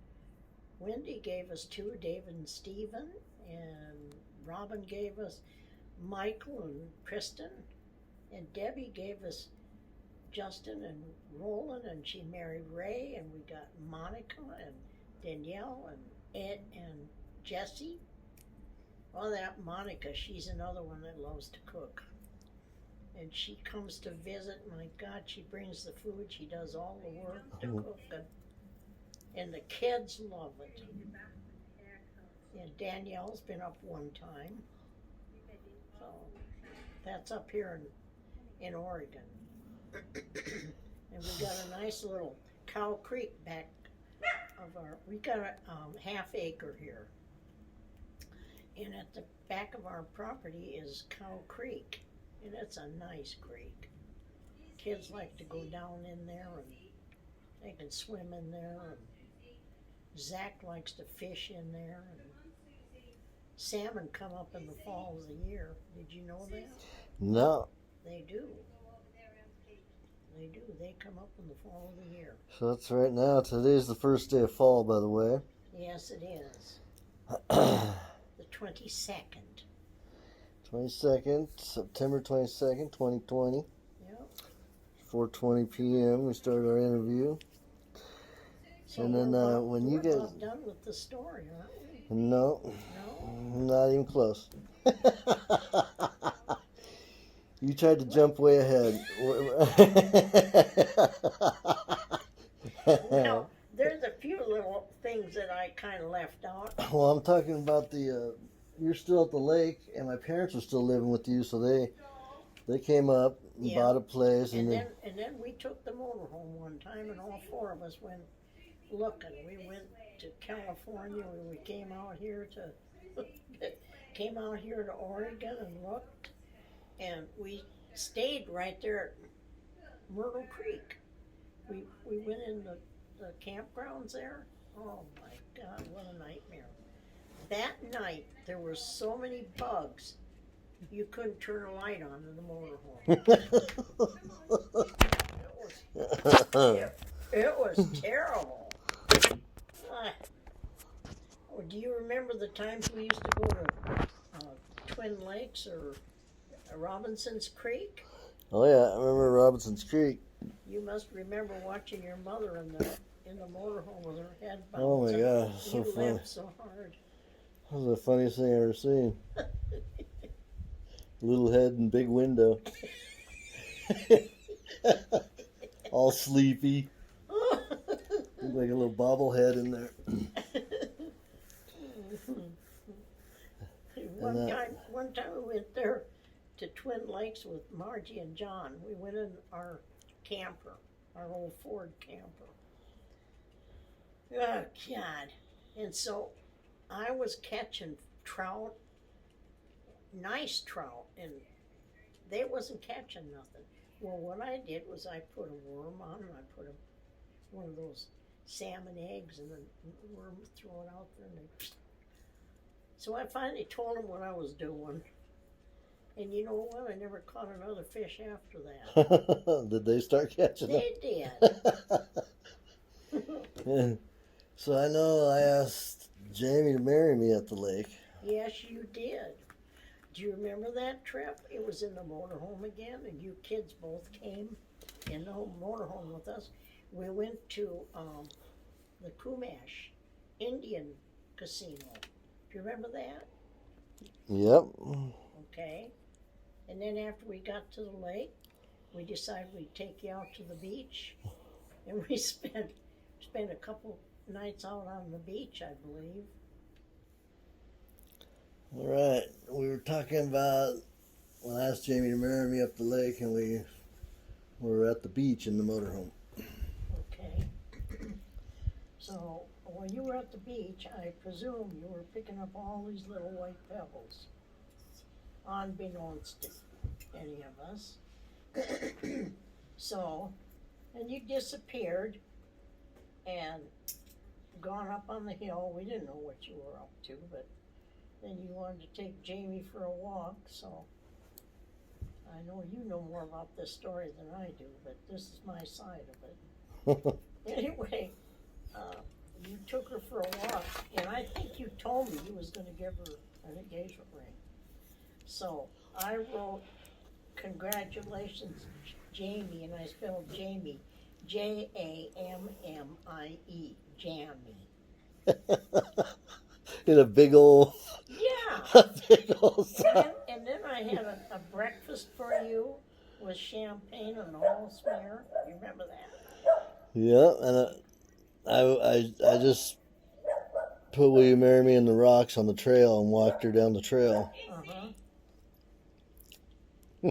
Wendy gave us 2, David and Stephen. And Robin gave us Michael and Kristen. And Debbie gave us Justin and Roland, and she married Ray, and we got Monica and Danielle and Ed and Jesse. Well, that Monica, she's another one that loves to cook. And she comes to visit. My God, she brings the food. She does all the work to cook, and the kids love it. And Danielle's been up one time. So that's up here in Oregon. And we got a nice little Cow Creek back of we got a half acre here. And at the back of our property is Cow Creek. And it's a nice creek. Kids like to go down in there and they can swim in there. And Zach likes to fish in there. And salmon come up in the fall of the year. Did you know that? No. They do. They do. They come up in the fall of the year. So that's right now. Today's the first day of fall, by the way. Yes, it is. The 22nd. 22nd, September 22nd, 2020. Yep. 4:20 p.m. We started our interview. So And then when you we're guys... about done with the story, aren't we? No, No? not even close. You tried to jump way ahead. Now, there's a few little things that I kind of left out. Well, I'm talking about the... you're still at the lake, and my parents are still living with you, so they came up and Yeah. bought a place. And then we took the motorhome one time, and all four of us went looking. We went to California. We came out here to Oregon and looked, and we stayed right there at Myrtle Creek. We went in the campgrounds there. Oh my God, what a nightmare! That night there were so many bugs, you couldn't turn a light on in the motorhome. It was terrible. Do you remember the times we used to go to Twin Lakes or Robinson's Creek? Oh yeah, I remember Robinson's Creek. You must remember watching your mother in the motorhome with her head bouncing. Oh my gosh, so you funny. laughed so hard. That was the funniest thing I ever seen. Little head and big window. All sleepy. Looked like a little bobblehead in there. One time we went there to Twin Lakes with Margie and John. We went in our camper, our old Ford camper. Oh God! And so I was catching trout, nice trout, and they wasn't catching nothing. Well, what I did was I put a worm on, and I put one of those salmon eggs, and the worm throw it out there, and they. So I finally told them what I was doing. And you know what? I never caught another fish after that. Did they start catching them? They did. So I know I asked Jamie to marry me at the lake. Yes, you did. Do you remember that trip? It was in the motorhome again, and you kids both came in the motorhome with us. We went to the Kumash Indian Casino. Do you remember that? Yep. Okay. And then after we got to the lake, we decided we'd take you out to the beach. And we spent a couple nights out on the beach, I believe. All right. We were talking about when I asked Jamie to marry me up the lake, and we were at the beach in the motorhome. Okay. So when you were at the beach, I presume you were picking up all these little white pebbles, unbeknownst to any of us. So, and you disappeared and gone up on the hill. We didn't know what you were up to, but then you wanted to take Jamie for a walk, so I know you know more about this story than I do, but this is my side of it. Anyway, you took her for a walk, and I think you told me you was going to give her an engagement ring. So I wrote, congratulations, Jamie, and I spelled Jamie, Jammie, Jamie. In a big old... Yeah. A big old And then I had a breakfast for you with champagne and all smear. You remember that? Yeah, and I just put "Will you marry me" in the rocks on the trail and walked her down the trail. Uh-huh.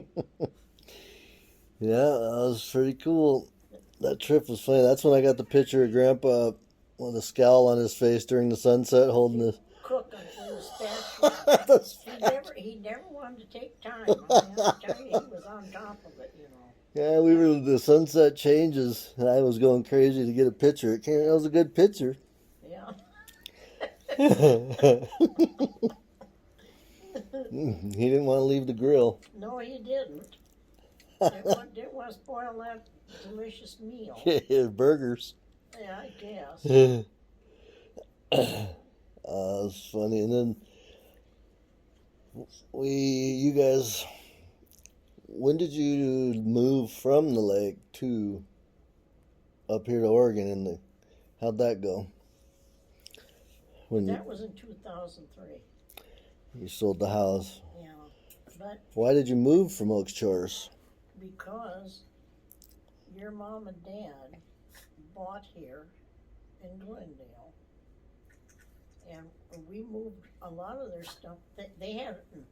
Yeah, that was pretty cool. That trip was funny. That's when I got the picture of Grandpa with a scowl on his face during the sunset, holding his Cooking with a spatula. the He spatula. never wanted to take time. I mean, I'll tell you, he was on top of it, you know. Yeah, we were the sunset changes, and I was going crazy to get a picture. It came. It was a good picture. Yeah. He didn't want to leave the grill. No, he didn't. Didn't want to spoil that delicious meal. Burgers. Yeah, I guess. It's funny. And then you guys, when did you move from the lake to up here to Oregon? And how'd that go? When That was in 2003. you sold the house. Yeah, but Why did you move from Oaks Shores? because your mom and dad bought here in Glendale, and we moved a lot of their stuff. They had it in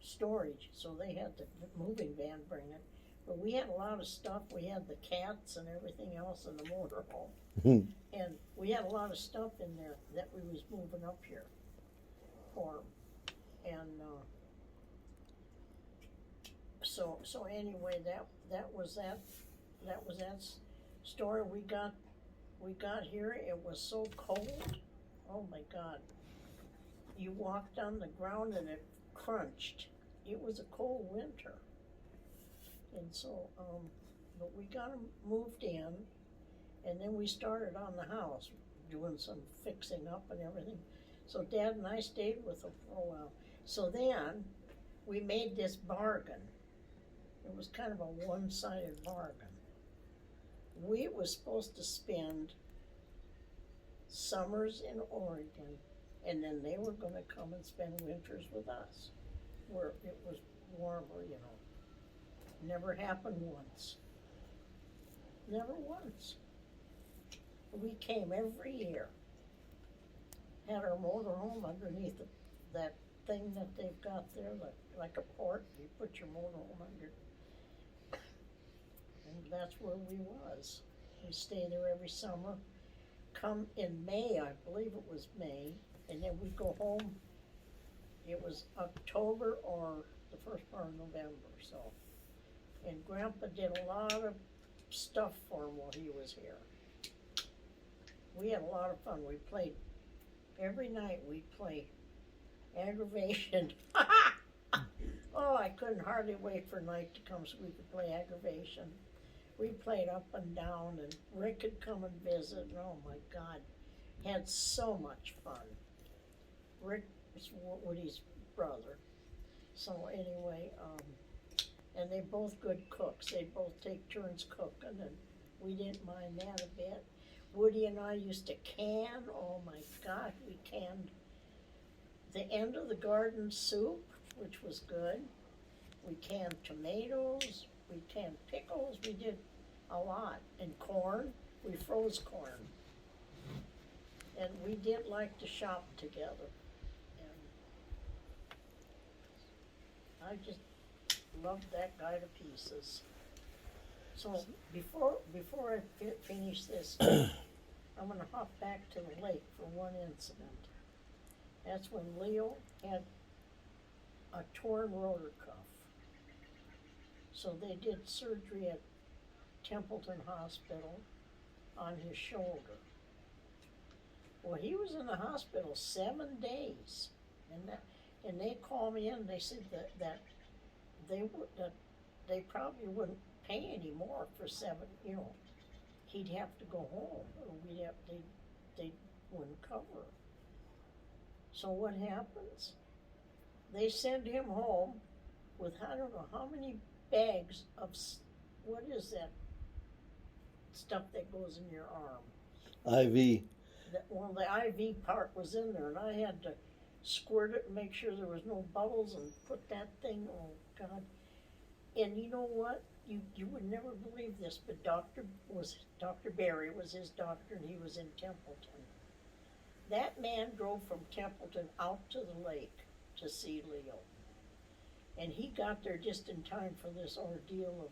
storage, so they had the moving van bring it. But we had a lot of stuff. We had the cats and everything else in the motorhome, and we had a lot of stuff in there that we was moving up here for 'em. And so anyway, that was that story. We got here. It was so cold. Oh my God! You walked on the ground and it crunched. It was a cold winter, and so but we got 'em moved in, and then we started on the house, doing some fixing up and everything. So Dad and I stayed with them for a while. So then we made this bargain. It was kind of a one-sided bargain. We was supposed to spend summers in Oregon, and then they were going to come and spend winters with us, where it was warmer, you know. Never happened once. Never once. We came every year. Had our motorhome underneath that thing that they've got there, like a port. You put your motorhome under. And that's where we was. We stay there every summer. Come in May, I believe it was May, and then we'd go home. It was October or the first part of November, so. And Grandpa did a lot of stuff for him while he was here. We had a lot of fun. We played, every night we'd play aggravation. Oh, I couldn't hardly wait for night to come so we could play aggravation. We played up and down, and Rick had come and visit, and oh my God, had so much fun. Rick was Woody's brother. So anyway, and they both good cooks. They both take turns cooking, and we didn't mind that a bit. Woody and I used to can. Oh my God, we canned the end of the garden soup, which was good. We canned tomatoes. We canned pickles. We did a lot. And corn. We froze corn. And we did like to shop together. And I just loved that guy to pieces. So before I finish this, I'm going to hop back to the lake for one incident. That's when Leo had a torn rotor cuff. So they did surgery at Templeton Hospital on his shoulder. Well, he was in the hospital 7 days, and they called me in. And they said that they probably wouldn't pay any more for 7. You know, he'd have to go home, or they wouldn't cover. So what happens? They send him home with I don't know how many bags of what is that stuff that goes in your arm? IV. Well, the IV part was in there, and I had to squirt it and make sure there was no bubbles and put that thing. Oh God! And you know what? You would never believe this, but Dr. Barry was his doctor, and he was in Templeton. That man drove from Templeton out to the lake to see Leo. And he got there just in time for this ordeal of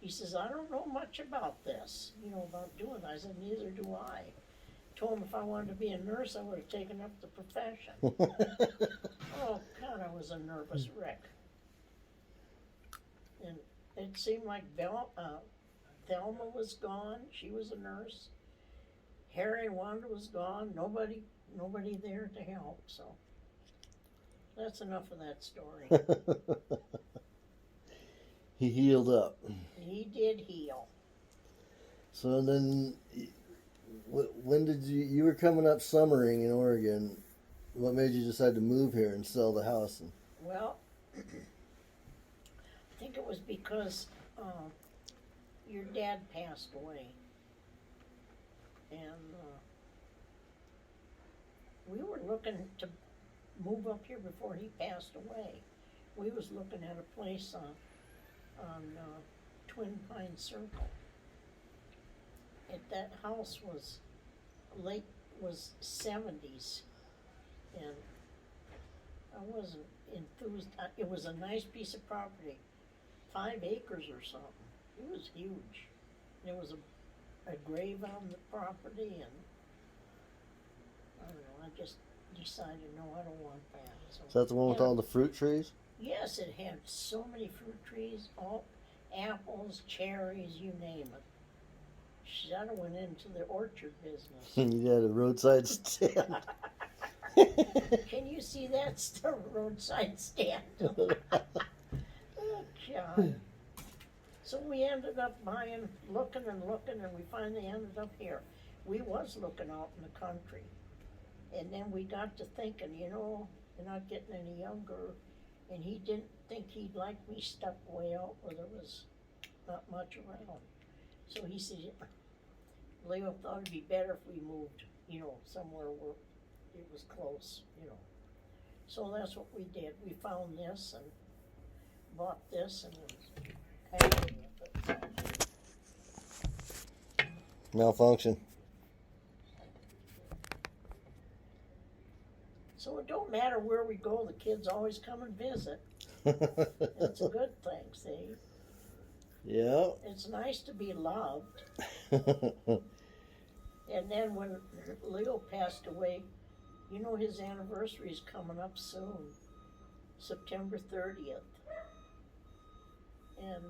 He says, I don't know much about this, about doing it. I said, neither do I. Told him if I wanted to be a nurse, I would have taken up the profession. Oh, God, I was a nervous wreck. And it seemed like Thelma was gone. She was a nurse. Harry and Wanda was gone. Nobody there to help. So that's enough of that story. He healed up. He did heal. So then, when did you were coming up summering in Oregon? What made you decide to move here and sell the house? Well, I think it was because your dad passed away, and we were looking to move up here before he passed away. We was looking at a place on Twin Pine Circle. That house was 70s, and I wasn't enthused. It was a nice piece of property, 5 acres or something. It was huge. There was a grave on the property, and I don't know, I just decided, no, I don't want that. So, Is that the one with all the fruit trees? Yes, it had so many fruit trees, all apples, cherries, you name it. Should have went into the orchard business. You had a roadside stand. Can you see that roadside stand? Oh, God. So we ended up looking, and we finally ended up here. We was looking out in the country. And then we got to thinking, you're not getting any younger. And he didn't think he'd like me stuck way out where there was not much around. So he said, Leo thought it'd be better if we moved, somewhere where it was close, So that's what we did. We found this and bought this and was happy with it. Malfunction. So it don't matter where we go, the kids always come and visit. It's a good thing, see? Yeah. It's nice to be loved. And then when Leo passed away, his anniversary is coming up soon, September 30th. And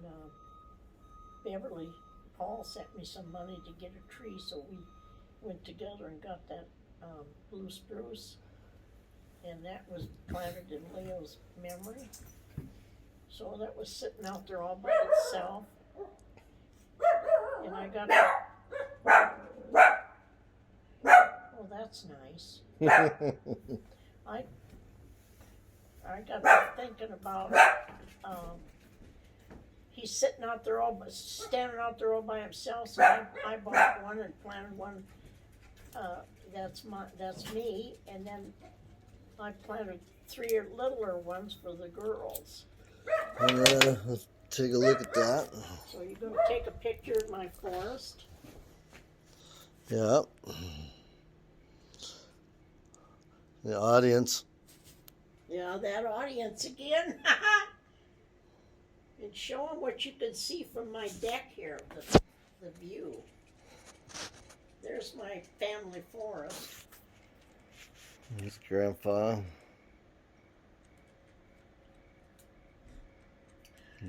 Beverly, Paul sent me some money to get a tree, so we went together and got that blue spruce. And that was planted in Leo's memory. So that was sitting out there all by itself. And I got oh, that's nice. I got to thinking about he's sitting out there standing out there all by himself. So I bought one and planted one. That's me, and then I planted 3 littler ones for the girls. Let's take a look at that. So you're going to take a picture of my forest? Yep. The audience. Yeah, that audience again. And show them what you can see from my deck here, the view. There's my family forest. There's Grandpa.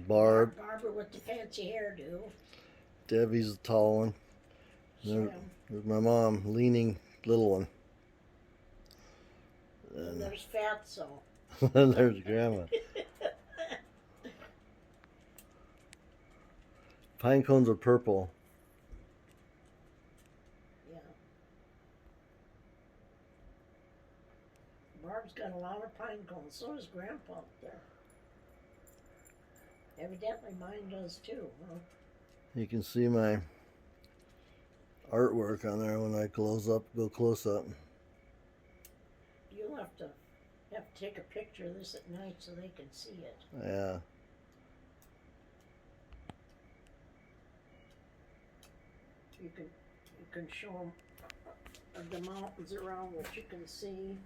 Barb. Barbara with the fancy hairdo. Debbie's the tall one. There's my mom, leaning little one. And there's Fatso. And there's Grandma. Pine cones are purple. Yeah. Barb's got a lot of pine cones. So does Grandpa up there. Evidently mine does too, huh? You can see my artwork on there when I go close up. You'll have to take a picture of this at night so they can see it. Yeah. You can show them the mountains around what you can see.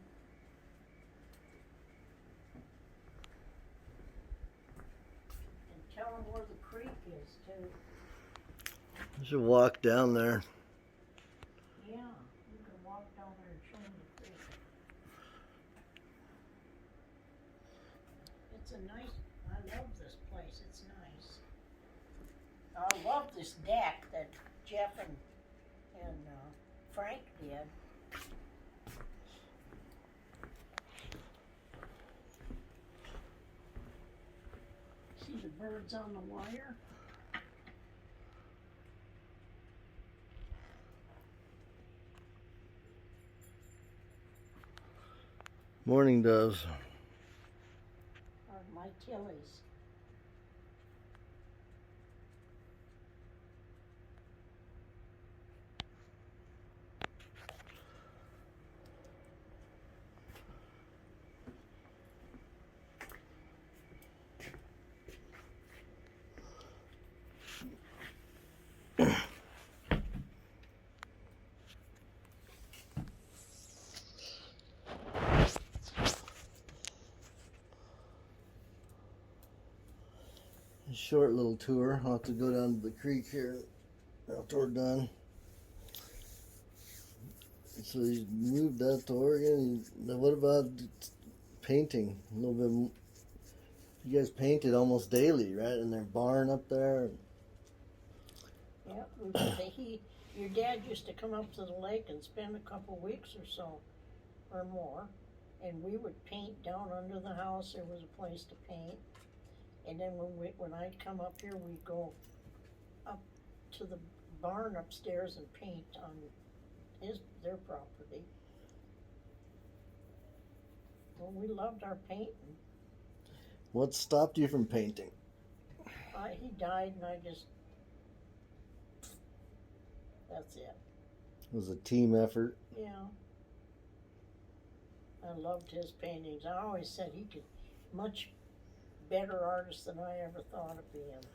And tell them where the creek is too. I should walk down there. Yeah, you can walk down there and show them the creek. It's a nice, I love this place, it's nice. I love this deck that Jeff and Frank did. See the birds on the wire? Morning doves. Or my Tillies. Short little tour. I'll have to go down to the creek here after we're done. So you moved that to Oregon. Now what about painting? A little bit. You guys painted almost daily, right? In their barn up there. Yeah, your dad used to come up to the lake and spend a couple weeks or so, or more, and we would paint down under the house. There was a place to paint, and then when I'd come up here, we'd go up to the barn upstairs and paint on their property. Well, we loved our painting. What stopped you from painting? He died, and that's it. It was a team effort. Yeah. I loved his paintings. I always said he could much better artist than I ever thought of being.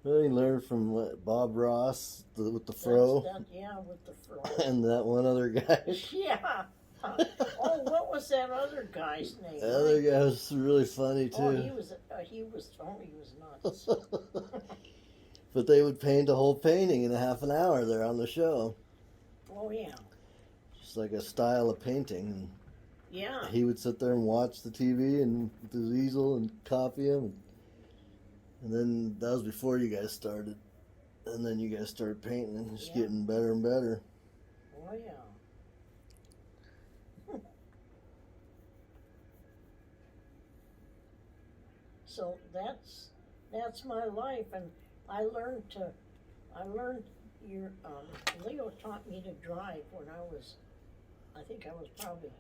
Well, you learned from Bob Ross with the fro. Yeah, with the fro. And that one other guy. Yeah. Oh, what was that other guy's name? The other guy was really funny too. Oh, he was nuts. But they would paint a whole painting in a half an hour there on the show. Oh yeah. Just like a style of painting. Yeah. He would sit there and watch the TV and with his easel and copy him. And then that was before you guys started. And then you guys started painting and just getting better and better. Oh yeah. So that's my life, and I learned Leo taught me to drive when I think I was probably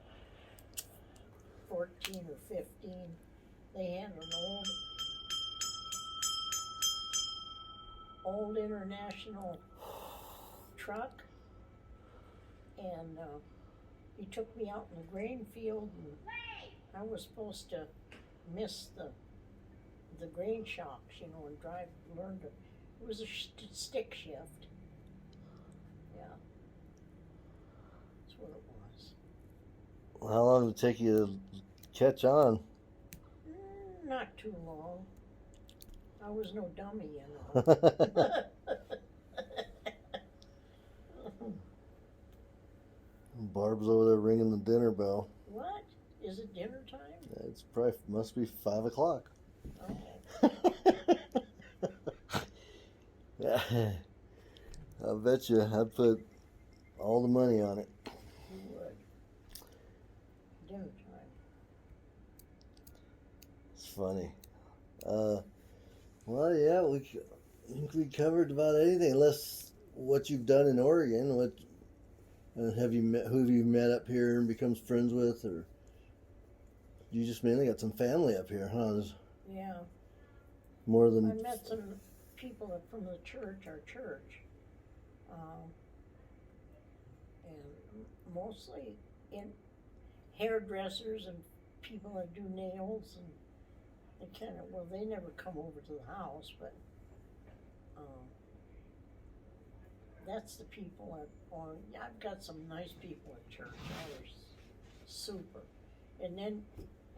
14 or 15. They had an old international truck, and he took me out in the grain field, and I was supposed to miss the grain shocks, and learn to. It was a stick shift. Yeah, that's what it was. How long did it take you to catch on? Not too long. I was no dummy, you know. Barb's over there ringing the dinner bell. What? Is it dinner time? It's probably must be 5 o'clock. Okay. Yeah, I bet you I'd put all the money on it. You would. Dinner time. It's funny. Well, yeah, I think we covered about anything, unless what you've done in Oregon. What who have you met up here and become friends with, or you just mainly got some family up here, huh? Yeah. More than I met some people from the church, our church, and mostly in hairdressers and people that do nails, and they never come over to the house, but that's the people I've got some nice people at church. They're super. And then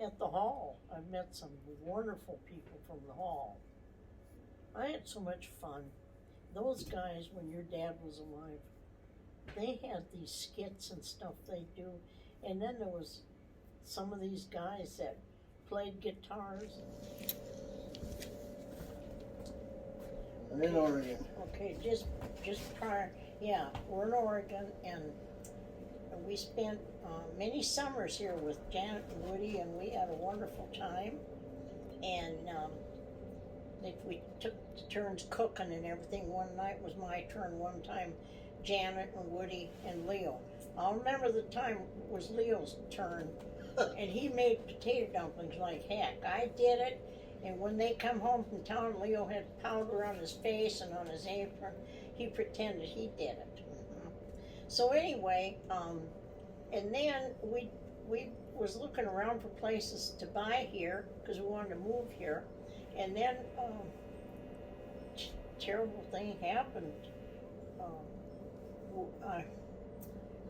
at the hall, I've met some wonderful people from the hall. I had so much fun. Those guys, when your dad was alive, they had these skits and stuff they do. And then there was some of these guys that played guitars. I'm in Oregon. Okay, just prior, yeah, we're in Oregon, and we spent many summers here with Janet and Woody, and we had a wonderful time. And we took turns cooking and everything. One night was my turn. One time, Janet and Woody and Leo. I'll remember the time was Leo's turn, and he made potato dumplings like heck. I did it. And when they come home from town, Leo had powder on his face and on his apron. He pretended he did it. So anyway, and then we was looking around for places to buy here because we wanted to move here. And then terrible thing happened.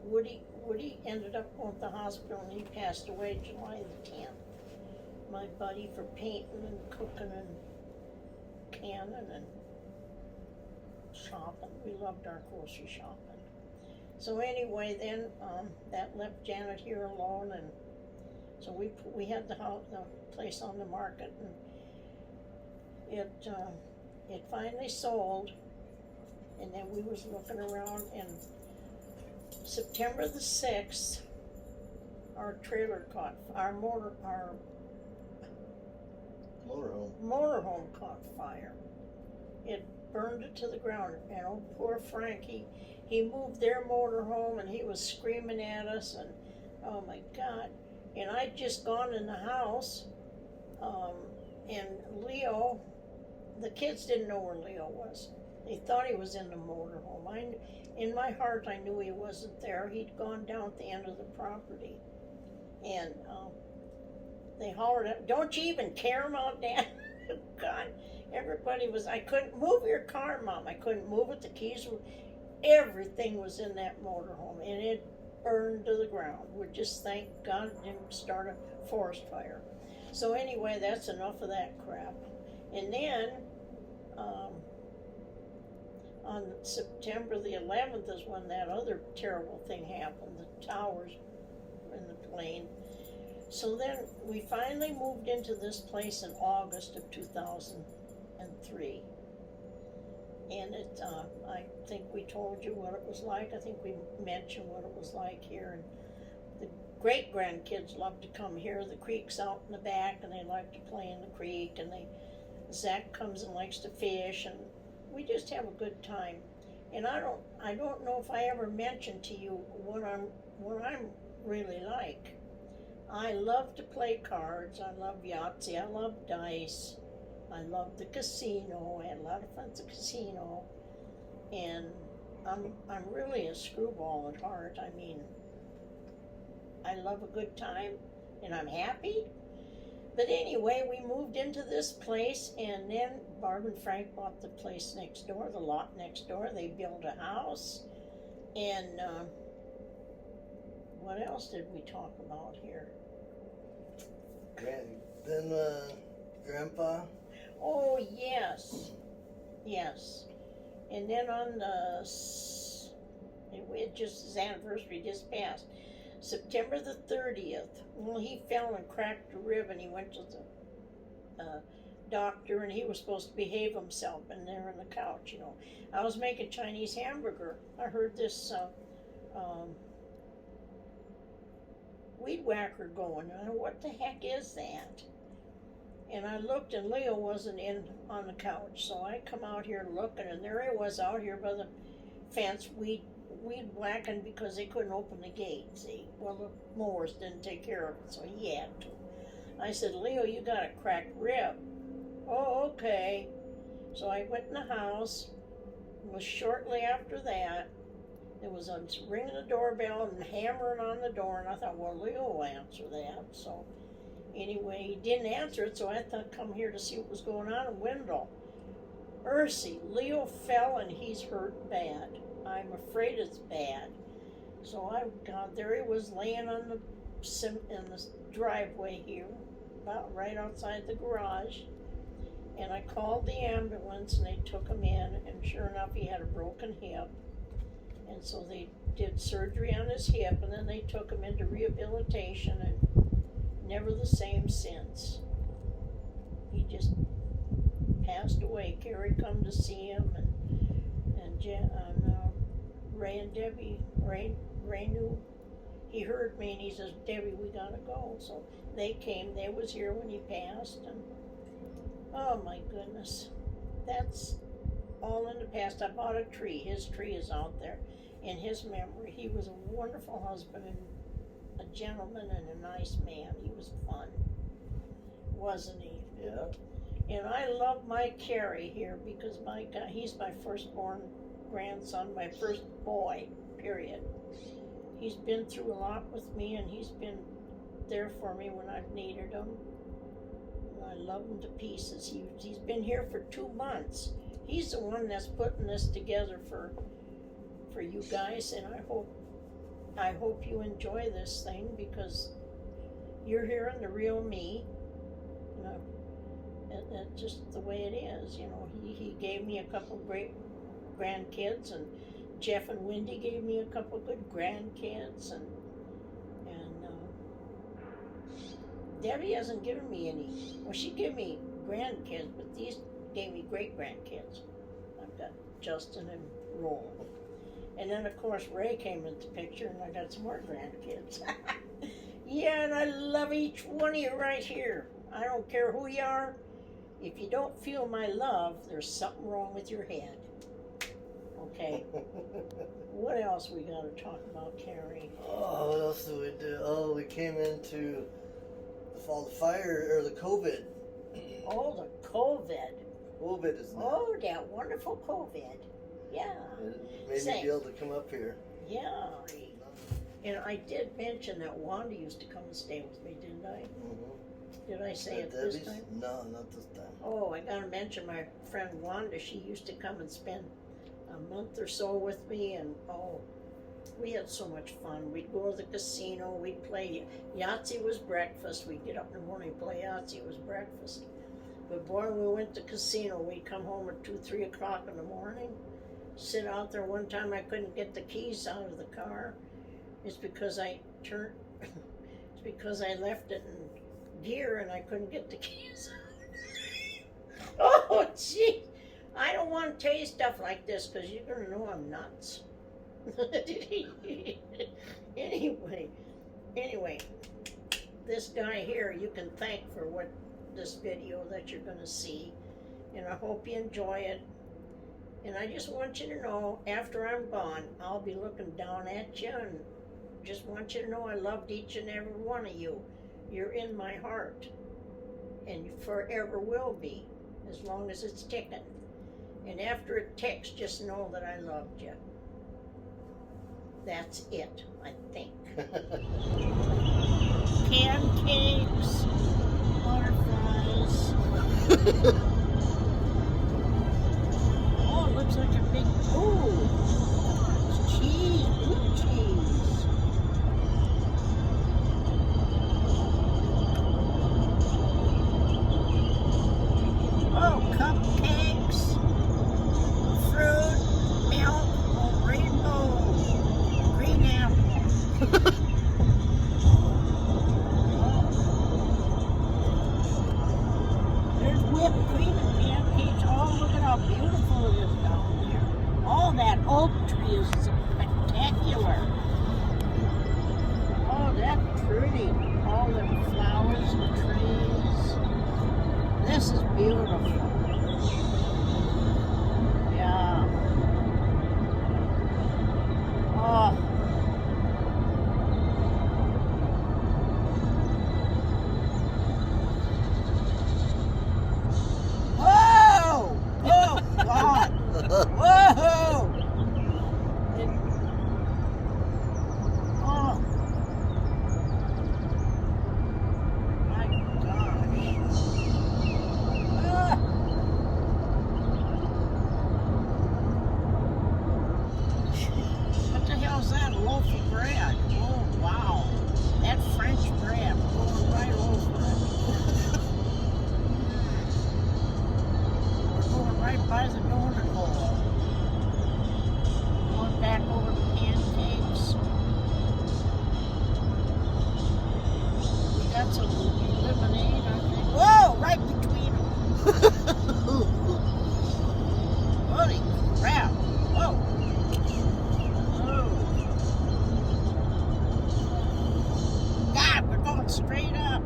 Woody ended up going to the hospital and he passed away July the 10th. My buddy for painting and cooking and canning and shopping. We loved our grocery shopping. So anyway, then that left Janet here alone, and so we had the place on the market, and it finally sold. And then we was looking around, and September the 6th, our trailer caught motorhome caught fire. It burned it to the ground, and oh, poor Frank, he moved their motorhome, and he was screaming at us, and oh my God. And I'd just gone in the house, and Leo, the kids didn't know where Leo was. They thought he was in the motorhome. In my heart, I knew he wasn't there. He'd gone down at the end of the property, and they hollered at, "Don't you even care, Mom, Dad?" God, everybody was, I couldn't move your car, Mom. I couldn't move it. The keys were, everything was in that motorhome, and it burned to the ground. We just thank God it didn't start a forest fire. So anyway, that's enough of that crap. And then, on September the 11th is when that other terrible thing happened, the towers in the plane. So then we finally moved into this place in August of 2003. And I think we told you what it was like. I think we mentioned what it was like here. And the great-grandkids love to come here. The creek's out in the back, and they like to play in the creek. And Zach comes and likes to fish, and we just have a good time. And I don't know if I ever mentioned to you what I'm really like. I love to play cards. I love Yahtzee. I love dice. I love the casino. I had a lot of fun at the casino. And I'm really a screwball at heart. I mean, I love a good time, and I'm happy. But anyway, we moved into this place, and then Barb and Frank bought the place next door, the lot next door. They built a house. And what else did we talk about here? Then Grandpa? Oh, yes. Yes. And then on his anniversary just passed, September the 30th, well, he fell and cracked a rib, and he went to the doctor, and he was supposed to behave himself, and there on the couch, you know. I was making Chinese hamburger. I heard this weed whacker going. I know, what the heck is that? And I looked, and Leo wasn't in on the couch, so I come out here looking, and there he was out here by the fence weed whacking because they couldn't open the gate, see? Well, the mowers didn't take care of it, so he had to. I said, "Leo, you got a cracked rib." "Oh, okay." So I went in the house. It was shortly after that. There was a ringing the doorbell and hammering on the door, and I thought, well, Leo will answer that. So anyway, he didn't answer it, so I thought, come here to see what was going on in Wendell. Ursina, Leo fell and he's hurt bad. I'm afraid it's bad. So God, there he was laying on in the driveway here, about right outside the garage. And I called the ambulance and they took him in, and sure enough, he had a broken hip. And so they did surgery on his hip, and then they took him into rehabilitation, and never the same since. He just passed away. Carrie come to see him, and Ray and Debbie, Ray knew. He heard me and he says, Debbie, we gotta go. So they came. They was here when he passed, and oh my goodness, that's all in the past. I bought a tree. His tree is out there in his memory. He was a wonderful husband and a gentleman and a nice man. He was fun, wasn't he? Yeah. And I love my Carrie here because my God, he's my firstborn grandson, my first boy, period. He's been through a lot with me, and he's been there for me when I've needed him. And I love him to pieces. He's been here for 2 months. He's the one that's putting this together for you guys, and I hope you enjoy this thing, because you're hearing the real me. And that's just the way it is, you know. He gave me a couple great grandkids, and Jeff and Wendy gave me a couple good grandkids, and Debbie hasn't given me any. Well, she gave me grandkids, but these gave me great grandkids. I've got Justin and Roll, and then of course Ray came into the picture, and I got some more grandkids. Yeah, and I love each one of you right here. I don't care who you are. If you don't feel my love, there's something wrong with your head. Okay. What else we got to talk about, Carrie? Oh, what else did we do? Oh, we came into the fire, or the COVID. Oh, the COVID. COVID is now. Oh, that wonderful COVID. Yeah. It made me be able to come up here. Yeah. And I did mention that Wanda used to come and stay with me, didn't I? Mm-hmm. Did I say it this time? No, not this time. Oh, I gotta mention my friend Wanda. She used to come and spend a month or so with me, and oh, we had so much fun. We'd go to the casino, we'd play Yahtzee was breakfast. We'd get up in the morning, play Yahtzee, it was breakfast. But boy, when we went to casino, we'd come home at 2, 3 o'clock in the morning, sit out there. One time I couldn't get the keys out of the car. It's because I left it in gear and I couldn't get the keys out. Oh, gee. I don't want to tell you stuff like this because you're going to know I'm nuts. Anyway, this guy here you can thank for this video that you're going to see, and I hope you enjoy it. And I just want you to know, after I'm gone, I'll be looking down at you, and just want you to know I loved each and every one of you. You're in my heart, and you forever will be, as long as it's ticking. And after it ticks, just know that I loved you. That's it, I think. Pancakes, butterflies. Oh, it looks like a big, it's cheese, blue cheese. Oh, cupcakes, fruit, milk, rainbow, green apple. There's whipped cream and pancakes. Oh, look at how beautiful it is down there. Oh, that oak tree is spectacular. Oh, that's pretty. All the flowers and trees. This is beautiful. Yeah. Oh. Whoa! Oh, God! Whoa! Oh. My gosh. Ah. right by the donut hole. Going back over to Pancakes. We got some lemonade, I think. Whoa, right between them. Holy crap. Whoa. God, we're going straight up.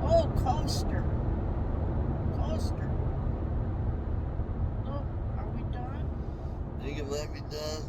Oh, coaster. Coaster. Oh, are we done? Think it might be done.